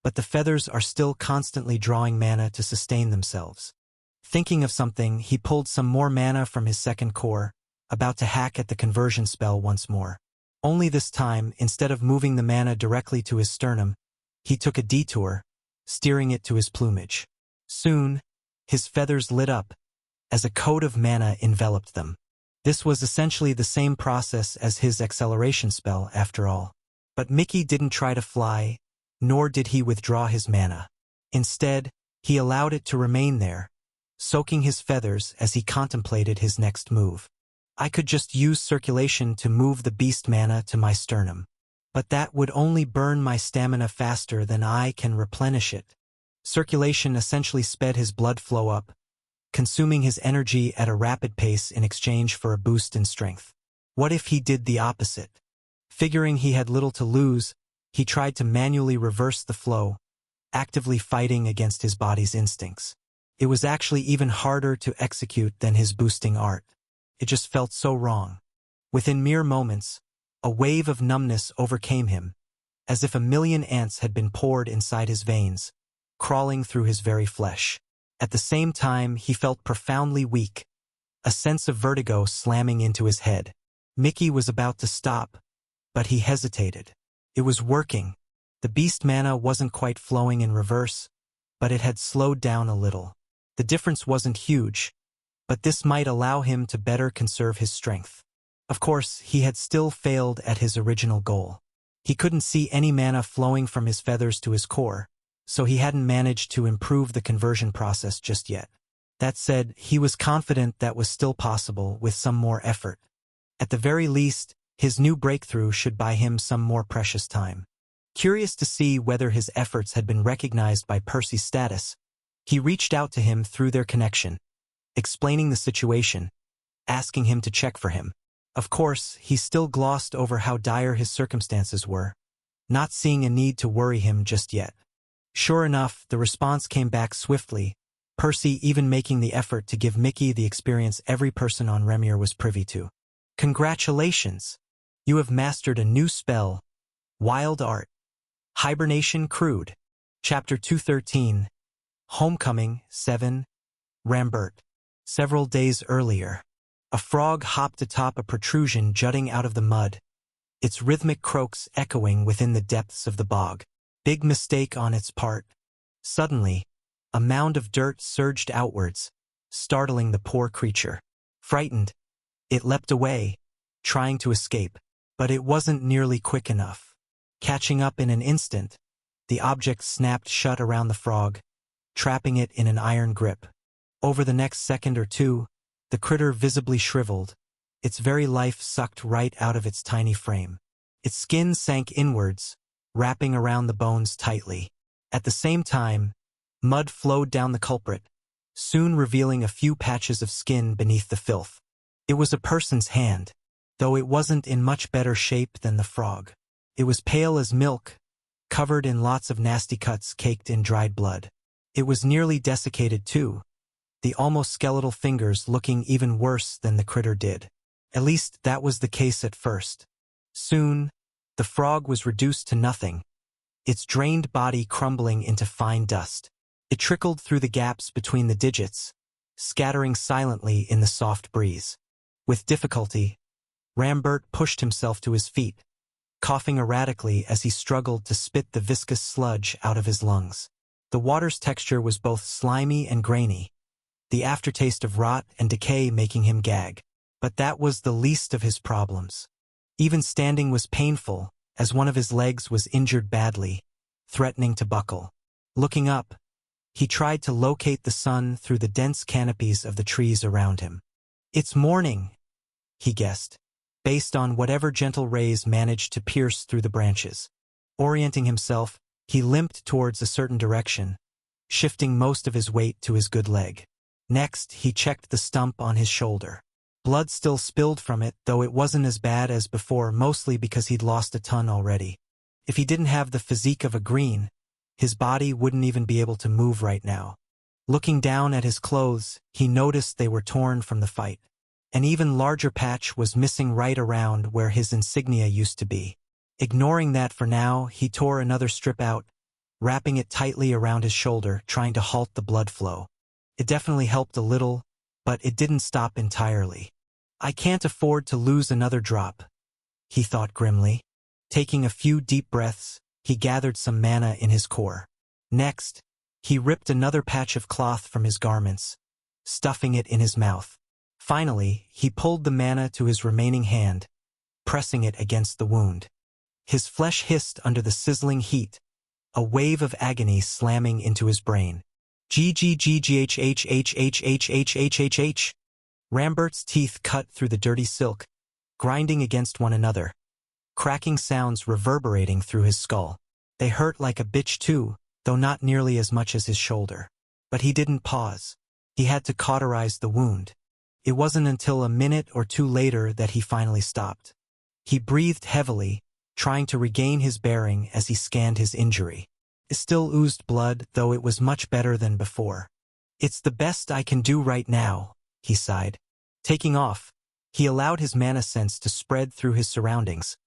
but the feathers are still constantly drawing mana to sustain themselves. Thinking of something, he pulled some more mana from his second core, about to hack at the conversion spell once more. Only this time, instead of moving the mana directly to his sternum, he took a detour, steering it to his plumage. Soon, his feathers lit up, as a coat of mana enveloped them. This was essentially the same process as his acceleration spell, after all. But Mickey didn't try to fly, nor did he withdraw his mana. Instead, he allowed it to remain there, soaking his feathers as he contemplated his next move. I could just use circulation to move the beast mana to my sternum. But that would only burn my stamina faster than I can replenish it. Circulation essentially sped his blood flow up, consuming his energy at a rapid pace in exchange for a boost in strength. What if he did the opposite? Figuring he had little to lose, he tried to manually reverse the flow, actively fighting against his body's instincts. It was actually even harder to execute than his boosting art. It just felt so wrong. Within mere moments, a wave of numbness overcame him, as if a million ants had been poured inside his veins, crawling through his very flesh. At the same time, he felt profoundly weak, a sense of vertigo slamming into his head. Mickey was about to stop, but he hesitated. It was working. The beast mana wasn't quite flowing in reverse, but it had slowed down a little. The difference wasn't huge, but this might allow him to better conserve his strength. Of course, he had still failed at his original goal. He couldn't see any mana flowing from his feathers to his core, so he hadn't managed to improve the conversion process just yet. That said, he was confident that was still possible with some more effort. At the very least, his new breakthrough should buy him some more precious time. Curious to see whether his efforts had been recognized by Percy's status, he reached out to him through their connection, explaining the situation, asking him to check for him. Of course, he still glossed over how dire his circumstances were, not seeing a need to worry him just yet. Sure enough, the response came back swiftly, Percy even making the effort to give Mickey the experience every person on Remir was privy to. Congratulations! You have mastered a new spell, Wild Art. Hibernation Crude. Chapter 213. Homecoming 7. Rambert. Several days earlier, a frog hopped atop a protrusion jutting out of the mud, its rhythmic croaks echoing within the depths of the bog. Big mistake on its part. Suddenly, a mound of dirt surged outwards, startling the poor creature. Frightened, it leapt away, trying to escape, but it wasn't nearly quick enough. Catching up in an instant, the object snapped shut around the frog, trapping it in an iron grip. Over the next second or two, the critter visibly shriveled, its very life sucked right out of its tiny frame. Its skin sank inwards, wrapping around the bones tightly. At the same time, mud flowed down the culprit, soon revealing a few patches of skin beneath the filth. It was a person's hand, though it wasn't in much better shape than the frog. It was pale as milk, covered in lots of nasty cuts caked in dried blood. It was nearly desiccated too, the almost skeletal fingers looking even worse than the critter did. At least that was the case at first. Soon, the frog was reduced to nothing, its drained body crumbling into fine dust. It trickled through the gaps between the digits, scattering silently in the soft breeze. With difficulty, Rambert pushed himself to his feet, coughing erratically as he struggled to spit the viscous sludge out of his lungs. The water's texture was both slimy and grainy, the aftertaste of rot and decay making him gag. But that was the least of his problems. Even standing was painful, as one of his legs was injured badly, threatening to buckle. Looking up, he tried to locate the sun through the dense canopies of the trees around him. "It's morning," he guessed, based on whatever gentle rays managed to pierce through the branches. Orienting himself, he limped towards a certain direction, shifting most of his weight to his good leg. Next, he checked the stump on his shoulder. Blood still spilled from it, though it wasn't as bad as before, mostly because he'd lost a ton already. If he didn't have the physique of a green, his body wouldn't even be able to move right now. Looking down at his clothes, he noticed they were torn from the fight. An even larger patch was missing right around where his insignia used to be. Ignoring that for now, he tore another strip out, wrapping it tightly around his shoulder, trying to halt the blood flow. It definitely helped a little, but it didn't stop entirely. "I can't afford to lose another drop," he thought grimly. Taking a few deep breaths, he gathered some mana in his core. Next, he ripped another patch of cloth from his garments, stuffing it in his mouth. Finally, he pulled the mana to his remaining hand, pressing it against the wound. His flesh hissed under the sizzling heat, a wave of agony slamming into his brain. Gggghhhhhhhhhhh. Rambert's teeth cut through the dirty silk, grinding against one another, cracking sounds reverberating through his skull. They hurt like a bitch too, though not nearly as much as his shoulder. But he didn't pause. He had to cauterize the wound. It wasn't until a minute or two later that he finally stopped. He breathed heavily, trying to regain his bearing as he scanned his injury. It still oozed blood, though it was much better than before. "It's the best I can do right now," he sighed. Taking off, he allowed his mana sense to spread through his surroundings,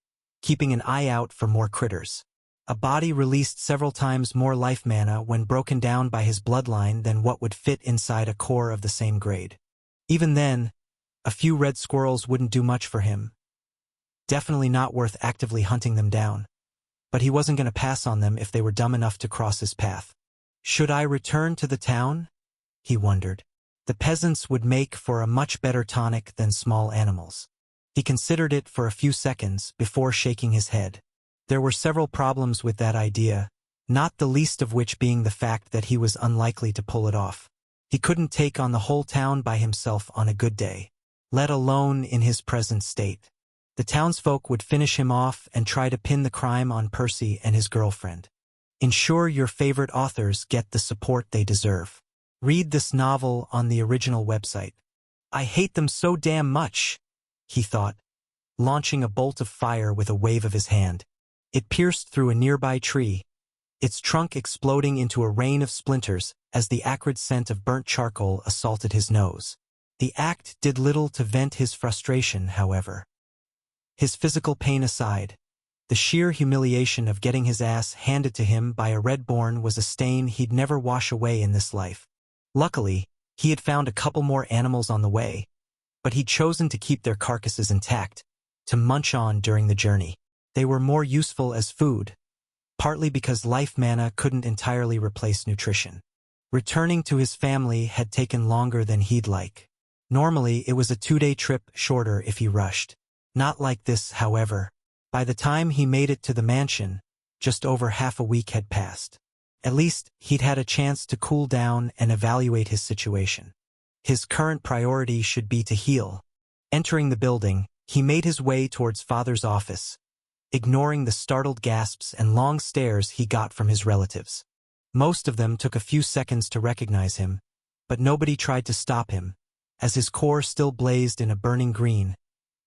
keeping an eye out for more critters. A body released several times more life mana when broken down by his bloodline than what would fit inside a core of the same grade. Even then, a few red squirrels wouldn't do much for him. Definitely not worth actively hunting them down. But he wasn't going to pass on them if they were dumb enough to cross his path. Should I return to the town? He wondered. The peasants would make for a much better tonic than small animals. He considered it for a few seconds before shaking his head. There were several problems with that idea, not the least of which being the fact that he was unlikely to pull it off. He couldn't take on the whole town by himself on a good day, let alone in his present state. The townsfolk would finish him off and try to pin the crime on Percy and his girlfriend. Ensure your favorite authors get the support they deserve. Read this novel on the original website. I hate them so damn much, he thought, launching a bolt of fire with a wave of his hand. It pierced through a nearby tree, its trunk exploding into a rain of splinters as the acrid scent of burnt charcoal assaulted his nose. The act did little to vent his frustration, however. His physical pain aside, the sheer humiliation of getting his ass handed to him by a Redborn was a stain he'd never wash away in this life. Luckily, he had found a couple more animals on the way, but he'd chosen to keep their carcasses intact, to munch on during the journey. They were more useful as food, partly because life mana couldn't entirely replace nutrition. Returning to his family had taken longer than he'd like. Normally, it was a 2-day trip, shorter if he rushed. Not like this, however. By the time he made it to the mansion, just over half a week had passed. At least, he'd had a chance to cool down and evaluate his situation. His current priority should be to heal. Entering the building, he made his way towards Father's office, ignoring the startled gasps and long stares he got from his relatives. Most of them took a few seconds to recognize him, but nobody tried to stop him, as his core still blazed in a burning green,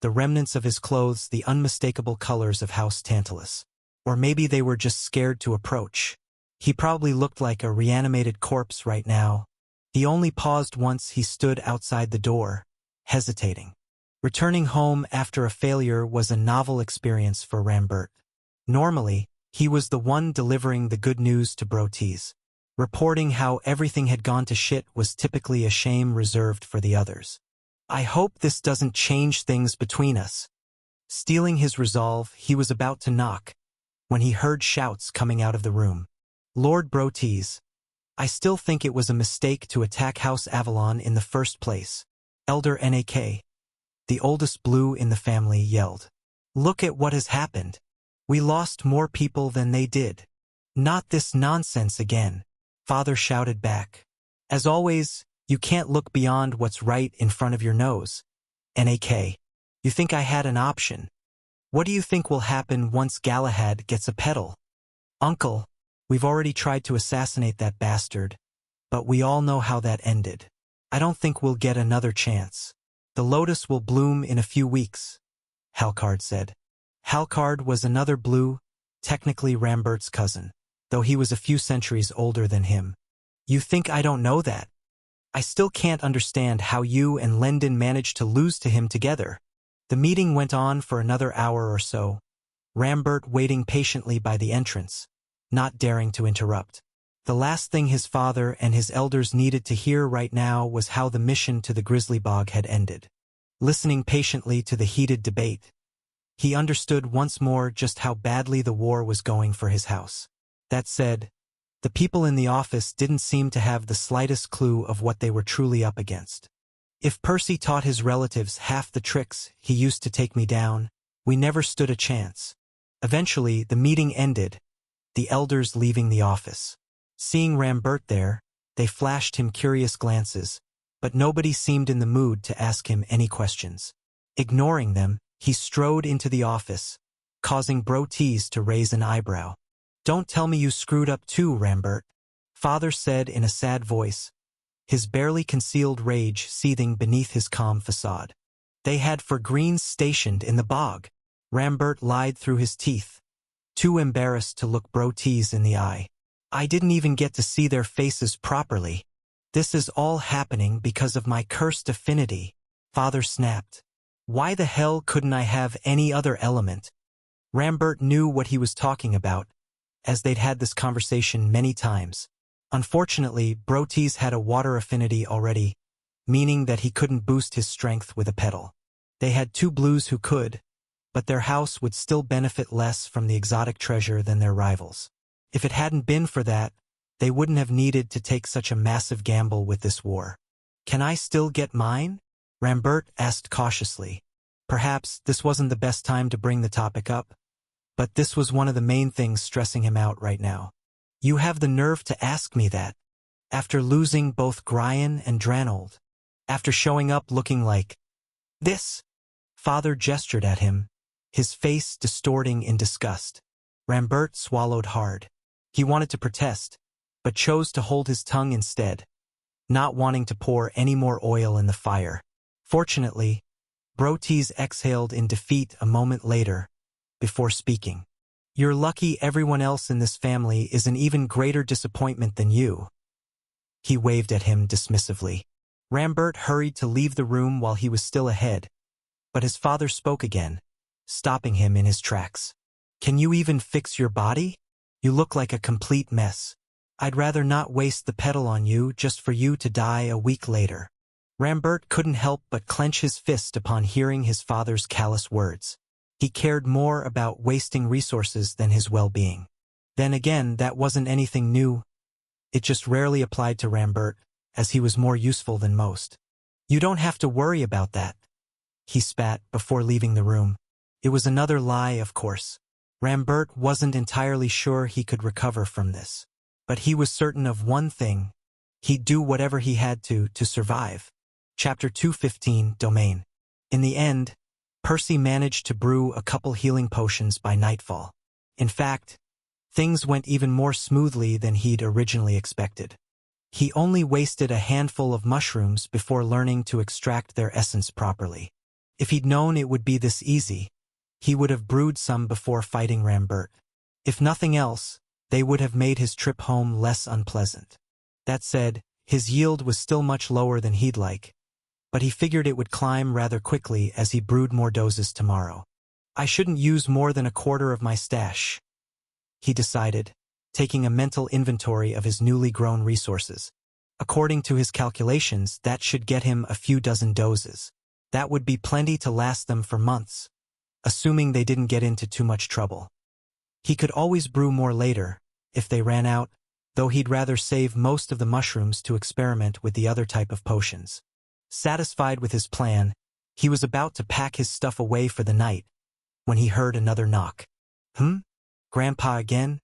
the remnants of his clothes the unmistakable colors of House Tantalus. Or maybe they were just scared to approach. He probably looked like a reanimated corpse right now. He only paused once he stood outside the door, hesitating. Returning home after a failure was a novel experience for Rambert. Normally, he was the one delivering the good news to Brotees. Reporting how everything had gone to shit was typically a shame reserved for the others. I hope this doesn't change things between us. Stealing his resolve, he was about to knock, when he heard shouts coming out of the room. Lord Brotees, I still think it was a mistake to attack House Avalon in the first place. Elder Nak, the oldest Blue in the family, yelled. Look at what has happened. We lost more people than they did. Not this nonsense again, Father shouted back. As always, you can't look beyond what's right in front of your nose. Nak, you think I had an option? What do you think will happen once Galahad gets a pedal? Uncle, we've already tried to assassinate that bastard, but we all know how that ended. I don't think we'll get another chance. The lotus will bloom in a few weeks, Halcard said. Halcard was another Blue, technically Rambert's cousin, though he was a few centuries older than him. You think I don't know that? I still can't understand how you and Lendon managed to lose to him together. The meeting went on for another hour or so, Rambert waiting patiently by the entrance, not daring to interrupt. The last thing his father and his elders needed to hear right now was how the mission to the Grizzly Bog had ended. Listening patiently to the heated debate, he understood once more just how badly the war was going for his house. That said, the people in the office didn't seem to have the slightest clue of what they were truly up against. If Percy taught his relatives half the tricks he used to take me down, we never stood a chance. Eventually, the meeting ended, the elders leaving the office. Seeing Rambert there, they flashed him curious glances, but nobody seemed in the mood to ask him any questions. Ignoring them, he strode into the office, causing Brotees to raise an eyebrow. Don't tell me you screwed up too, Rambert, Father said in a sad voice, his barely concealed rage seething beneath his calm facade. They had Forgreens stationed in the bog. Rambert lied through his teeth, too embarrassed to look Brotees in the eye. I didn't even get to see their faces properly. This is all happening because of my cursed affinity, Father snapped. Why the hell couldn't I have any other element? Rambert knew what he was talking about, as they'd had this conversation many times. Unfortunately, Brotees had a water affinity already, meaning that he couldn't boost his strength with a pedal. They had two Blues who could, but their house would still benefit less from the exotic treasure than their rivals. If it hadn't been for that, they wouldn't have needed to take such a massive gamble with this war. Can I still get mine? Rambert asked cautiously. Perhaps this wasn't the best time to bring the topic up, But this was one of the main things stressing him out right now. You have the nerve to ask me that? After losing both Grian and Dranold? After showing up looking like this? Father gestured at him, his face distorting in disgust. Rambert swallowed hard. He wanted to protest, but chose to hold his tongue instead, not wanting to pour any more oil in the fire. Fortunately, Brotees exhaled in defeat a moment later, before speaking. You're lucky everyone else in this family is an even greater disappointment than you. He waved at him dismissively. Rambert hurried to leave the room while he was still ahead, but his father spoke again, stopping him in his tracks. Can you even fix your body? You look like a complete mess. I'd rather not waste the petal on you just for you to die a week later. Rambert couldn't help but clench his fist upon hearing his father's callous words. He cared more about wasting resources than his well-being. Then again, that wasn't anything new. It just rarely applied to Rambert, as he was more useful than most. You don't have to worry about that, he spat before leaving the room. It was another lie, of course. Rambert wasn't entirely sure he could recover from this. But he was certain of one thing. He'd do whatever he had to survive. Chapter 215, Domain. In the end, Percy managed to brew a couple healing potions by nightfall. In fact, things went even more smoothly than he'd originally expected. He only wasted a handful of mushrooms before learning to extract their essence properly. If he'd known it would be this easy, he would have brewed some before fighting Rambert. If nothing else, they would have made his trip home less unpleasant. That said, his yield was still much lower than he'd like, but he figured it would climb rather quickly as he brewed more doses tomorrow. I shouldn't use more than a quarter of my stash, he decided, taking a mental inventory of his newly grown resources. According to his calculations, that should get him a few dozen doses. That would be plenty to last them for months, assuming they didn't get into too much trouble. He could always brew more later, if they ran out, though he'd rather save most of the mushrooms to experiment with the other type of potions. Satisfied with his plan, he was about to pack his stuff away for the night, when he heard another knock. Grandpa again?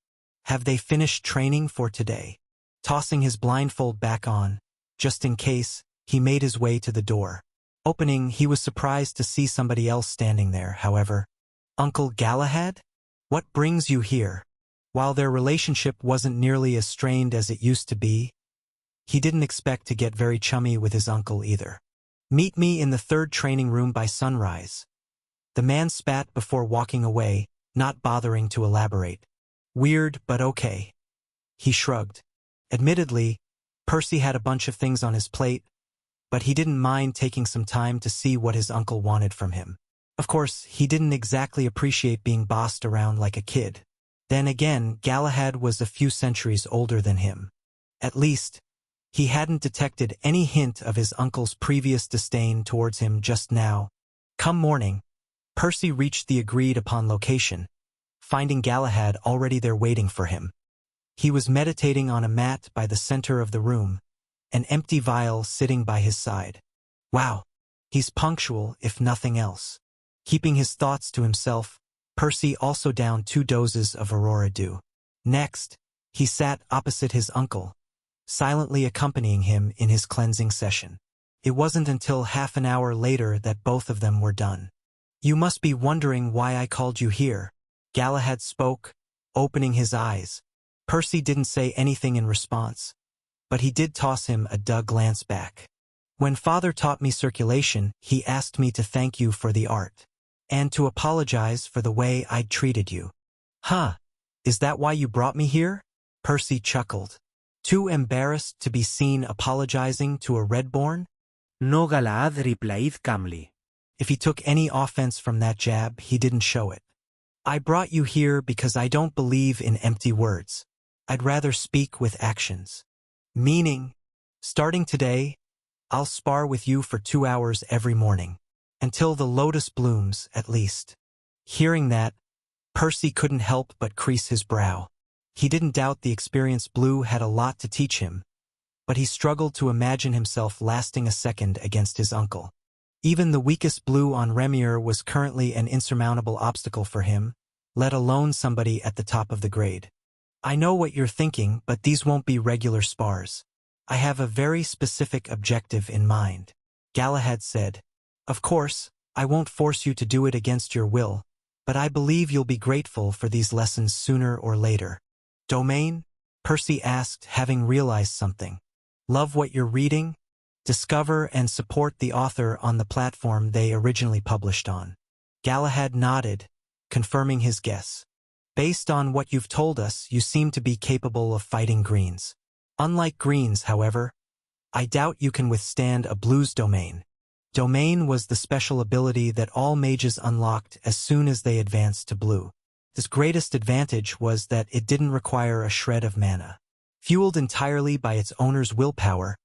Have they finished training for today? Tossing his blindfold back on, just in case, he made his way to the door. Opening, he was surprised to see somebody else standing there, however. Uncle Galahad? What brings you here? While their relationship wasn't nearly as strained as it used to be, he didn't expect to get very chummy with his uncle either. Meet me in the third training room by sunrise. The man spat before walking away, not bothering to elaborate. Weird, but okay. He shrugged. Admittedly, Percy had a bunch of things on his plate, but he didn't mind taking some time to see what his uncle wanted from him. Of course, he didn't exactly appreciate being bossed around like a kid. Then again, Galahad was a few centuries older than him. At least, he hadn't detected any hint of his uncle's previous disdain towards him just now. Come morning, Percy reached the agreed-upon location, finding Galahad already there waiting for him. He was meditating on a mat by the center of the room, an empty vial sitting by his side. Wow, he's punctual if nothing else. Keeping his thoughts to himself, Percy also downed 2 doses of Aurora Dew. Next, he sat opposite his uncle, silently accompanying him in his cleansing session. It wasn't until half an hour later that both of them were done. You must be wondering why I called you here, Galahad spoke, opening his eyes. Percy didn't say anything in response, but he did toss him a dull glance back. When Father taught me circulation, he asked me to thank you for the art, and to apologize for the way I'd treated you. Huh, is that why you brought me here? Percy chuckled. Too embarrassed to be seen apologizing to a Redborn? No, Galahad replied calmly. If he took any offense from that jab, he didn't show it. I brought you here because I don't believe in empty words. I'd rather speak with actions. Meaning, starting today, I'll spar with you for 2 hours every morning. Until the lotus blooms, at least. Hearing that, Percy couldn't help but crease his brow. He didn't doubt the experienced Blue had a lot to teach him, but he struggled to imagine himself lasting a second against his uncle. Even the weakest Blue on Remier was currently an insurmountable obstacle for him, let alone somebody at the top of the grade. I know what you're thinking, but these won't be regular spars. I have a very specific objective in mind, Galahad said. Of course, I won't force you to do it against your will, but I believe you'll be grateful for these lessons sooner or later. Domain? Percy asked, having realized something. Love what you're reading? Discover and support the author on the platform they originally published on. Galahad nodded, confirming his guess. Based on what you've told us, you seem to be capable of fighting greens. Unlike greens, however, I doubt you can withstand a blue's domain. Domain was the special ability that all mages unlocked as soon as they advanced to blue. Its greatest advantage was that it didn't require a shred of mana. Fueled entirely by its owner's willpower,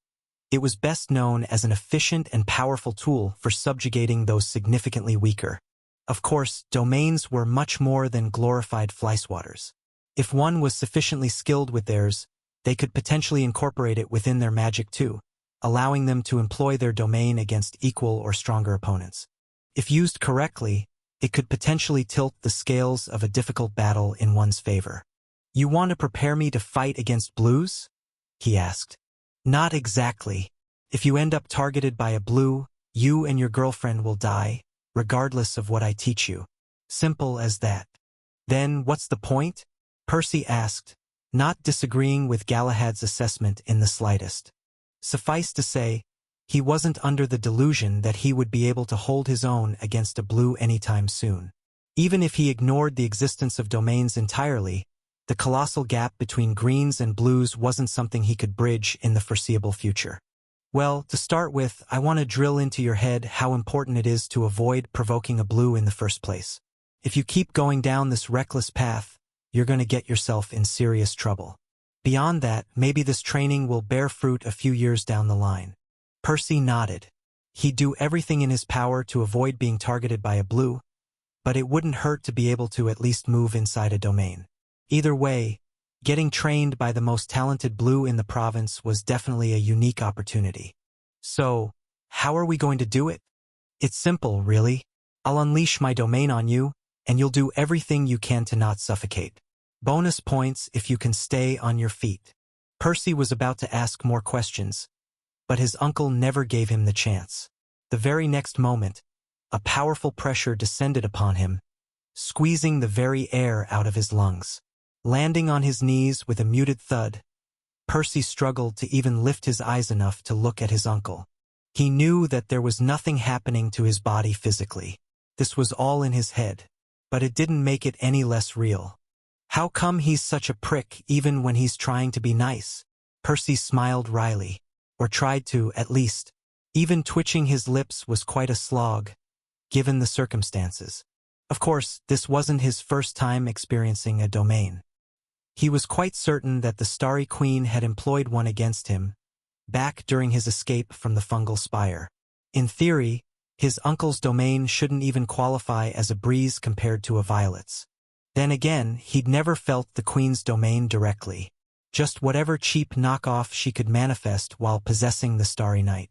it was best known as an efficient and powerful tool for subjugating those significantly weaker. Of course, domains were much more than glorified flyswatters. If one was sufficiently skilled with theirs, they could potentially incorporate it within their magic too, allowing them to employ their domain against equal or stronger opponents. If used correctly, it could potentially tilt the scales of a difficult battle in one's favor. You want to prepare me to fight against blues? He asked. Not exactly. If you end up targeted by a blue, you and your girlfriend will die, regardless of what I teach you. Simple as that. Then what's the point? Percy asked, not disagreeing with Galahad's assessment in the slightest. Suffice to say, he wasn't under the delusion that he would be able to hold his own against a blue anytime soon. Even if he ignored the existence of domains entirely, the colossal gap between greens and blues wasn't something he could bridge in the foreseeable future. Well, to start with, I want to drill into your head how important it is to avoid provoking a blue in the first place. If you keep going down this reckless path, you're going to get yourself in serious trouble. Beyond that, maybe this training will bear fruit a few years down the line. Percy nodded. He'd do everything in his power to avoid being targeted by a blue, but it wouldn't hurt to be able to at least move inside a domain. Either way, getting trained by the most talented blue in the province was definitely a unique opportunity. So, how are we going to do it? It's simple, really. I'll unleash my domain on you, and you'll do everything you can to not suffocate. Bonus points if you can stay on your feet. Percy was about to ask more questions, but his uncle never gave him the chance. The very next moment, a powerful pressure descended upon him, squeezing the very air out of his lungs. Landing on his knees with a muted thud, Percy struggled to even lift his eyes enough to look at his uncle. He knew that there was nothing happening to his body physically. This was all in his head, but it didn't make it any less real. How come he's such a prick even when he's trying to be nice? Percy smiled wryly, or tried to, at least. Even twitching his lips was quite a slog, given the circumstances. Of course, this wasn't his first time experiencing a domain. He was quite certain that the Starry Queen had employed one against him, back during his escape from the fungal spire. In theory, his uncle's domain shouldn't even qualify as a breeze compared to a violet's. Then again, he'd never felt the Queen's domain directly, just whatever cheap knockoff she could manifest while possessing the Starry Night.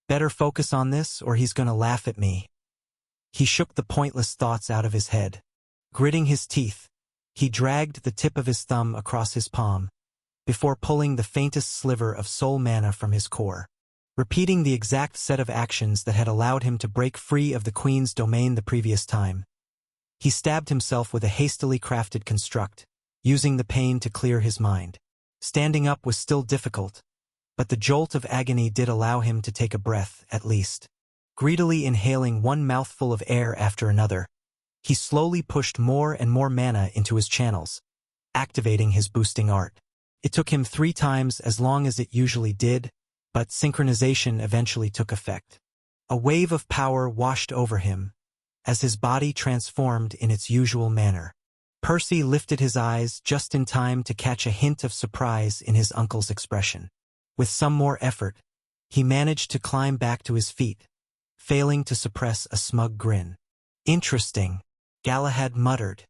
Better focus on this or he's gonna laugh at me. He shook the pointless thoughts out of his head. Gritting his teeth, he dragged the tip of his thumb across his palm, before pulling the faintest sliver of soul mana from his core. Repeating the exact set of actions that had allowed him to break free of the Queen's domain the previous time, he stabbed himself with a hastily crafted construct, using the pain to clear his mind. Standing up was still difficult, but the jolt of agony did allow him to take a breath, at least. Greedily inhaling one mouthful of air after another, he slowly pushed more and more mana into his channels, activating his boosting art. It took him 3 times as long as it usually did, but synchronization eventually took effect. A wave of power washed over him, as his body transformed in its usual manner. Percy lifted his eyes just in time to catch a hint of surprise in his uncle's expression. With some more effort, he managed to climb back to his feet, failing to suppress a smug grin. Interesting, Galahad muttered.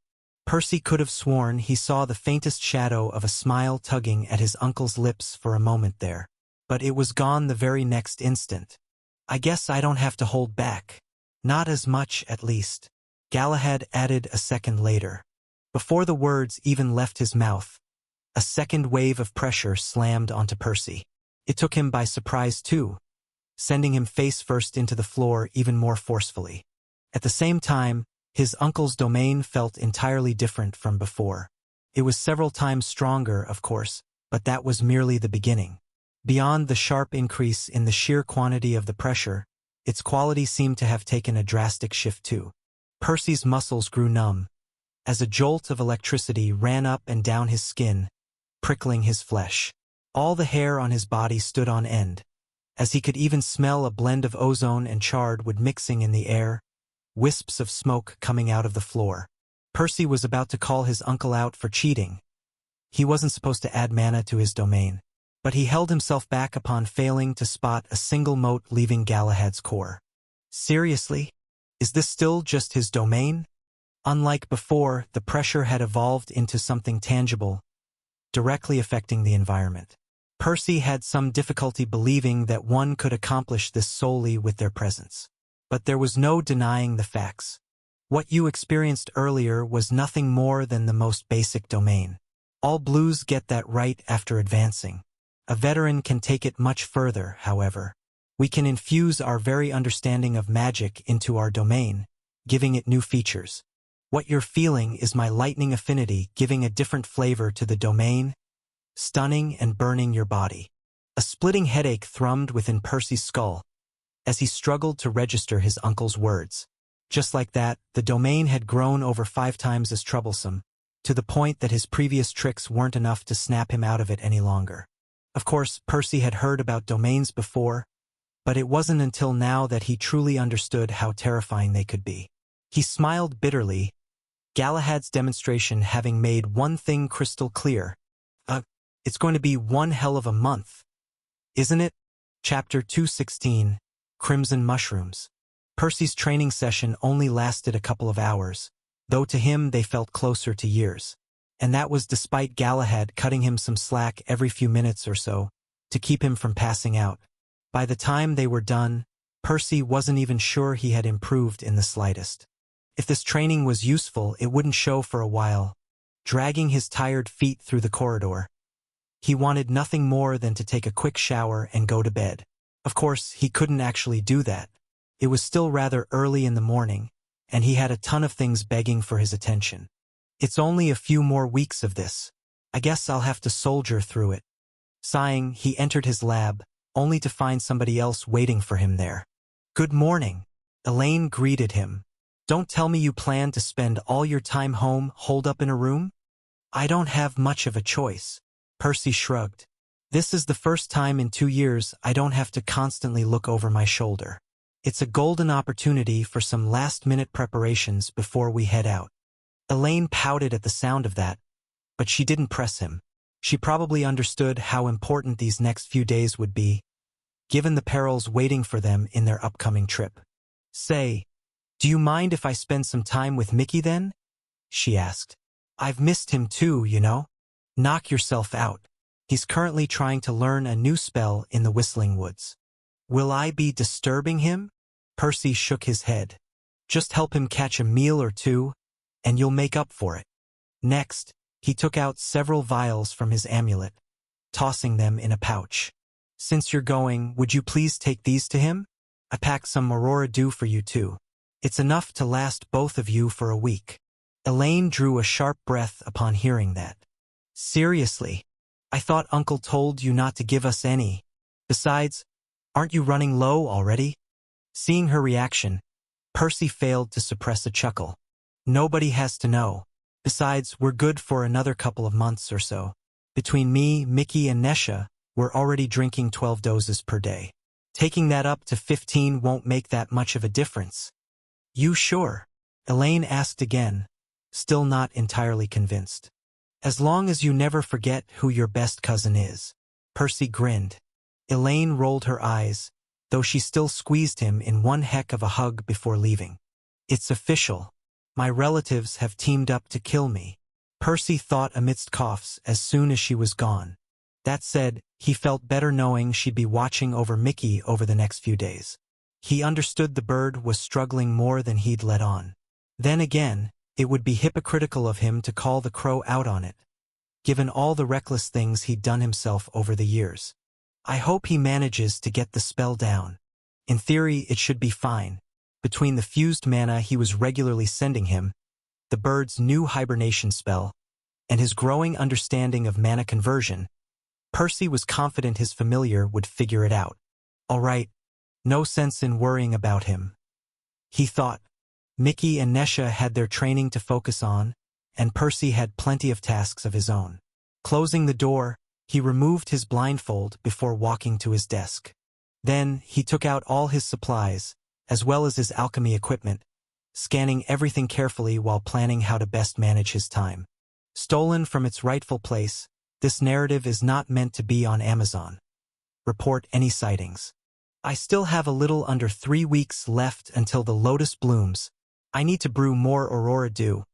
Percy could have sworn he saw the faintest shadow of a smile tugging at his uncle's lips for a moment there, but it was gone the very next instant. I guess I don't have to hold back. Not as much, at least, Galahad added a second later. Before the words even left his mouth, a second wave of pressure slammed onto Percy. It took him by surprise too, sending him face first into the floor even more forcefully. At the same time, his uncle's domain felt entirely different from before. It was several times stronger, of course, but that was merely the beginning. Beyond the sharp increase in the sheer quantity of the pressure, its quality seemed to have taken a drastic shift too. Percy's muscles grew numb, as a jolt of electricity ran up and down his skin, prickling his flesh. All the hair on his body stood on end, as he could even smell a blend of ozone and charred wood mixing in the air, wisps of smoke coming out of the floor. Percy was about to call his uncle out for cheating. He wasn't supposed to add mana to his domain, but he held himself back upon failing to spot a single mote leaving Galahad's core. Seriously? Is this still just his domain? Unlike before, the pressure had evolved into something tangible, directly affecting the environment. Percy had some difficulty believing that one could accomplish this solely with their presence. But there was no denying the facts. What you experienced earlier was nothing more than the most basic domain. All blues get that right after advancing. A veteran can take it much further, however. We can infuse our very understanding of magic into our domain, giving it new features. What you're feeling is my lightning affinity giving a different flavor to the domain, stunning and burning your body. A splitting headache thrummed within Percy's skull as he struggled to register his uncle's words. Just like that, the domain had grown over 5 times as troublesome, to the point that his previous tricks weren't enough to snap him out of it any longer. Of course, Percy had heard about domains before, but it wasn't until now that he truly understood how terrifying they could be. He smiled bitterly, Galahad's demonstration having made one thing crystal clear. It's going to be one hell of a month, isn't it? Chapter 216, Crimson Mushrooms. Percy's training session only lasted a couple of hours, though to him they felt closer to years. And that was despite Galahad cutting him some slack every few minutes or so, to keep him from passing out. By the time they were done, Percy wasn't even sure he had improved in the slightest. If this training was useful, it wouldn't show for a while. Dragging his tired feet through the corridor, he wanted nothing more than to take a quick shower and go to bed. Of course, he couldn't actually do that. It was still rather early in the morning, and he had a ton of things begging for his attention. It's only a few more weeks of this. I guess I'll have to soldier through it. Sighing, he entered his lab, only to find somebody else waiting for him there. Good morning. Elaine greeted him. Don't tell me you plan to spend all your time home holed up in a room? I don't have much of a choice. Percy shrugged. This is the first time in 2 years I don't have to constantly look over my shoulder. It's a golden opportunity for some last-minute preparations before we head out. Elaine pouted at the sound of that, but she didn't press him. She probably understood how important these next few days would be, given the perils waiting for them in their upcoming trip. Say, do you mind if I spend some time with Mickey then? She asked. I've missed him too, you know. Knock yourself out. He's currently trying to learn a new spell in the Whistling Woods. Will I be disturbing him? Percy shook his head. Just help him catch a meal or two, and you'll make up for it. Next, he took out several vials from his amulet, tossing them in a pouch. Since you're going, would you please take these to him? I packed some Aurora Dew for you too. It's enough to last both of you for a week. Elaine drew a sharp breath upon hearing that. Seriously? I thought Uncle told you not to give us any. Besides, aren't you running low already? Seeing her reaction, Percy failed to suppress a chuckle. Nobody has to know. Besides, we're good for another couple of months or so. Between me, Mickey, and Nesha, we're already drinking 12 doses per day. Taking that up to 15 won't make that much of a difference. You sure? Elaine asked again, still not entirely convinced. As long as you never forget who your best cousin is. Percy grinned. Elaine rolled her eyes, though she still squeezed him in one heck of a hug before leaving. It's official. My relatives have teamed up to kill me. Percy thought amidst coughs as soon as she was gone. That said, he felt better knowing she'd be watching over Mickey over the next few days. He understood the bird was struggling more than he'd let on. Then again, It would be hypocritical of him to call the crow out on it, given all the reckless things he'd done himself over the years. I hope he manages to get the spell down. In theory, it should be fine. Between the fused mana he was regularly sending him, the bird's new hibernation spell, and his growing understanding of mana conversion, Percy was confident his familiar would figure it out. All right, no sense in worrying about him. He thought. Mickey and Nesha had their training to focus on, and Percy had plenty of tasks of his own. Closing the door, he removed his blindfold before walking to his desk. Then, he took out all his supplies, as well as his alchemy equipment, scanning everything carefully while planning how to best manage his time. Stolen from its rightful place, this narrative is not meant to be on Amazon. Report any sightings. I still have a little under 3 weeks left until the lotus blooms. I need to brew more Aurora Dew,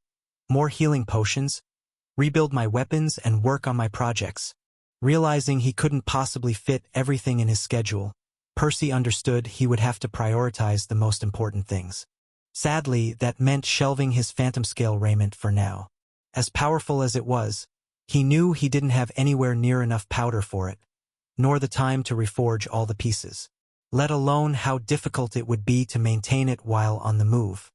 more healing potions, rebuild my weapons and work on my projects. Realizing he couldn't possibly fit everything in his schedule, Percy understood he would have to prioritize the most important things. Sadly, that meant shelving his phantom scale raiment for now. As powerful as it was, he knew he didn't have anywhere near enough powder for it, nor the time to reforge all the pieces, let alone how difficult it would be to maintain it while on the move.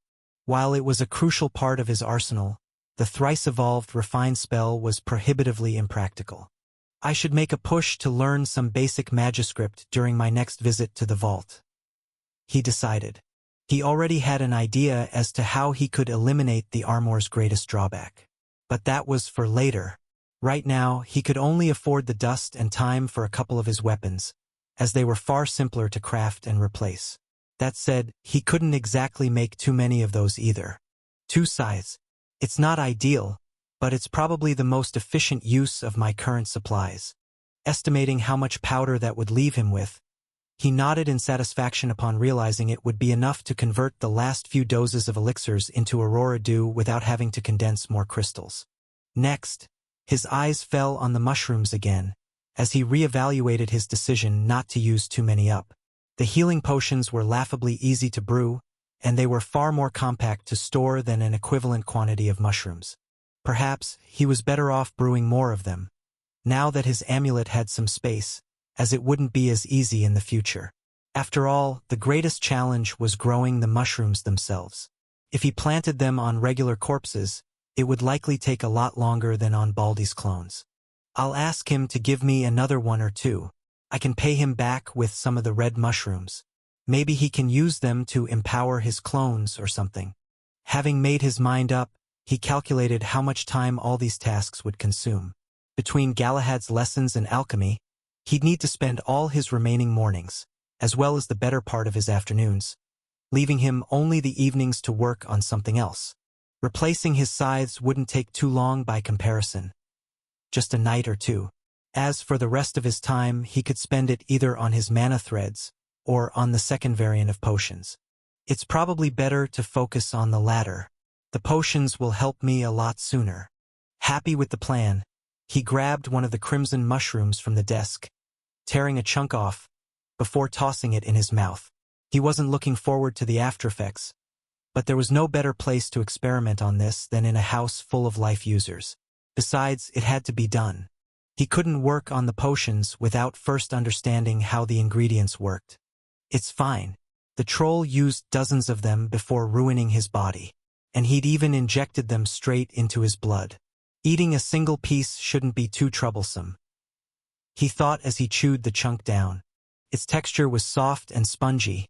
While it was a crucial part of his arsenal, the thrice-evolved refined spell was prohibitively impractical. I should make a push to learn some basic Magiscript during my next visit to the vault, he decided. He already had an idea as to how he could eliminate the armor's greatest drawback. But that was for later. Right now, he could only afford the dust and time for a couple of his weapons, as they were far simpler to craft and replace. That said, he couldn't exactly make too many of those either. 2 scythes. It's not ideal, but it's probably the most efficient use of my current supplies. Estimating how much powder that would leave him with, he nodded in satisfaction upon realizing it would be enough to convert the last few doses of elixirs into Aurora Dew without having to condense more crystals. Next, his eyes fell on the mushrooms again, as he reevaluated his decision not to use too many up. The healing potions were laughably easy to brew, and they were far more compact to store than an equivalent quantity of mushrooms. Perhaps he was better off brewing more of them, now that his amulet had some space, as it wouldn't be as easy in the future. After all, the greatest challenge was growing the mushrooms themselves. If he planted them on regular corpses, it would likely take a lot longer than on Baldy's clones. I'll ask him to give me another 1 or 2. I can pay him back with some of the red mushrooms. Maybe he can use them to empower his clones or something. Having made his mind up, he calculated how much time all these tasks would consume. Between Galahad's lessons in alchemy, he'd need to spend all his remaining mornings, as well as the better part of his afternoons, leaving him only the evenings to work on something else. Replacing his scythes wouldn't take too long by comparison. Just a night or 2. As for the rest of his time, he could spend it either on his mana threads or on the second variant of potions. It's probably better to focus on the latter. The potions will help me a lot sooner. Happy with the plan, he grabbed one of the crimson mushrooms from the desk, tearing a chunk off, before tossing it in his mouth. He wasn't looking forward to the aftereffects, but there was no better place to experiment on this than in a house full of life users. Besides, it had to be done. He couldn't work on the potions without first understanding how the ingredients worked. It's fine. The troll used dozens of them before ruining his body, and he'd even injected them straight into his blood. Eating a single piece shouldn't be too troublesome, he thought as he chewed the chunk down. Its texture was soft and spongy,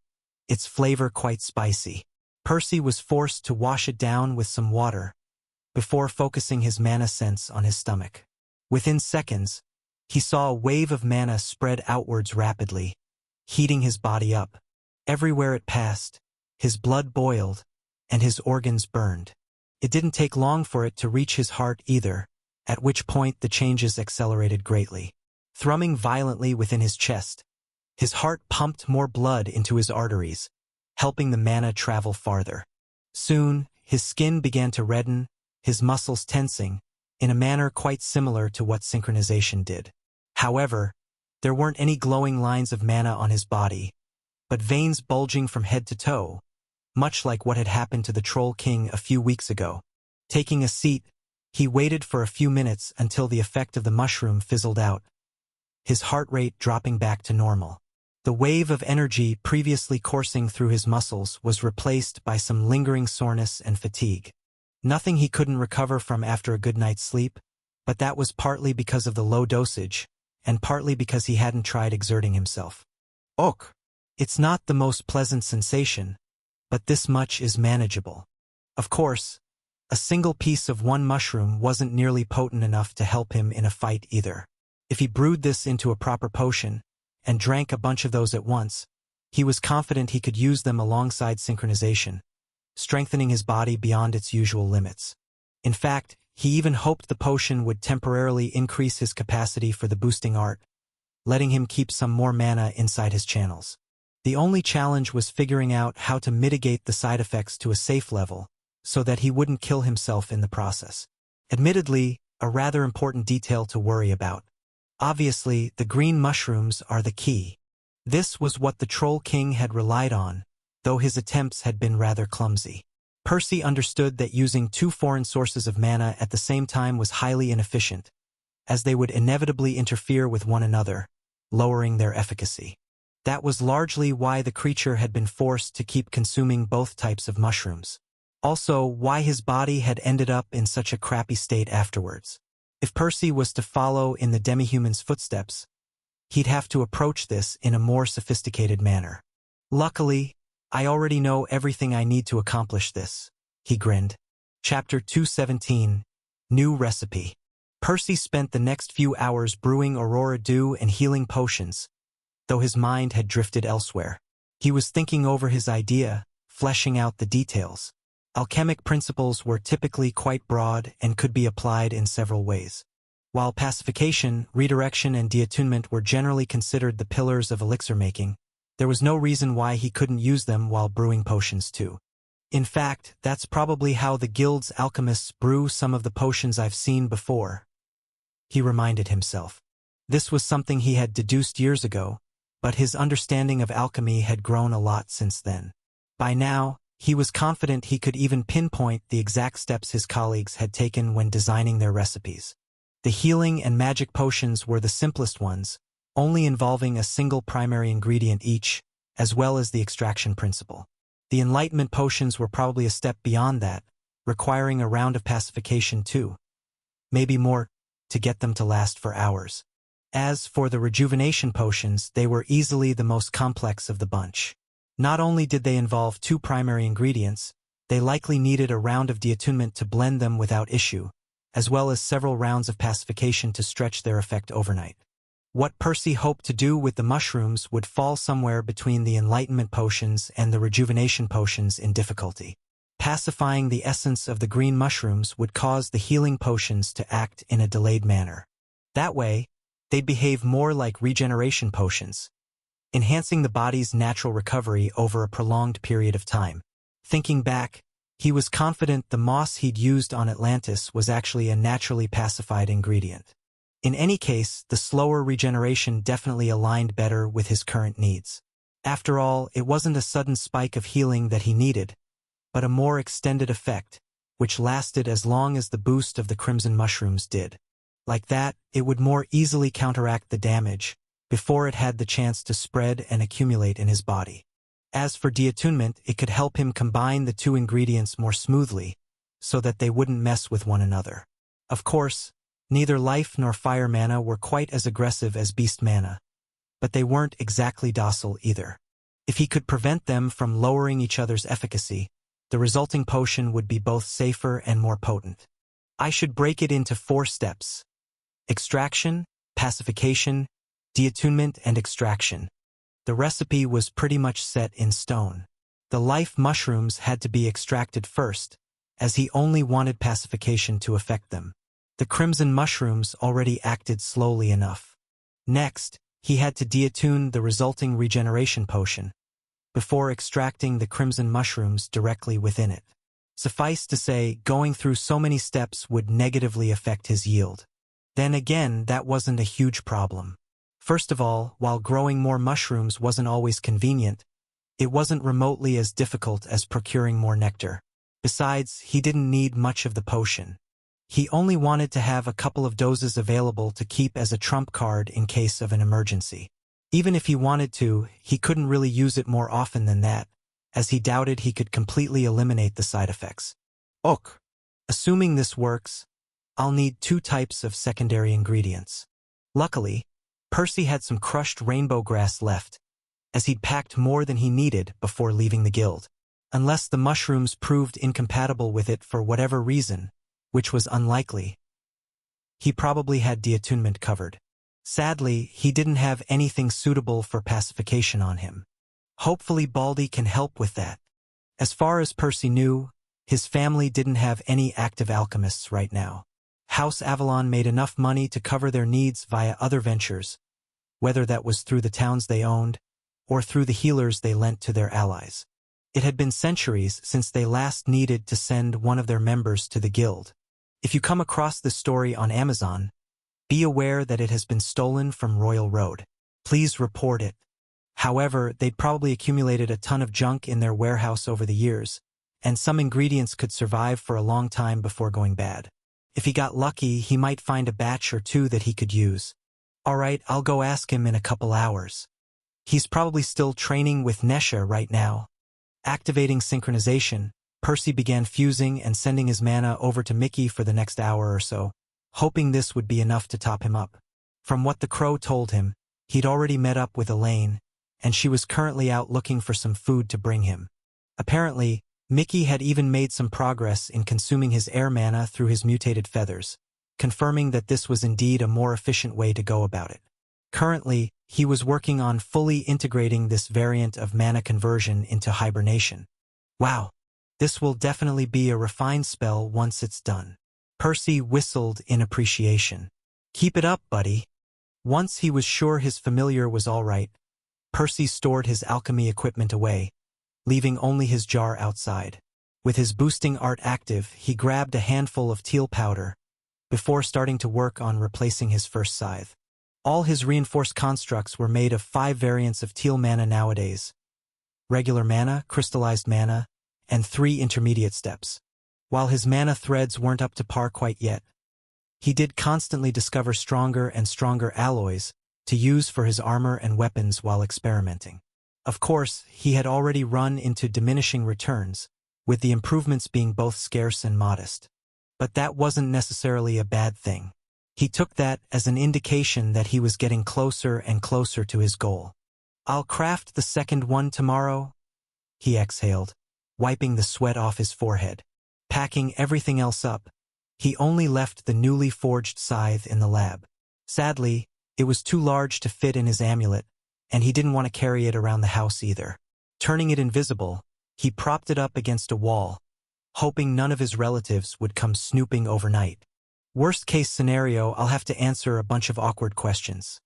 its flavor quite spicy. Percy was forced to wash it down with some water, before focusing his mana sense on his stomach. Within seconds, he saw a wave of mana spread outwards rapidly, heating his body up. Everywhere it passed, his blood boiled, and his organs burned. It didn't take long for it to reach his heart either, at which point the changes accelerated greatly. Thrumming violently within his chest, his heart pumped more blood into his arteries, helping the mana travel farther. Soon, his skin began to redden, his muscles tensing, in a manner quite similar to what synchronization did. However, there weren't any glowing lines of mana on his body, but veins bulging from head to toe, much like what had happened to the Troll King a few weeks ago. Taking a seat, he waited for a few minutes until the effect of the mushroom fizzled out, his heart rate dropping back to normal. The wave of energy previously coursing through his muscles was replaced by some lingering soreness and fatigue. Nothing he couldn't recover from after a good night's sleep, but that was partly because of the low dosage, and partly because he hadn't tried exerting himself. Ok. It's not the most pleasant sensation, but this much is manageable. Of course, a single piece of one mushroom wasn't nearly potent enough to help him in a fight either. If he brewed this into a proper potion, and drank a bunch of those at once, he was confident he could use them alongside synchronization, strengthening his body beyond its usual limits. In fact, he even hoped the potion would temporarily increase his capacity for the boosting art, letting him keep some more mana inside his channels. The only challenge was figuring out how to mitigate the side effects to a safe level, so that he wouldn't kill himself in the process. Admittedly, a rather important detail to worry about. Obviously, the green mushrooms are the key. This was what the Troll King had relied on, though his attempts had been rather clumsy. Percy understood that using two foreign sources of mana at the same time was highly inefficient, as they would inevitably interfere with one another, lowering their efficacy. That was largely why the creature had been forced to keep consuming both types of mushrooms. Also, why his body had ended up in such a crappy state afterwards. If Percy was to follow in the demi-human's footsteps, he'd have to approach this in a more sophisticated manner. Luckily, I already know everything I need to accomplish this, he grinned. Chapter 217, New Recipe. Percy spent the next few hours brewing Aurora Dew and healing potions, though his mind had drifted elsewhere. He was thinking over his idea, fleshing out the details. Alchemic principles were typically quite broad and could be applied in several ways. While pacification, redirection, and deattunement were generally considered the pillars of elixir making, there was no reason why he couldn't use them while brewing potions too. In fact, that's probably how the guild's alchemists brew some of the potions I've seen before, he reminded himself. This was something he had deduced years ago, but his understanding of alchemy had grown a lot since then. By now, he was confident he could even pinpoint the exact steps his colleagues had taken when designing their recipes. The healing and magic potions were the simplest ones, only involving a single primary ingredient each, as well as the extraction principle. The enlightenment potions were probably a step beyond that, requiring a round of pacification too. Maybe more, to get them to last for hours. As for the rejuvenation potions, they were easily the most complex of the bunch. Not only did they involve two primary ingredients, they likely needed a round of deattunement to blend them without issue, as well as several rounds of pacification to stretch their effect overnight. What Percy hoped to do with the mushrooms would fall somewhere between the enlightenment potions and the rejuvenation potions in difficulty. Pacifying the essence of the green mushrooms would cause the healing potions to act in a delayed manner. That way, they'd behave more like regeneration potions, enhancing the body's natural recovery over a prolonged period of time. Thinking back, he was confident the moss he'd used on Atlantis was actually a naturally pacified ingredient. In any case, the slower regeneration definitely aligned better with his current needs. After all, it wasn't a sudden spike of healing that he needed, but a more extended effect, which lasted as long as the boost of the crimson mushrooms did. Like that, it would more easily counteract the damage, before it had the chance to spread and accumulate in his body. As for deattunement, it could help him combine the two ingredients more smoothly, so that they wouldn't mess with one another. Of course, neither life nor fire mana were quite as aggressive as beast mana, but they weren't exactly docile either. If he could prevent them from lowering each other's efficacy, the resulting potion would be both safer and more potent. I should break it into 4 steps: extraction, pacification, deattunement, and extraction. The recipe was pretty much set in stone. The life mushrooms had to be extracted first, as he only wanted pacification to affect them. The crimson mushrooms already acted slowly enough. Next, he had to deattune the resulting regeneration potion, before extracting the crimson mushrooms directly within it. Suffice to say, going through so many steps would negatively affect his yield. Then again, that wasn't a huge problem. First of all, while growing more mushrooms wasn't always convenient, it wasn't remotely as difficult as procuring more nectar. Besides, he didn't need much of the potion. He only wanted to have a couple of doses available to keep as a trump card in case of an emergency. Even if he wanted to, he couldn't really use it more often than that, as he doubted he could completely eliminate the side effects. Ok. Assuming this works, I'll need 2 types of secondary ingredients. Luckily, Percy had some crushed rainbow grass left, as he'd packed more than he needed before leaving the guild. Unless the mushrooms proved incompatible with it for whatever reason, which was unlikely, he probably had deattunement covered. Sadly, he didn't have anything suitable for pacification on him. Hopefully Baldy can help with that. As far as Percy knew, his family didn't have any active alchemists right now. House Avalon made enough money to cover their needs via other ventures, whether that was through the towns they owned or through the healers they lent to their allies. It had been centuries since they last needed to send one of their members to the guild. If you come across this story on Amazon, be aware that it has been stolen from Royal Road. Please report it. However, they'd probably accumulated a ton of junk in their warehouse over the years, and some ingredients could survive for a long time before going bad. If he got lucky, he might find a batch or 2 that he could use. Alright, I'll go ask him in a couple hours. He's probably still training with Nesha right now. Activating synchronization, Percy began fusing and sending his mana over to Mickey for the next hour or so, hoping this would be enough to top him up. From what the crow told him, he'd already met up with Elaine, and she was currently out looking for some food to bring him. Apparently, Mickey had even made some progress in consuming his air mana through his mutated feathers, confirming that this was indeed a more efficient way to go about it. Currently, he was working on fully integrating this variant of mana conversion into hibernation. Wow, this will definitely be a refined spell once it's done. Percy whistled in appreciation. Keep it up, buddy. Once he was sure his familiar was all right, Percy stored his alchemy equipment away, leaving only his jar outside. With his boosting art active, he grabbed a handful of teal powder before starting to work on replacing his first scythe. All his reinforced constructs were made of 5 variants of teal mana nowadays: regular mana, crystallized mana, and 3 intermediate steps. While his mana threads weren't up to par quite yet, he did constantly discover stronger and stronger alloys to use for his armor and weapons while experimenting. Of course, he had already run into diminishing returns, with the improvements being both scarce and modest. But that wasn't necessarily a bad thing. He took that as an indication that he was getting closer and closer to his goal. I'll craft the second one tomorrow, he exhaled, wiping the sweat off his forehead. Packing everything else up, he only left the newly forged scythe in the lab. Sadly, it was too large to fit in his amulet, and he didn't want to carry it around the house either. Turning it invisible, he propped it up against a wall, hoping none of his relatives would come snooping overnight. Worst case scenario, I'll have to answer a bunch of awkward questions.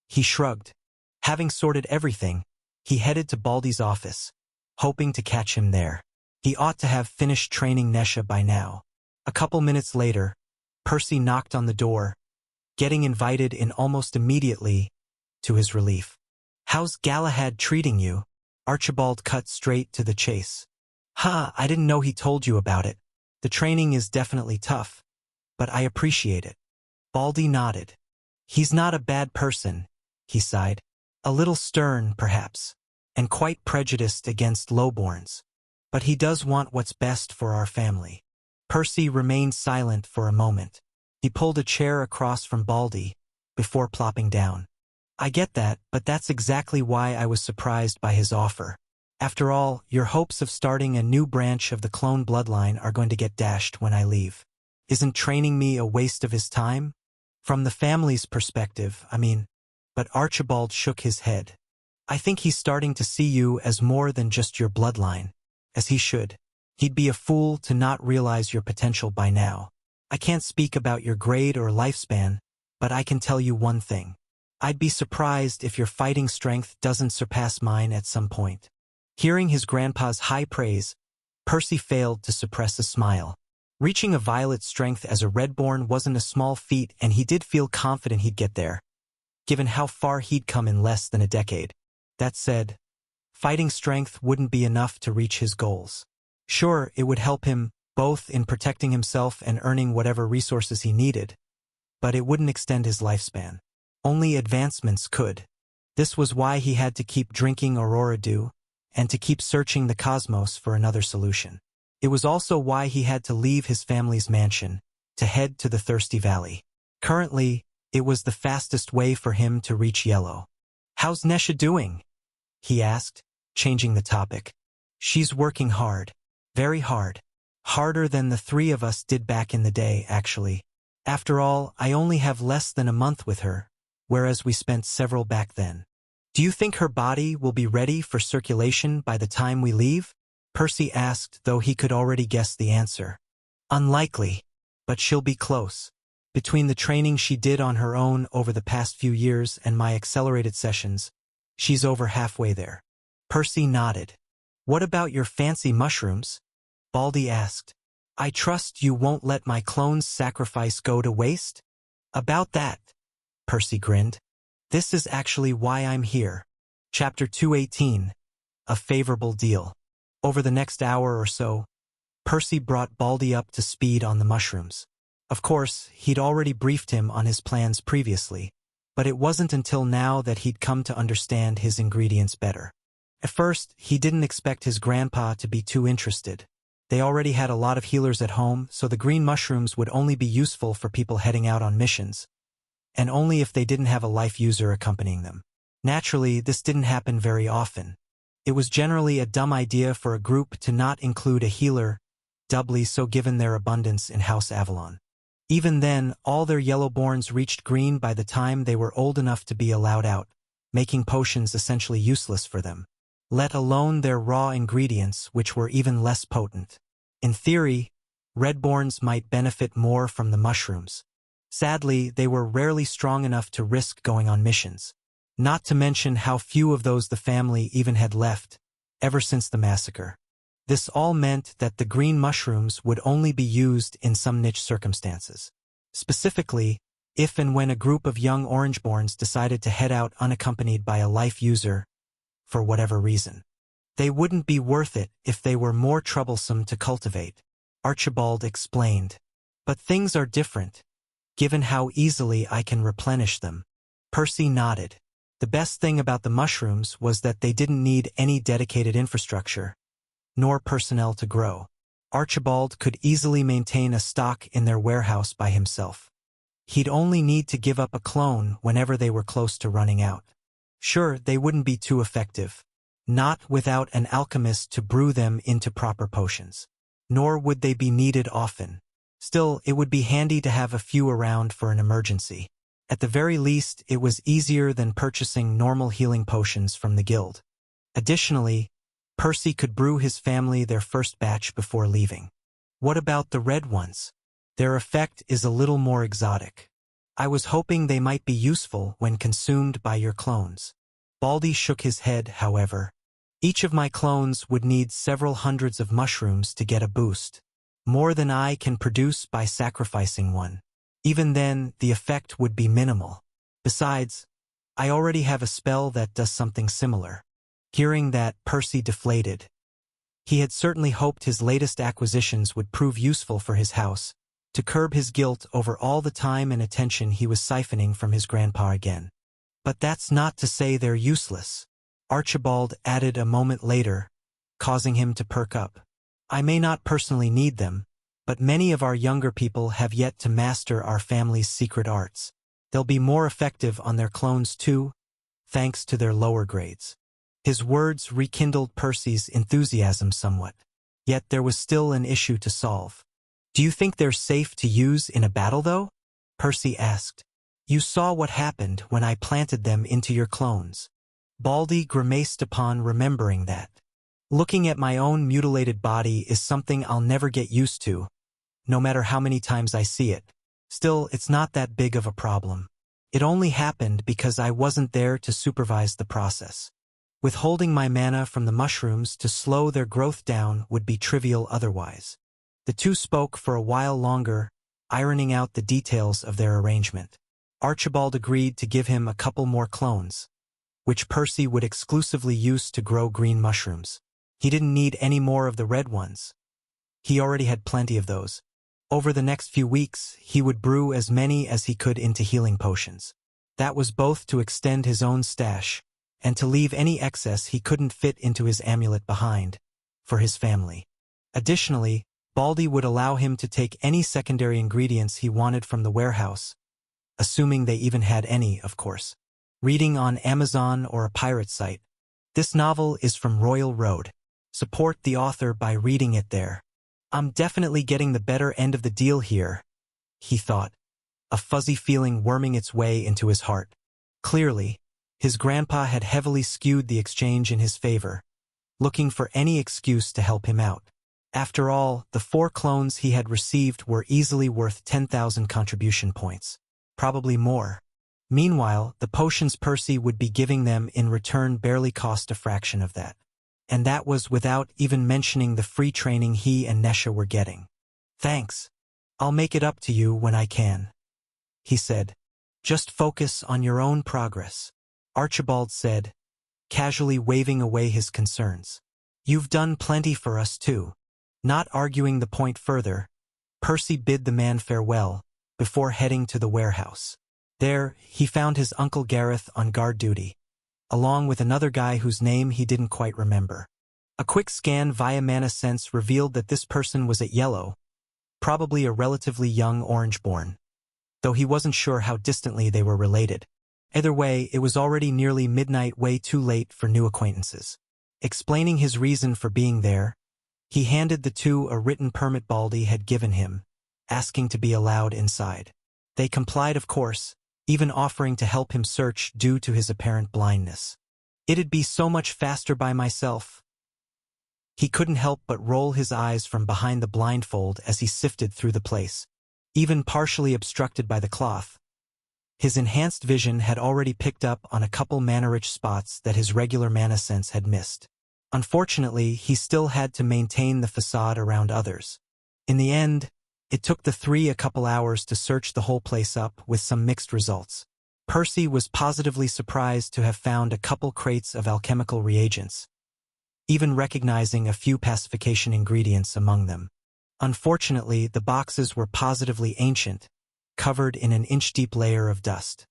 He shrugged. Having sorted everything, he headed to Baldy's office, hoping to catch him there. He ought to have finished training Nesha by now. A couple minutes later, Percy knocked on the door, getting invited in almost immediately, to his relief. "How's Galahad treating you?" Archibald cut straight to the chase. I didn't know he told you about it. The training is definitely tough, but I appreciate it." Baldy nodded. "He's not a bad person," he sighed. "A little stern, perhaps, and quite prejudiced against lowborns. But he does want what's best for our family." Percy remained silent for a moment. He pulled a chair across from Baldy, before plopping down. "I get that, but that's exactly why I was surprised by his offer. After all, your hopes of starting a new branch of the clone bloodline are going to get dashed when I leave. Isn't training me a waste of his time? From the family's perspective, I mean." But Archibald shook his head. "I think he's starting to see you as more than just your bloodline, as he should. He'd be a fool to not realize your potential by now. I can't speak about your grade or lifespan, but I can tell you one thing. I'd be surprised if your fighting strength doesn't surpass mine at some point." Hearing his grandpa's high praise, Percy failed to suppress a smile. Reaching a violet strength as a Redborn wasn't a small feat, and he did feel confident he'd get there, given how far he'd come in less than a decade. That said, fighting strength wouldn't be enough to reach his goals. Sure, it would help him both in protecting himself and earning whatever resources he needed, but it wouldn't extend his lifespan. Only advancements could. This was why he had to keep drinking Aurora Dew and to keep searching the cosmos for another solution. It was also why he had to leave his family's mansion to head to the Thirsty Valley. Currently, it was the fastest way for him to reach Yellow. "How's Nesha doing?" he asked, changing the topic. "She's working hard. Very hard. Harder than the three of us did back in the day, actually. After all, I only have less than a month with her, whereas we spent several back then. Do you think her body will be ready for circulation by the time we leave?" Percy asked, though he could already guess the answer. "Unlikely, but she'll be close. Between the training she did on her own over the past few years and my accelerated sessions, she's over halfway there." Percy nodded. "What about your fancy mushrooms?" Baldy asked. "I trust you won't let my clone's sacrifice go to waste?" "About that," Percy grinned. "This is actually why I'm here." Chapter 218. A Favorable Deal. Over the next hour or so, Percy brought Baldy up to speed on the mushrooms. Of course, he'd already briefed him on his plans previously, but it wasn't until now that he'd come to understand his ingredients better. At first, he didn't expect his grandpa to be too interested. They already had a lot of healers at home, so the green mushrooms would only be useful for people heading out on missions, and only if they didn't have a life user accompanying them. Naturally, this didn't happen very often. It was generally a dumb idea for a group to not include a healer, doubly so given their abundance in House Avalon. Even then, all their Yellowborns reached green by the time they were old enough to be allowed out, making potions essentially useless for them, let alone their raw ingredients, which were even less potent. In theory, Redborns might benefit more from the mushrooms. Sadly, they were rarely strong enough to risk going on missions. Not to mention how few of those the family even had left, ever since the massacre. This all meant that the green mushrooms would only be used in some niche circumstances. Specifically, if and when a group of young Orangeborns decided to head out unaccompanied by a life user, for whatever reason. They wouldn't be worth it if they were more troublesome to cultivate, Archibald explained. But things are different, given how easily I can replenish them. Percy nodded. The best thing about the mushrooms was that they didn't need any dedicated infrastructure, nor personnel to grow. Archibald could easily maintain a stock in their warehouse by himself. He'd only need to give up a clone whenever they were close to running out. Sure, they wouldn't be too effective, not without an alchemist to brew them into proper potions. Nor would they be needed often. Still, it would be handy to have a few around for an emergency. At the very least, it was easier than purchasing normal healing potions from the guild. Additionally, Percy could brew his family their first batch before leaving. What about the red ones? Their effect is a little more exotic. I was hoping they might be useful when consumed by your clones. Baldy shook his head, however. Each of my clones would need several hundreds of mushrooms to get a boost, more than I can produce by sacrificing one. Even then, the effect would be minimal. Besides, I already have a spell that does something similar. Hearing that, Percy deflated. He had certainly hoped his latest acquisitions would prove useful for his house, to curb his guilt over all the time and attention he was siphoning from his grandpa again. But that's not to say they're useless, Archibald added a moment later, causing him to perk up. I may not personally need them, but many of our younger people have yet to master our family's secret arts. They'll be more effective on their clones too, thanks to their lower grades. His words rekindled Percy's enthusiasm somewhat. Yet there was still an issue to solve. Do you think they're safe to use in a battle, though? Percy asked. You saw what happened when I planted them into your clones. Baldy grimaced upon remembering that. Looking at my own mutilated body is something I'll never get used to, no matter how many times I see it. Still, it's not that big of a problem. It only happened because I wasn't there to supervise the process. Withholding my mana from the mushrooms to slow their growth down would be trivial otherwise. The two spoke for a while longer, ironing out the details of their arrangement. Archibald agreed to give him a couple more clones, which Percy would exclusively use to grow green mushrooms. He didn't need any more of the red ones, He already had plenty of those. Over the next few weeks, he would brew as many as he could into healing potions. That was both to extend his own stash and to leave any excess he couldn't fit into his amulet behind, for his family. Additionally, Baldy would allow him to take any secondary ingredients he wanted from the warehouse, assuming they even had any, of course. Reading on Amazon or a pirate site. This novel is from Royal Road. Support the author by reading it there. I'm definitely getting the better end of the deal here, he thought, a fuzzy feeling worming its way into his heart. Clearly, his grandpa had heavily skewed the exchange in his favor, looking for any excuse to help him out. After all, the 4 clones he had received were easily worth 10,000 contribution points. Probably more. Meanwhile, the potions Percy would be giving them in return barely cost a fraction of that. And that was without even mentioning the free training he and Nesha were getting. Thanks. I'll make it up to you when I can, he said. Just focus on your own progress, Archibald said, casually waving away his concerns. You've done plenty for us too. Not arguing the point further, Percy bid the man farewell before heading to the warehouse. There, he found his Uncle Gareth on guard duty, along with another guy whose name he didn't quite remember. A quick scan via Mana Sense revealed that this person was at Yellow, probably a relatively young Orangeborn, though he wasn't sure how distantly they were related. Either way, it was already nearly midnight, way too late for new acquaintances. Explaining his reason for being there, he handed the two a written permit Baldy had given him, asking to be allowed inside. They complied, of course, even offering to help him search due to his apparent blindness. It'd be so much faster by myself. He couldn't help but roll his eyes from behind the blindfold as he sifted through the place, even partially obstructed by the cloth. His enhanced vision had already picked up on a couple mana-rich spots that his regular mana sense had missed. Unfortunately, he still had to maintain the facade around others. In the end, it took the 3 a couple hours to search the whole place up with some mixed results. Percy was positively surprised to have found a couple crates of alchemical reagents, even recognizing a few pacification ingredients among them. Unfortunately, the boxes were positively ancient, covered in an inch-deep layer of dust.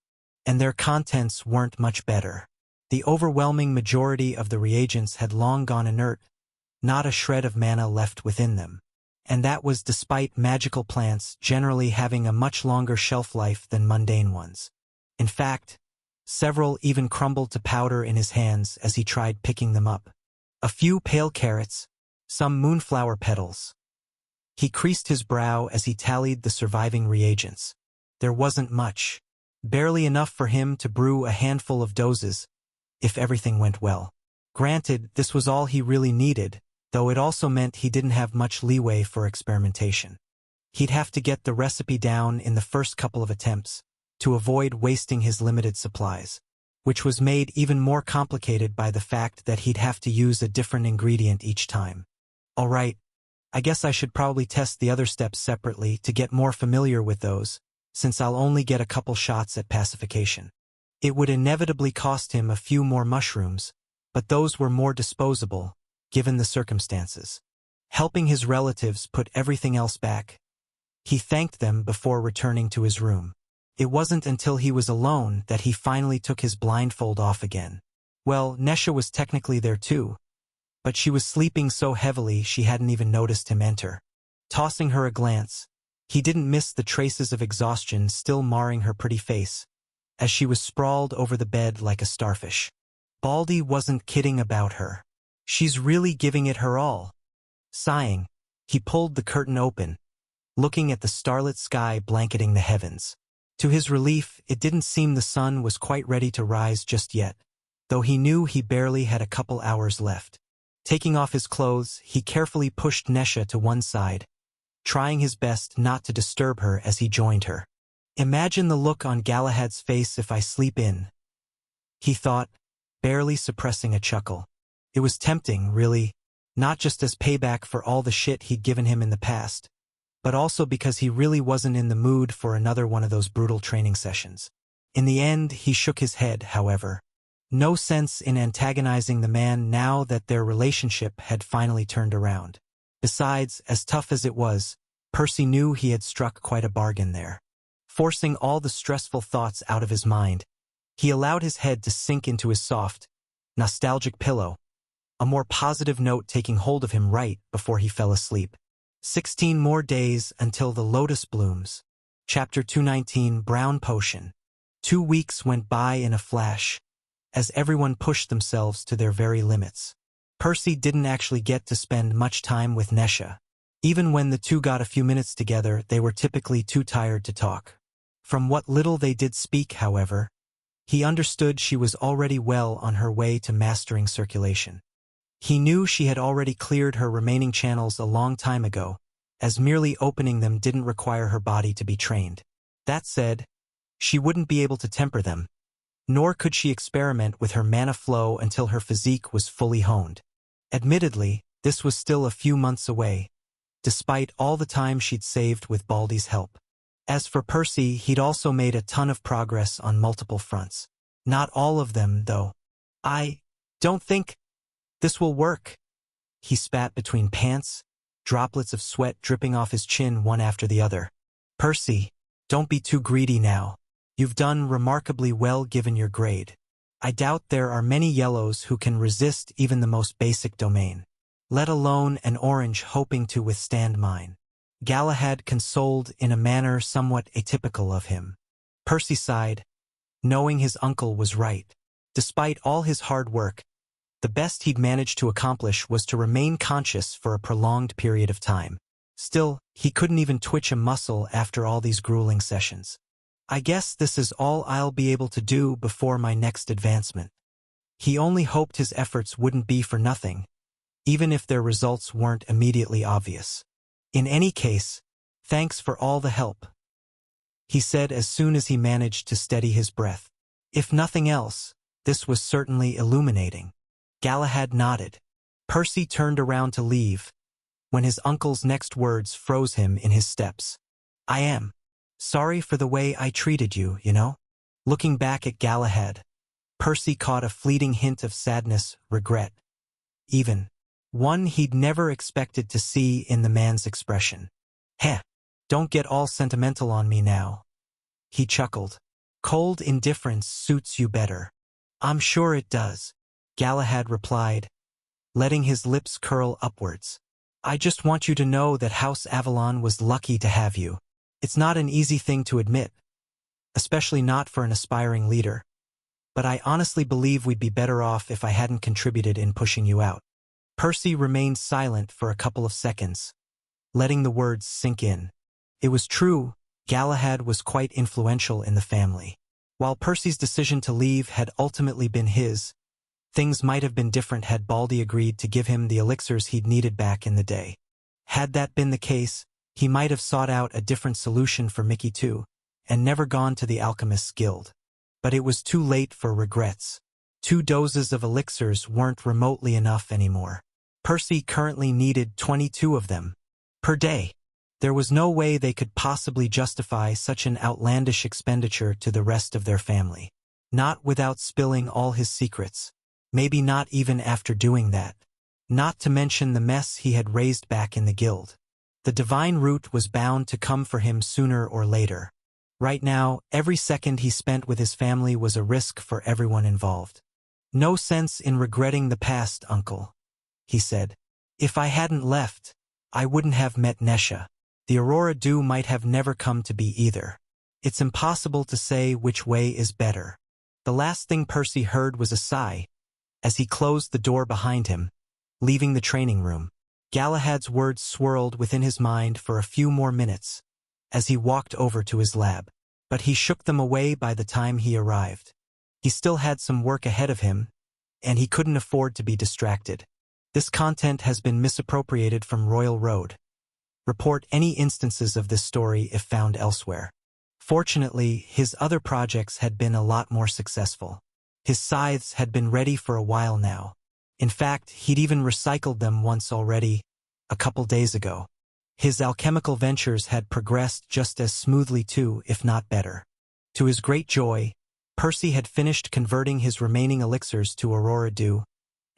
And their contents weren't much better. The overwhelming majority of the reagents had long gone inert, not a shred of mana left within them. And that was despite magical plants generally having a much longer shelf life than mundane ones. In fact, several even crumbled to powder in his hands as he tried picking them up. A few pale carrots, some moonflower petals. He creased his brow as he tallied the surviving reagents. There wasn't much, barely enough for him to brew a handful of doses, if everything went well. Granted, this was all he really needed, though it also meant he didn't have much leeway for experimentation. He'd have to get the recipe down in the first couple of attempts, to avoid wasting his limited supplies, which was made even more complicated by the fact that he'd have to use a different ingredient each time. Alright, I guess I should probably test the other steps separately to get more familiar with those, since I'll only get a couple shots at pacification. It would inevitably cost him a few more mushrooms, but those were more disposable, given the circumstances. Helping his relatives put everything else back, he thanked them before returning to his room. It wasn't until he was alone that he finally took his blindfold off again. Well, Nesha was technically there too, but she was sleeping so heavily she hadn't even noticed him enter. Tossing her a glance, he didn't miss the traces of exhaustion still marring her pretty face, as she was sprawled over the bed like a starfish. Baldy wasn't kidding about her. She's really giving it her all. Sighing, he pulled the curtain open, looking at the starlit sky blanketing the heavens. To his relief, it didn't seem the sun was quite ready to rise just yet, though he knew he barely had a couple hours left. Taking off his clothes, he carefully pushed Nesha to one side, trying his best not to disturb her as he joined her. Imagine the look on Galahad's face if I sleep in, he thought, barely suppressing a chuckle. It was tempting, really, not just as payback for all the shit he'd given him in the past, but also because he really wasn't in the mood for another one of those brutal training sessions. In the end, he shook his head, however. No sense in antagonizing the man now that their relationship had finally turned around. Besides, as tough as it was, Percy knew he had struck quite a bargain there. Forcing all the stressful thoughts out of his mind, he allowed his head to sink into his soft, nostalgic pillow, a more positive note taking hold of him right before he fell asleep. 16 more days until the lotus blooms. Chapter 219, Brown Potion. 2 weeks went by in a flash, as everyone pushed themselves to their very limits. Percy didn't actually get to spend much time with Nesha. Even when the two got a few minutes together, they were typically too tired to talk. From what little they did speak, however, he understood she was already well on her way to mastering circulation. He knew she had already cleared her remaining channels a long time ago, as merely opening them didn't require her body to be trained. That said, she wouldn't be able to temper them, nor could she experiment with her mana flow until her physique was fully honed. Admittedly, this was still a few months away, despite all the time she'd saved with Baldy's help. As for Percy, he'd also made a ton of progress on multiple fronts. Not all of them, though. "I don't think this will work," he spat between pants, droplets of sweat dripping off his chin one after the other. "Percy, don't be too greedy now. You've done remarkably well given your grade. I doubt there are many yellows who can resist even the most basic domain, let alone an orange hoping to withstand mine." Galahad consoled in a manner somewhat atypical of him. Percy sighed, knowing his uncle was right. Despite all his hard work, the best he'd managed to accomplish was to remain conscious for a prolonged period of time. Still, he couldn't even twitch a muscle after all these grueling sessions. "I guess this is all I'll be able to do before my next advancement." He only hoped his efforts wouldn't be for nothing, even if their results weren't immediately obvious. "In any case, thanks for all the help," he said as soon as he managed to steady his breath. If nothing else, this was certainly illuminating. Galahad nodded. Percy turned around to leave, when his uncle's next words froze him in his steps. "I am sorry for the way I treated you, you know." Looking back at Galahad, Percy caught a fleeting hint of sadness, regret, even one he'd never expected to see in the man's expression. "Heh, don't get all sentimental on me now," he chuckled. "Cold indifference suits you better." "I'm sure it does," Galahad replied, letting his lips curl upwards. "I just want you to know that House Avalon was lucky to have you. It's not an easy thing to admit, especially not for an aspiring leader, but I honestly believe we'd be better off if I hadn't contributed in pushing you out." Percy remained silent for a couple of seconds, letting the words sink in. It was true, Galahad was quite influential in the family. While Percy's decision to leave had ultimately been his, things might have been different had Baldy agreed to give him the elixirs he'd needed back in the day. Had that been the case, he might have sought out a different solution for Mickey too, and never gone to the Alchemist's Guild. But it was too late for regrets. 2 doses of elixirs weren't remotely enough anymore. Percy currently needed 22 of them per day. There was no way they could possibly justify such an outlandish expenditure to the rest of their family. Not without spilling all his secrets. Maybe not even after doing that. Not to mention the mess he had raised back in the guild. The divine root was bound to come for him sooner or later. Right now, every second he spent with his family was a risk for everyone involved. "No sense in regretting the past, uncle," he said. "If I hadn't left, I wouldn't have met Nesha. The Aurora Dew might have never come to be either. It's impossible to say which way is better." The last thing Percy heard was a sigh, as he closed the door behind him, leaving the training room. Galahad's words swirled within his mind for a few more minutes, as he walked over to his lab. But he shook them away by the time he arrived. He still had some work ahead of him, and he couldn't afford to be distracted. This content has been misappropriated from Royal Road. Report any instances of this story if found elsewhere. Fortunately, his other projects had been a lot more successful. His scythes had been ready for a while now. In fact, he'd even recycled them once already, a couple days ago. His alchemical ventures had progressed just as smoothly too, if not better. To his great joy, Percy had finished converting his remaining elixirs to Aurora Dew,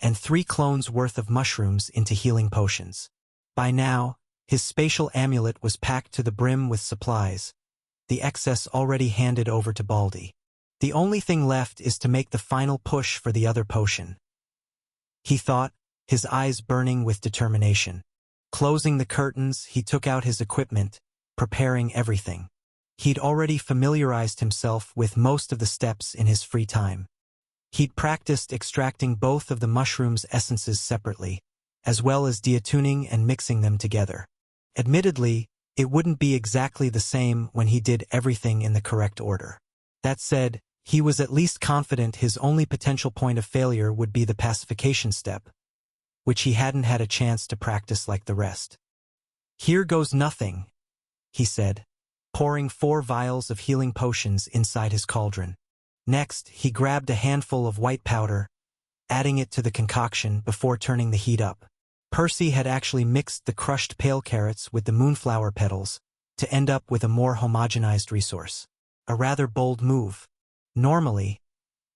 and 3 clones worth of mushrooms into healing potions. By now, his spatial amulet was packed to the brim with supplies, the excess already handed over to Baldy. The only thing left is to make the final push for the other potion, he thought, his eyes burning with determination. Closing the curtains, he took out his equipment, preparing everything. He'd already familiarized himself with most of the steps in his free time. He'd practiced extracting both of the mushroom's essences separately, as well as deattuning and mixing them together. Admittedly, it wouldn't be exactly the same when he did everything in the correct order. That said, he was at least confident his only potential point of failure would be the pacification step, which he hadn't had a chance to practice like the rest. "Here goes nothing," he said, pouring 4 vials of healing potions inside his cauldron. Next, he grabbed a handful of white powder, adding it to the concoction before turning the heat up. Percy had actually mixed the crushed pale carrots with the moonflower petals to end up with a more homogenized resource. A rather bold move. Normally,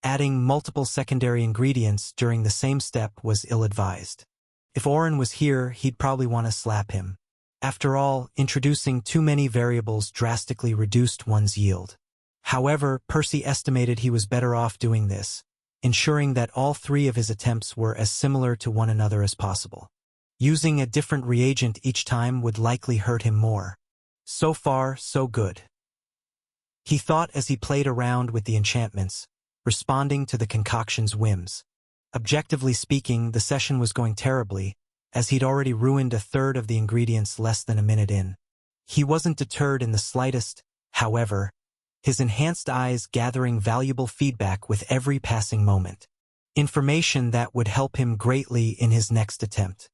adding multiple secondary ingredients during the same step was ill-advised. If Oren was here, he'd probably want to slap him. After all, introducing too many variables drastically reduced one's yield. However, Percy estimated he was better off doing this, ensuring that all 3 of his attempts were as similar to one another as possible. Using a different reagent each time would likely hurt him more. So far, so good, he thought as he played around with the enchantments, responding to the concoction's whims. Objectively speaking, the session was going terribly, as he'd already ruined a third of the ingredients less than a minute in. He wasn't deterred in the slightest, however, his enhanced eyes gathering valuable feedback with every passing moment. Information that would help him greatly in his next attempt.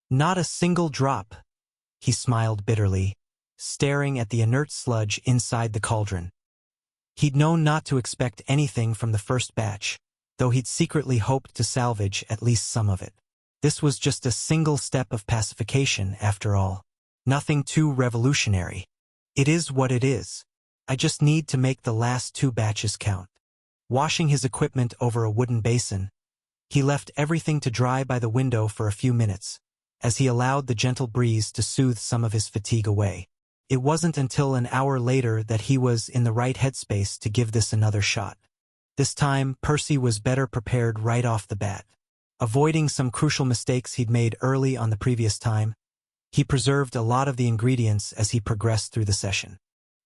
Not a single drop, he smiled bitterly, staring at the inert sludge inside the cauldron. He'd known not to expect anything from the first batch, though he'd secretly hoped to salvage at least some of it. This was just a single step of pacification, after all. Nothing too revolutionary. It is what it is. I just need to make the last 2 batches count. Washing his equipment over a wooden basin, he left everything to dry by the window for a few minutes, as he allowed the gentle breeze to soothe some of his fatigue away. It wasn't until an hour later that he was in the right headspace to give this another shot. This time, Percy was better prepared right off the bat. Avoiding some crucial mistakes he'd made early on the previous time, he preserved a lot of the ingredients as he progressed through the session.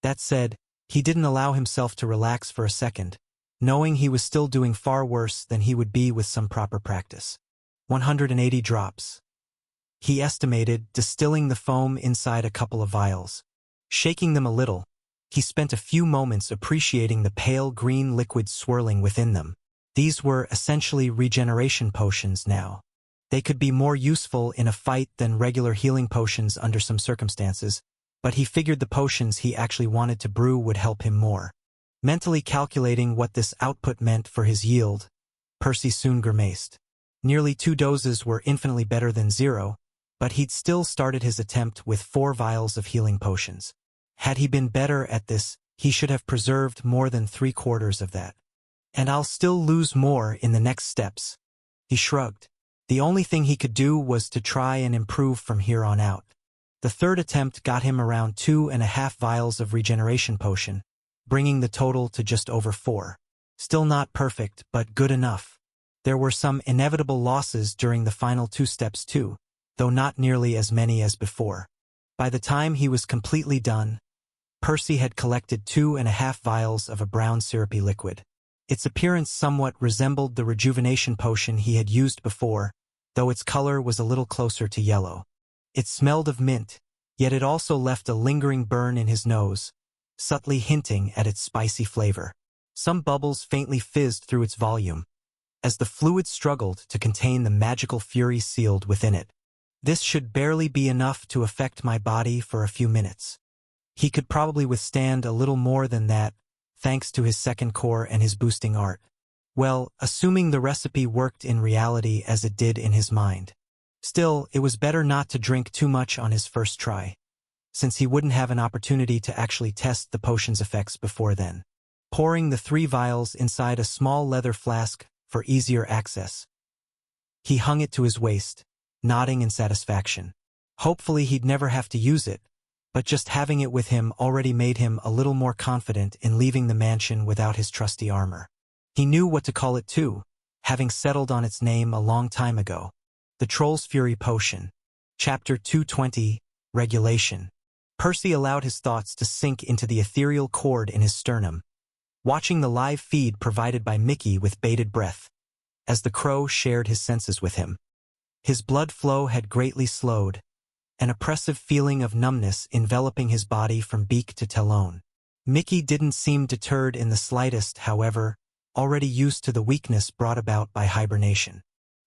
That said, he didn't allow himself to relax for a second, knowing he was still doing far worse than he would be with some proper practice. 180 drops. He estimated, distilling the foam inside a couple of vials. Shaking them a little, he spent a few moments appreciating the pale green liquid swirling within them. These were essentially regeneration potions now. They could be more useful in a fight than regular healing potions under some circumstances, but he figured the potions he actually wanted to brew would help him more. Mentally calculating what this output meant for his yield, Percy soon grimaced. Nearly 2 doses were infinitely better than 0, but he'd still started his attempt with 4 vials of healing potions. Had he been better at this, he should have preserved more than 3/4 of that. And I'll still lose more in the next steps. He shrugged. The only thing he could do was to try and improve from here on out. The 3rd attempt got him around 2.5 vials of regeneration potion, bringing the total to just over 4. Still not perfect, but good enough. There were some inevitable losses during the final 2 steps too, though not nearly as many as before. By the time he was completely done, Percy had collected 2.5 vials of a brown syrupy liquid. Its appearance somewhat resembled the rejuvenation potion he had used before, though its color was a little closer to yellow. It smelled of mint, yet it also left a lingering burn in his nose, subtly hinting at its spicy flavor. Some bubbles faintly fizzed through its volume, as the fluid struggled to contain the magical fury sealed within it. This should barely be enough to affect my body for a few minutes. He could probably withstand a little more than that, thanks to his second core and his boosting art. Well, assuming the recipe worked in reality as it did in his mind. Still, it was better not to drink too much on his first try, since he wouldn't have an opportunity to actually test the potion's effects before then. Pouring the 3 vials inside a small leather flask for easier access, he hung it to his waist, nodding in satisfaction. Hopefully he'd never have to use it, but just having it with him already made him a little more confident in leaving the mansion without his trusty armor. He knew what to call it too, having settled on its name a long time ago. The Troll's Fury Potion. Chapter 220, Regulation. Percy allowed his thoughts to sink into the ethereal cord in his sternum, watching the live feed provided by Mickey with bated breath, as the crow shared his senses with him. His blood flow had greatly slowed, an oppressive feeling of numbness enveloping his body from beak to talon. Mickey didn't seem deterred in the slightest, however, already used to the weakness brought about by hibernation.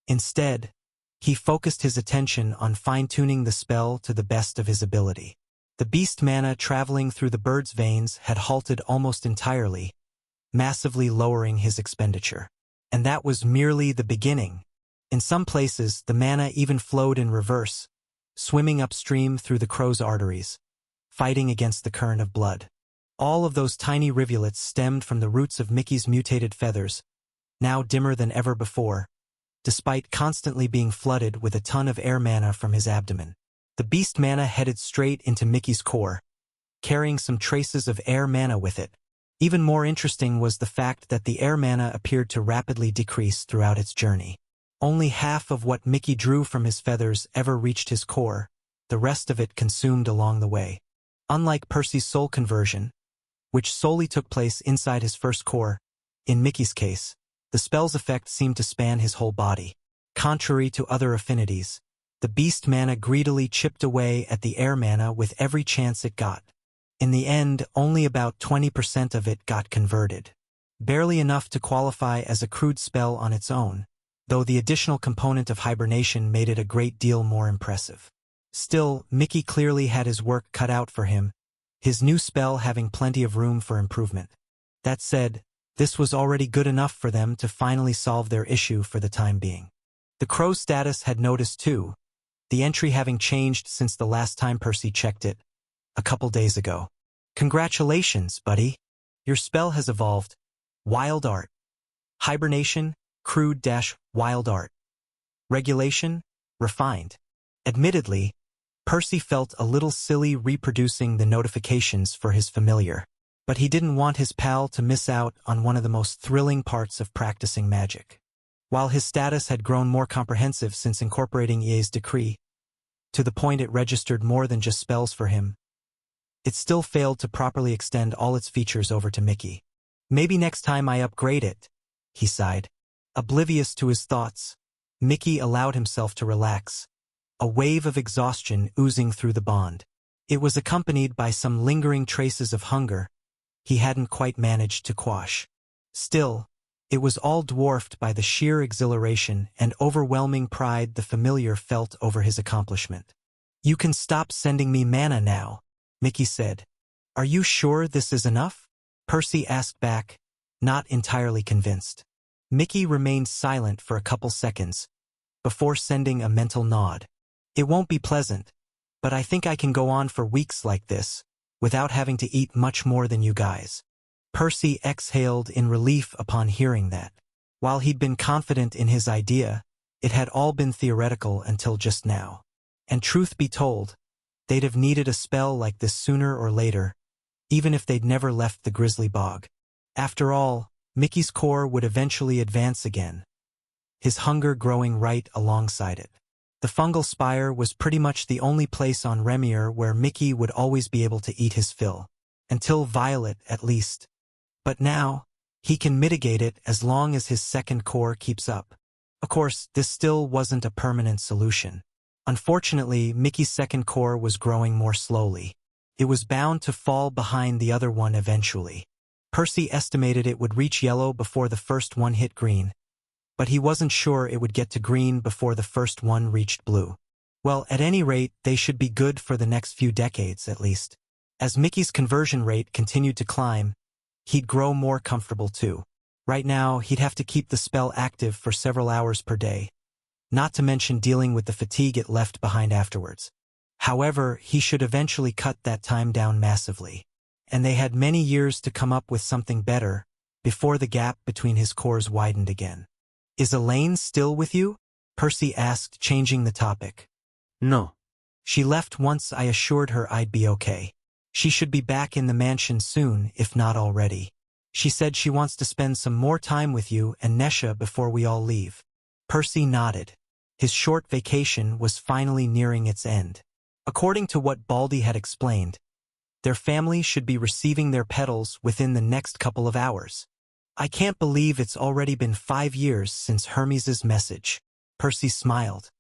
Instead, he focused his attention on fine-tuning the spell to the best of his ability. The beast mana traveling through the bird's veins had halted almost entirely, massively lowering his expenditure. And that was merely the beginning. In some places, the mana even flowed in reverse, swimming upstream through the crow's arteries, fighting against the current of blood. All of those tiny rivulets stemmed from the roots of Mickey's mutated feathers, now dimmer than ever before, despite constantly being flooded with a ton of air mana from his abdomen. The beast mana headed straight into Mickey's core, carrying some traces of air mana with it. Even more interesting was the fact that the air mana appeared to rapidly decrease throughout its journey. Only half of what Mickey drew from his feathers ever reached his core, the rest of it consumed along the way. Unlike Percy's soul conversion, which solely took place inside his first core, in Mickey's case, the spell's effect seemed to span his whole body. Contrary to other affinities, the beast mana greedily chipped away at the air mana with every chance it got. In the end, only about 20% of it got converted. Barely enough to qualify as a crude spell on its own, though the additional component of hibernation made it a great deal more impressive. Still, Mickey clearly had his work cut out for him, his new spell having plenty of room for improvement. That said, this was already good enough for them to finally solve their issue for the time being. The crow's status had noticed too, the entry having changed since the last time Percy checked it, a couple days ago. Congratulations, buddy. Your spell has evolved. Wild Art. Hibernation, crude-wild art. Regulation, refined. Admittedly, Percy felt a little silly reproducing the notifications for his familiar, but he didn't want his pal to miss out on one of the most thrilling parts of practicing magic. While his status had grown more comprehensive since incorporating EA's decree, to the point it registered more than just spells for him, it still failed to properly extend all its features over to Mickey. Maybe next time I upgrade it, he sighed. Oblivious to his thoughts, Mickey allowed himself to relax, a wave of exhaustion oozing through the bond. It was accompanied by some lingering traces of hunger he hadn't quite managed to quash. Still, it was all dwarfed by the sheer exhilaration and overwhelming pride the familiar felt over his accomplishment. You can stop sending me mana now, Mickey said. Are you sure this is enough? Percy asked back, not entirely convinced. Mickey remained silent for a couple seconds, before sending a mental nod. It won't be pleasant, but I think I can go on for weeks like this, without having to eat much more than you guys. Percy exhaled in relief upon hearing that. While he'd been confident in his idea, it had all been theoretical until just now. And truth be told, they'd have needed a spell like this sooner or later, even if they'd never left the Grizzly Bog. After all, Mickey's core would eventually advance again, his hunger growing right alongside it. The fungal spire was pretty much the only place on Remir where Mickey would always be able to eat his fill. Until Violet, at least. But now, he can mitigate it as long as his second core keeps up. Of course, this still wasn't a permanent solution. Unfortunately, Mickey's second core was growing more slowly. It was bound to fall behind the other one eventually. Percy estimated it would reach yellow before the first one hit green, but he wasn't sure it would get to green before the first one reached blue. Well, at any rate, they should be good for the next few decades at least. As Mickey's conversion rate continued to climb, he'd grow more comfortable too. Right now, he'd have to keep the spell active for several hours per day, not to mention dealing with the fatigue it left behind afterwards. However, he should eventually cut that time down massively. And they had many years to come up with something better, before the gap between his cores widened again. Is Elaine still with you? Percy asked, changing the topic. No. She left once I assured her I'd be okay. She should be back in the mansion soon, if not already. She said she wants to spend some more time with you and Nesha before we all leave. Percy nodded. His short vacation was finally nearing its end. According to what Baldy had explained, their family should be receiving their petals within the next couple of hours. I can't believe it's already been 5 years since Hermes's message. Percy smiled.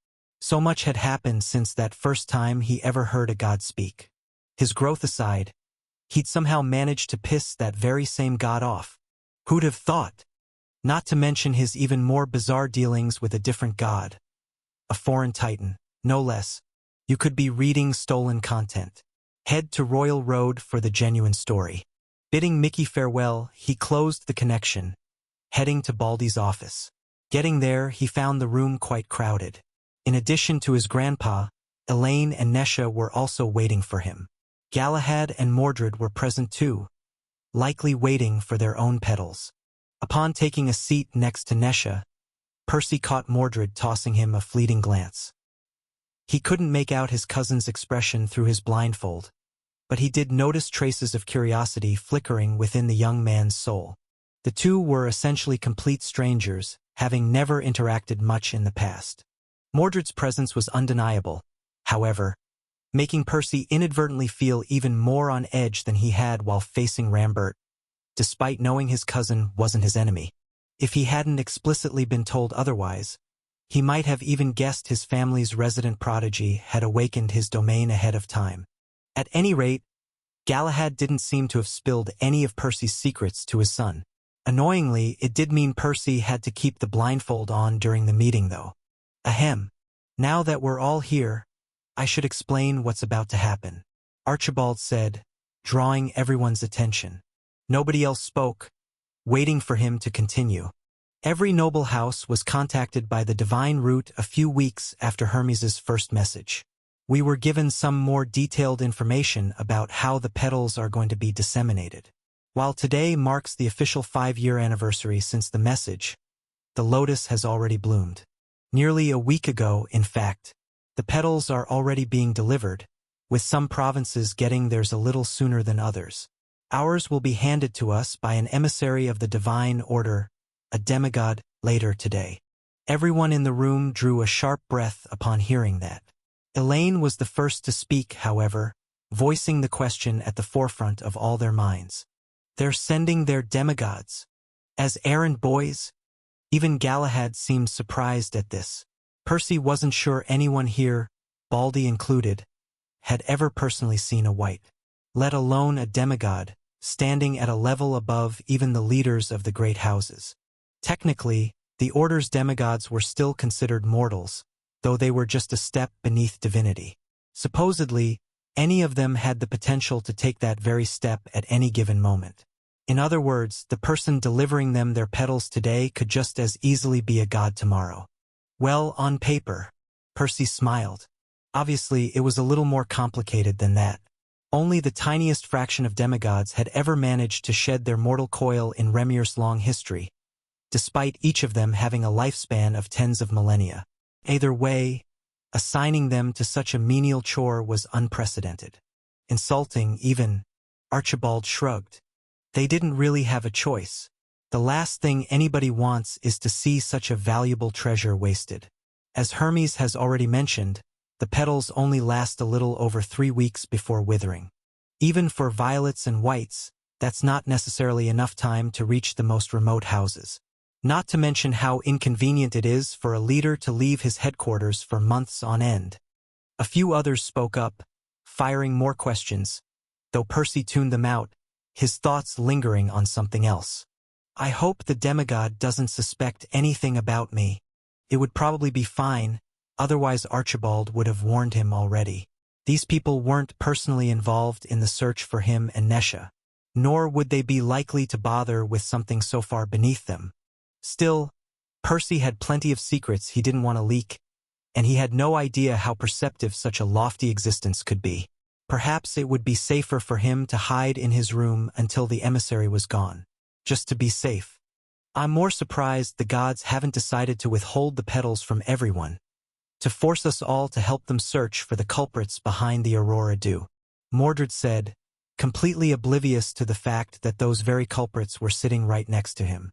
So much had happened since that first time he ever heard a god speak. His growth aside, he'd somehow managed to piss that very same god off. Who'd have thought? Not to mention his even more bizarre dealings with a different god. A foreign titan, no less. You could be reading stolen content. Head to Royal Road for the genuine story. Bidding Mickey farewell, he closed the connection, heading to Baldy's office. Getting there, he found the room quite crowded. In addition to his grandpa, Elaine and Nesha were also waiting for him. Galahad and Mordred were present too, likely waiting for their own petals. Upon taking a seat next to Nesha, Percy caught Mordred tossing him a fleeting glance. He couldn't make out his cousin's expression through his blindfold, but he did notice traces of curiosity flickering within the young man's soul. The two were essentially complete strangers, having never interacted much in the past. Mordred's presence was undeniable, however, making Percy inadvertently feel even more on edge than he had while facing Rambert, despite knowing his cousin wasn't his enemy. If he hadn't explicitly been told otherwise, he might have even guessed his family's resident prodigy had awakened his domain ahead of time. At any rate, Galahad didn't seem to have spilled any of Percy's secrets to his son. Annoyingly, it did mean Percy had to keep the blindfold on during the meeting though. Ahem. Now that we're all here, I should explain what's about to happen, Archibald said, drawing everyone's attention. Nobody else spoke, waiting for him to continue. Every noble house was contacted by the Divine Root a few weeks after Hermes's first message. We were given some more detailed information about how the petals are going to be disseminated. While today marks the official 5-year anniversary since the message, the lotus has already bloomed. Nearly a week ago, in fact, the petals are already being delivered, with some provinces getting theirs a little sooner than others. Ours will be handed to us by an emissary of the Divine Order, a demigod, later today. Everyone in the room drew a sharp breath upon hearing that. Elaine was the first to speak, however, voicing the question at the forefront of all their minds. They're sending their demigods as errand boys? Even Galahad seemed surprised at this. Percy wasn't sure anyone here, Baldy included, had ever personally seen a white, let alone a demigod, standing at a level above even the leaders of the great houses. Technically, the Order's demigods were still considered mortals, though they were just a step beneath divinity. Supposedly, any of them had the potential to take that very step at any given moment. In other words, the person delivering them their petals today could just as easily be a god tomorrow. Well, on paper, Percy smiled. Obviously, it was a little more complicated than that. Only the tiniest fraction of demigods had ever managed to shed their mortal coil in Remir's long history, despite each of them having a lifespan of tens of millennia. Either way, assigning them to such a menial chore was unprecedented. Insulting, even, Archibald shrugged. They didn't really have a choice. The last thing anybody wants is to see such a valuable treasure wasted. As Hermes has already mentioned, the petals only last a little over 3 weeks before withering. Even for violets and whites, that's not necessarily enough time to reach the most remote houses. Not to mention how inconvenient it is for a leader to leave his headquarters for months on end. A few others spoke up, firing more questions, though Percy tuned them out, his thoughts lingering on something else. I hope the demigod doesn't suspect anything about me. It would probably be fine, otherwise Archibald would have warned him already. These people weren't personally involved in the search for him and Nesha, nor would they be likely to bother with something so far beneath them. Still, Percy had plenty of secrets he didn't want to leak, and he had no idea how perceptive such a lofty existence could be. Perhaps it would be safer for him to hide in his room until the emissary was gone, just to be safe. I'm more surprised the gods haven't decided to withhold the petals from everyone. to force us all to help them search for the culprits behind the Aurora Dew. Mordred said, completely oblivious to the fact that those very culprits were sitting right next to him.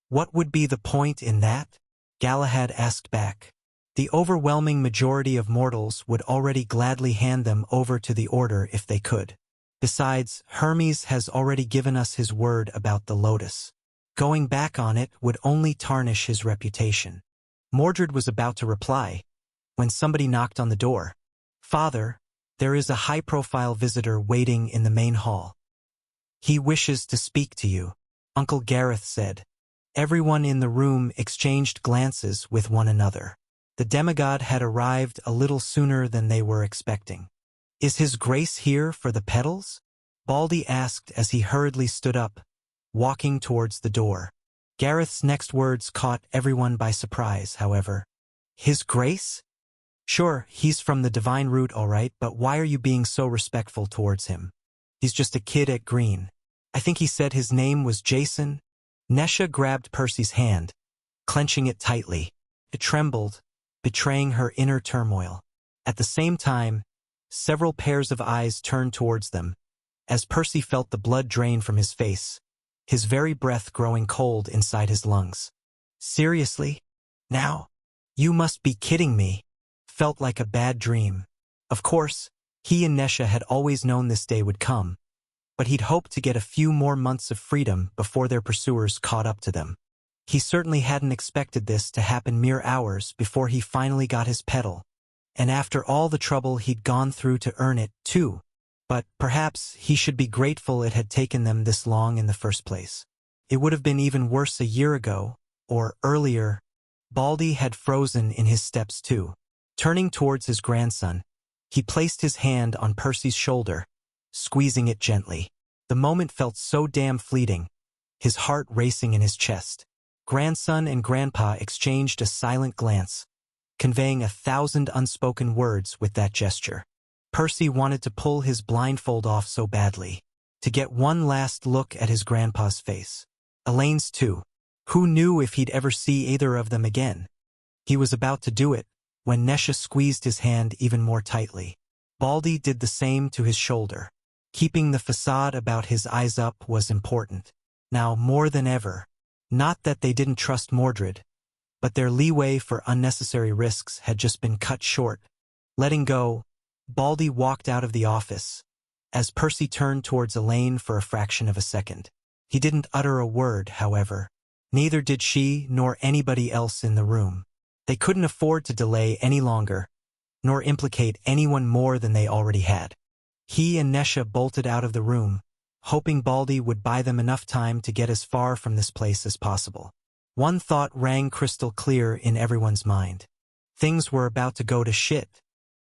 What would be the point in that? Galahad asked back. The overwhelming majority of mortals would already gladly hand them over to the Order if they could. Besides, Hermes has already given us his word about the lotus. Going back on it would only tarnish his reputation. Mordred was about to reply, when somebody knocked on the door. Father, there is a high-profile visitor waiting in the main hall. He wishes to speak to you, Uncle Gareth said. Everyone in the room exchanged glances with one another. The demigod had arrived a little sooner than they were expecting. Is his grace here for the petals? Baldy asked as he hurriedly stood up, walking towards the door. Gareth's next words caught everyone by surprise, however. His grace? Sure, he's from the divine root all right, but why are you being so respectful towards him? He's just a kid at Green. I think he said his name was Jason. Nesha grabbed Percy's hand, clenching it tightly. It trembled, betraying her inner turmoil. At the same time, several pairs of eyes turned towards them, as Percy felt the blood drain from his face, his very breath growing cold inside his lungs. Seriously? Now? You must be kidding me. Felt like a bad dream. Of course, he and Nesha had always known this day would come, but he'd hoped to get a few more months of freedom before their pursuers caught up to them. He certainly hadn't expected this to happen mere hours before he finally got his petal, and after all the trouble he'd gone through to earn it, too. But perhaps he should be grateful it had taken them this long in the first place. It would have been even worse a year ago, or earlier. Baldy had frozen in his steps too. Turning towards his grandson, he placed his hand on Percy's shoulder, squeezing it gently. The moment felt so damn fleeting, his heart racing in his chest. Grandson and grandpa exchanged a silent glance, conveying 1,000 unspoken words with that gesture. Percy wanted to pull his blindfold off so badly, to get one last look at his grandpa's face. Elaine's too. Who knew if he'd ever see either of them again? He was about to do it, when Nesha squeezed his hand even more tightly. Baldy did the same to his shoulder. Keeping the facade about his eyes up was important. Now more than ever. Not that they didn't trust Mordred, but their leeway for unnecessary risks had just been cut short. Letting go, Baldy walked out of the office, as Percy turned towards Elaine for a fraction of a second. He didn't utter a word, however. Neither did she nor anybody else in the room. They couldn't afford to delay any longer, nor implicate anyone more than they already had. He and Nesha bolted out of the room, hoping Baldy would buy them enough time to get as far from this place as possible. One thought rang crystal clear in everyone's mind. Things were about to go to shit.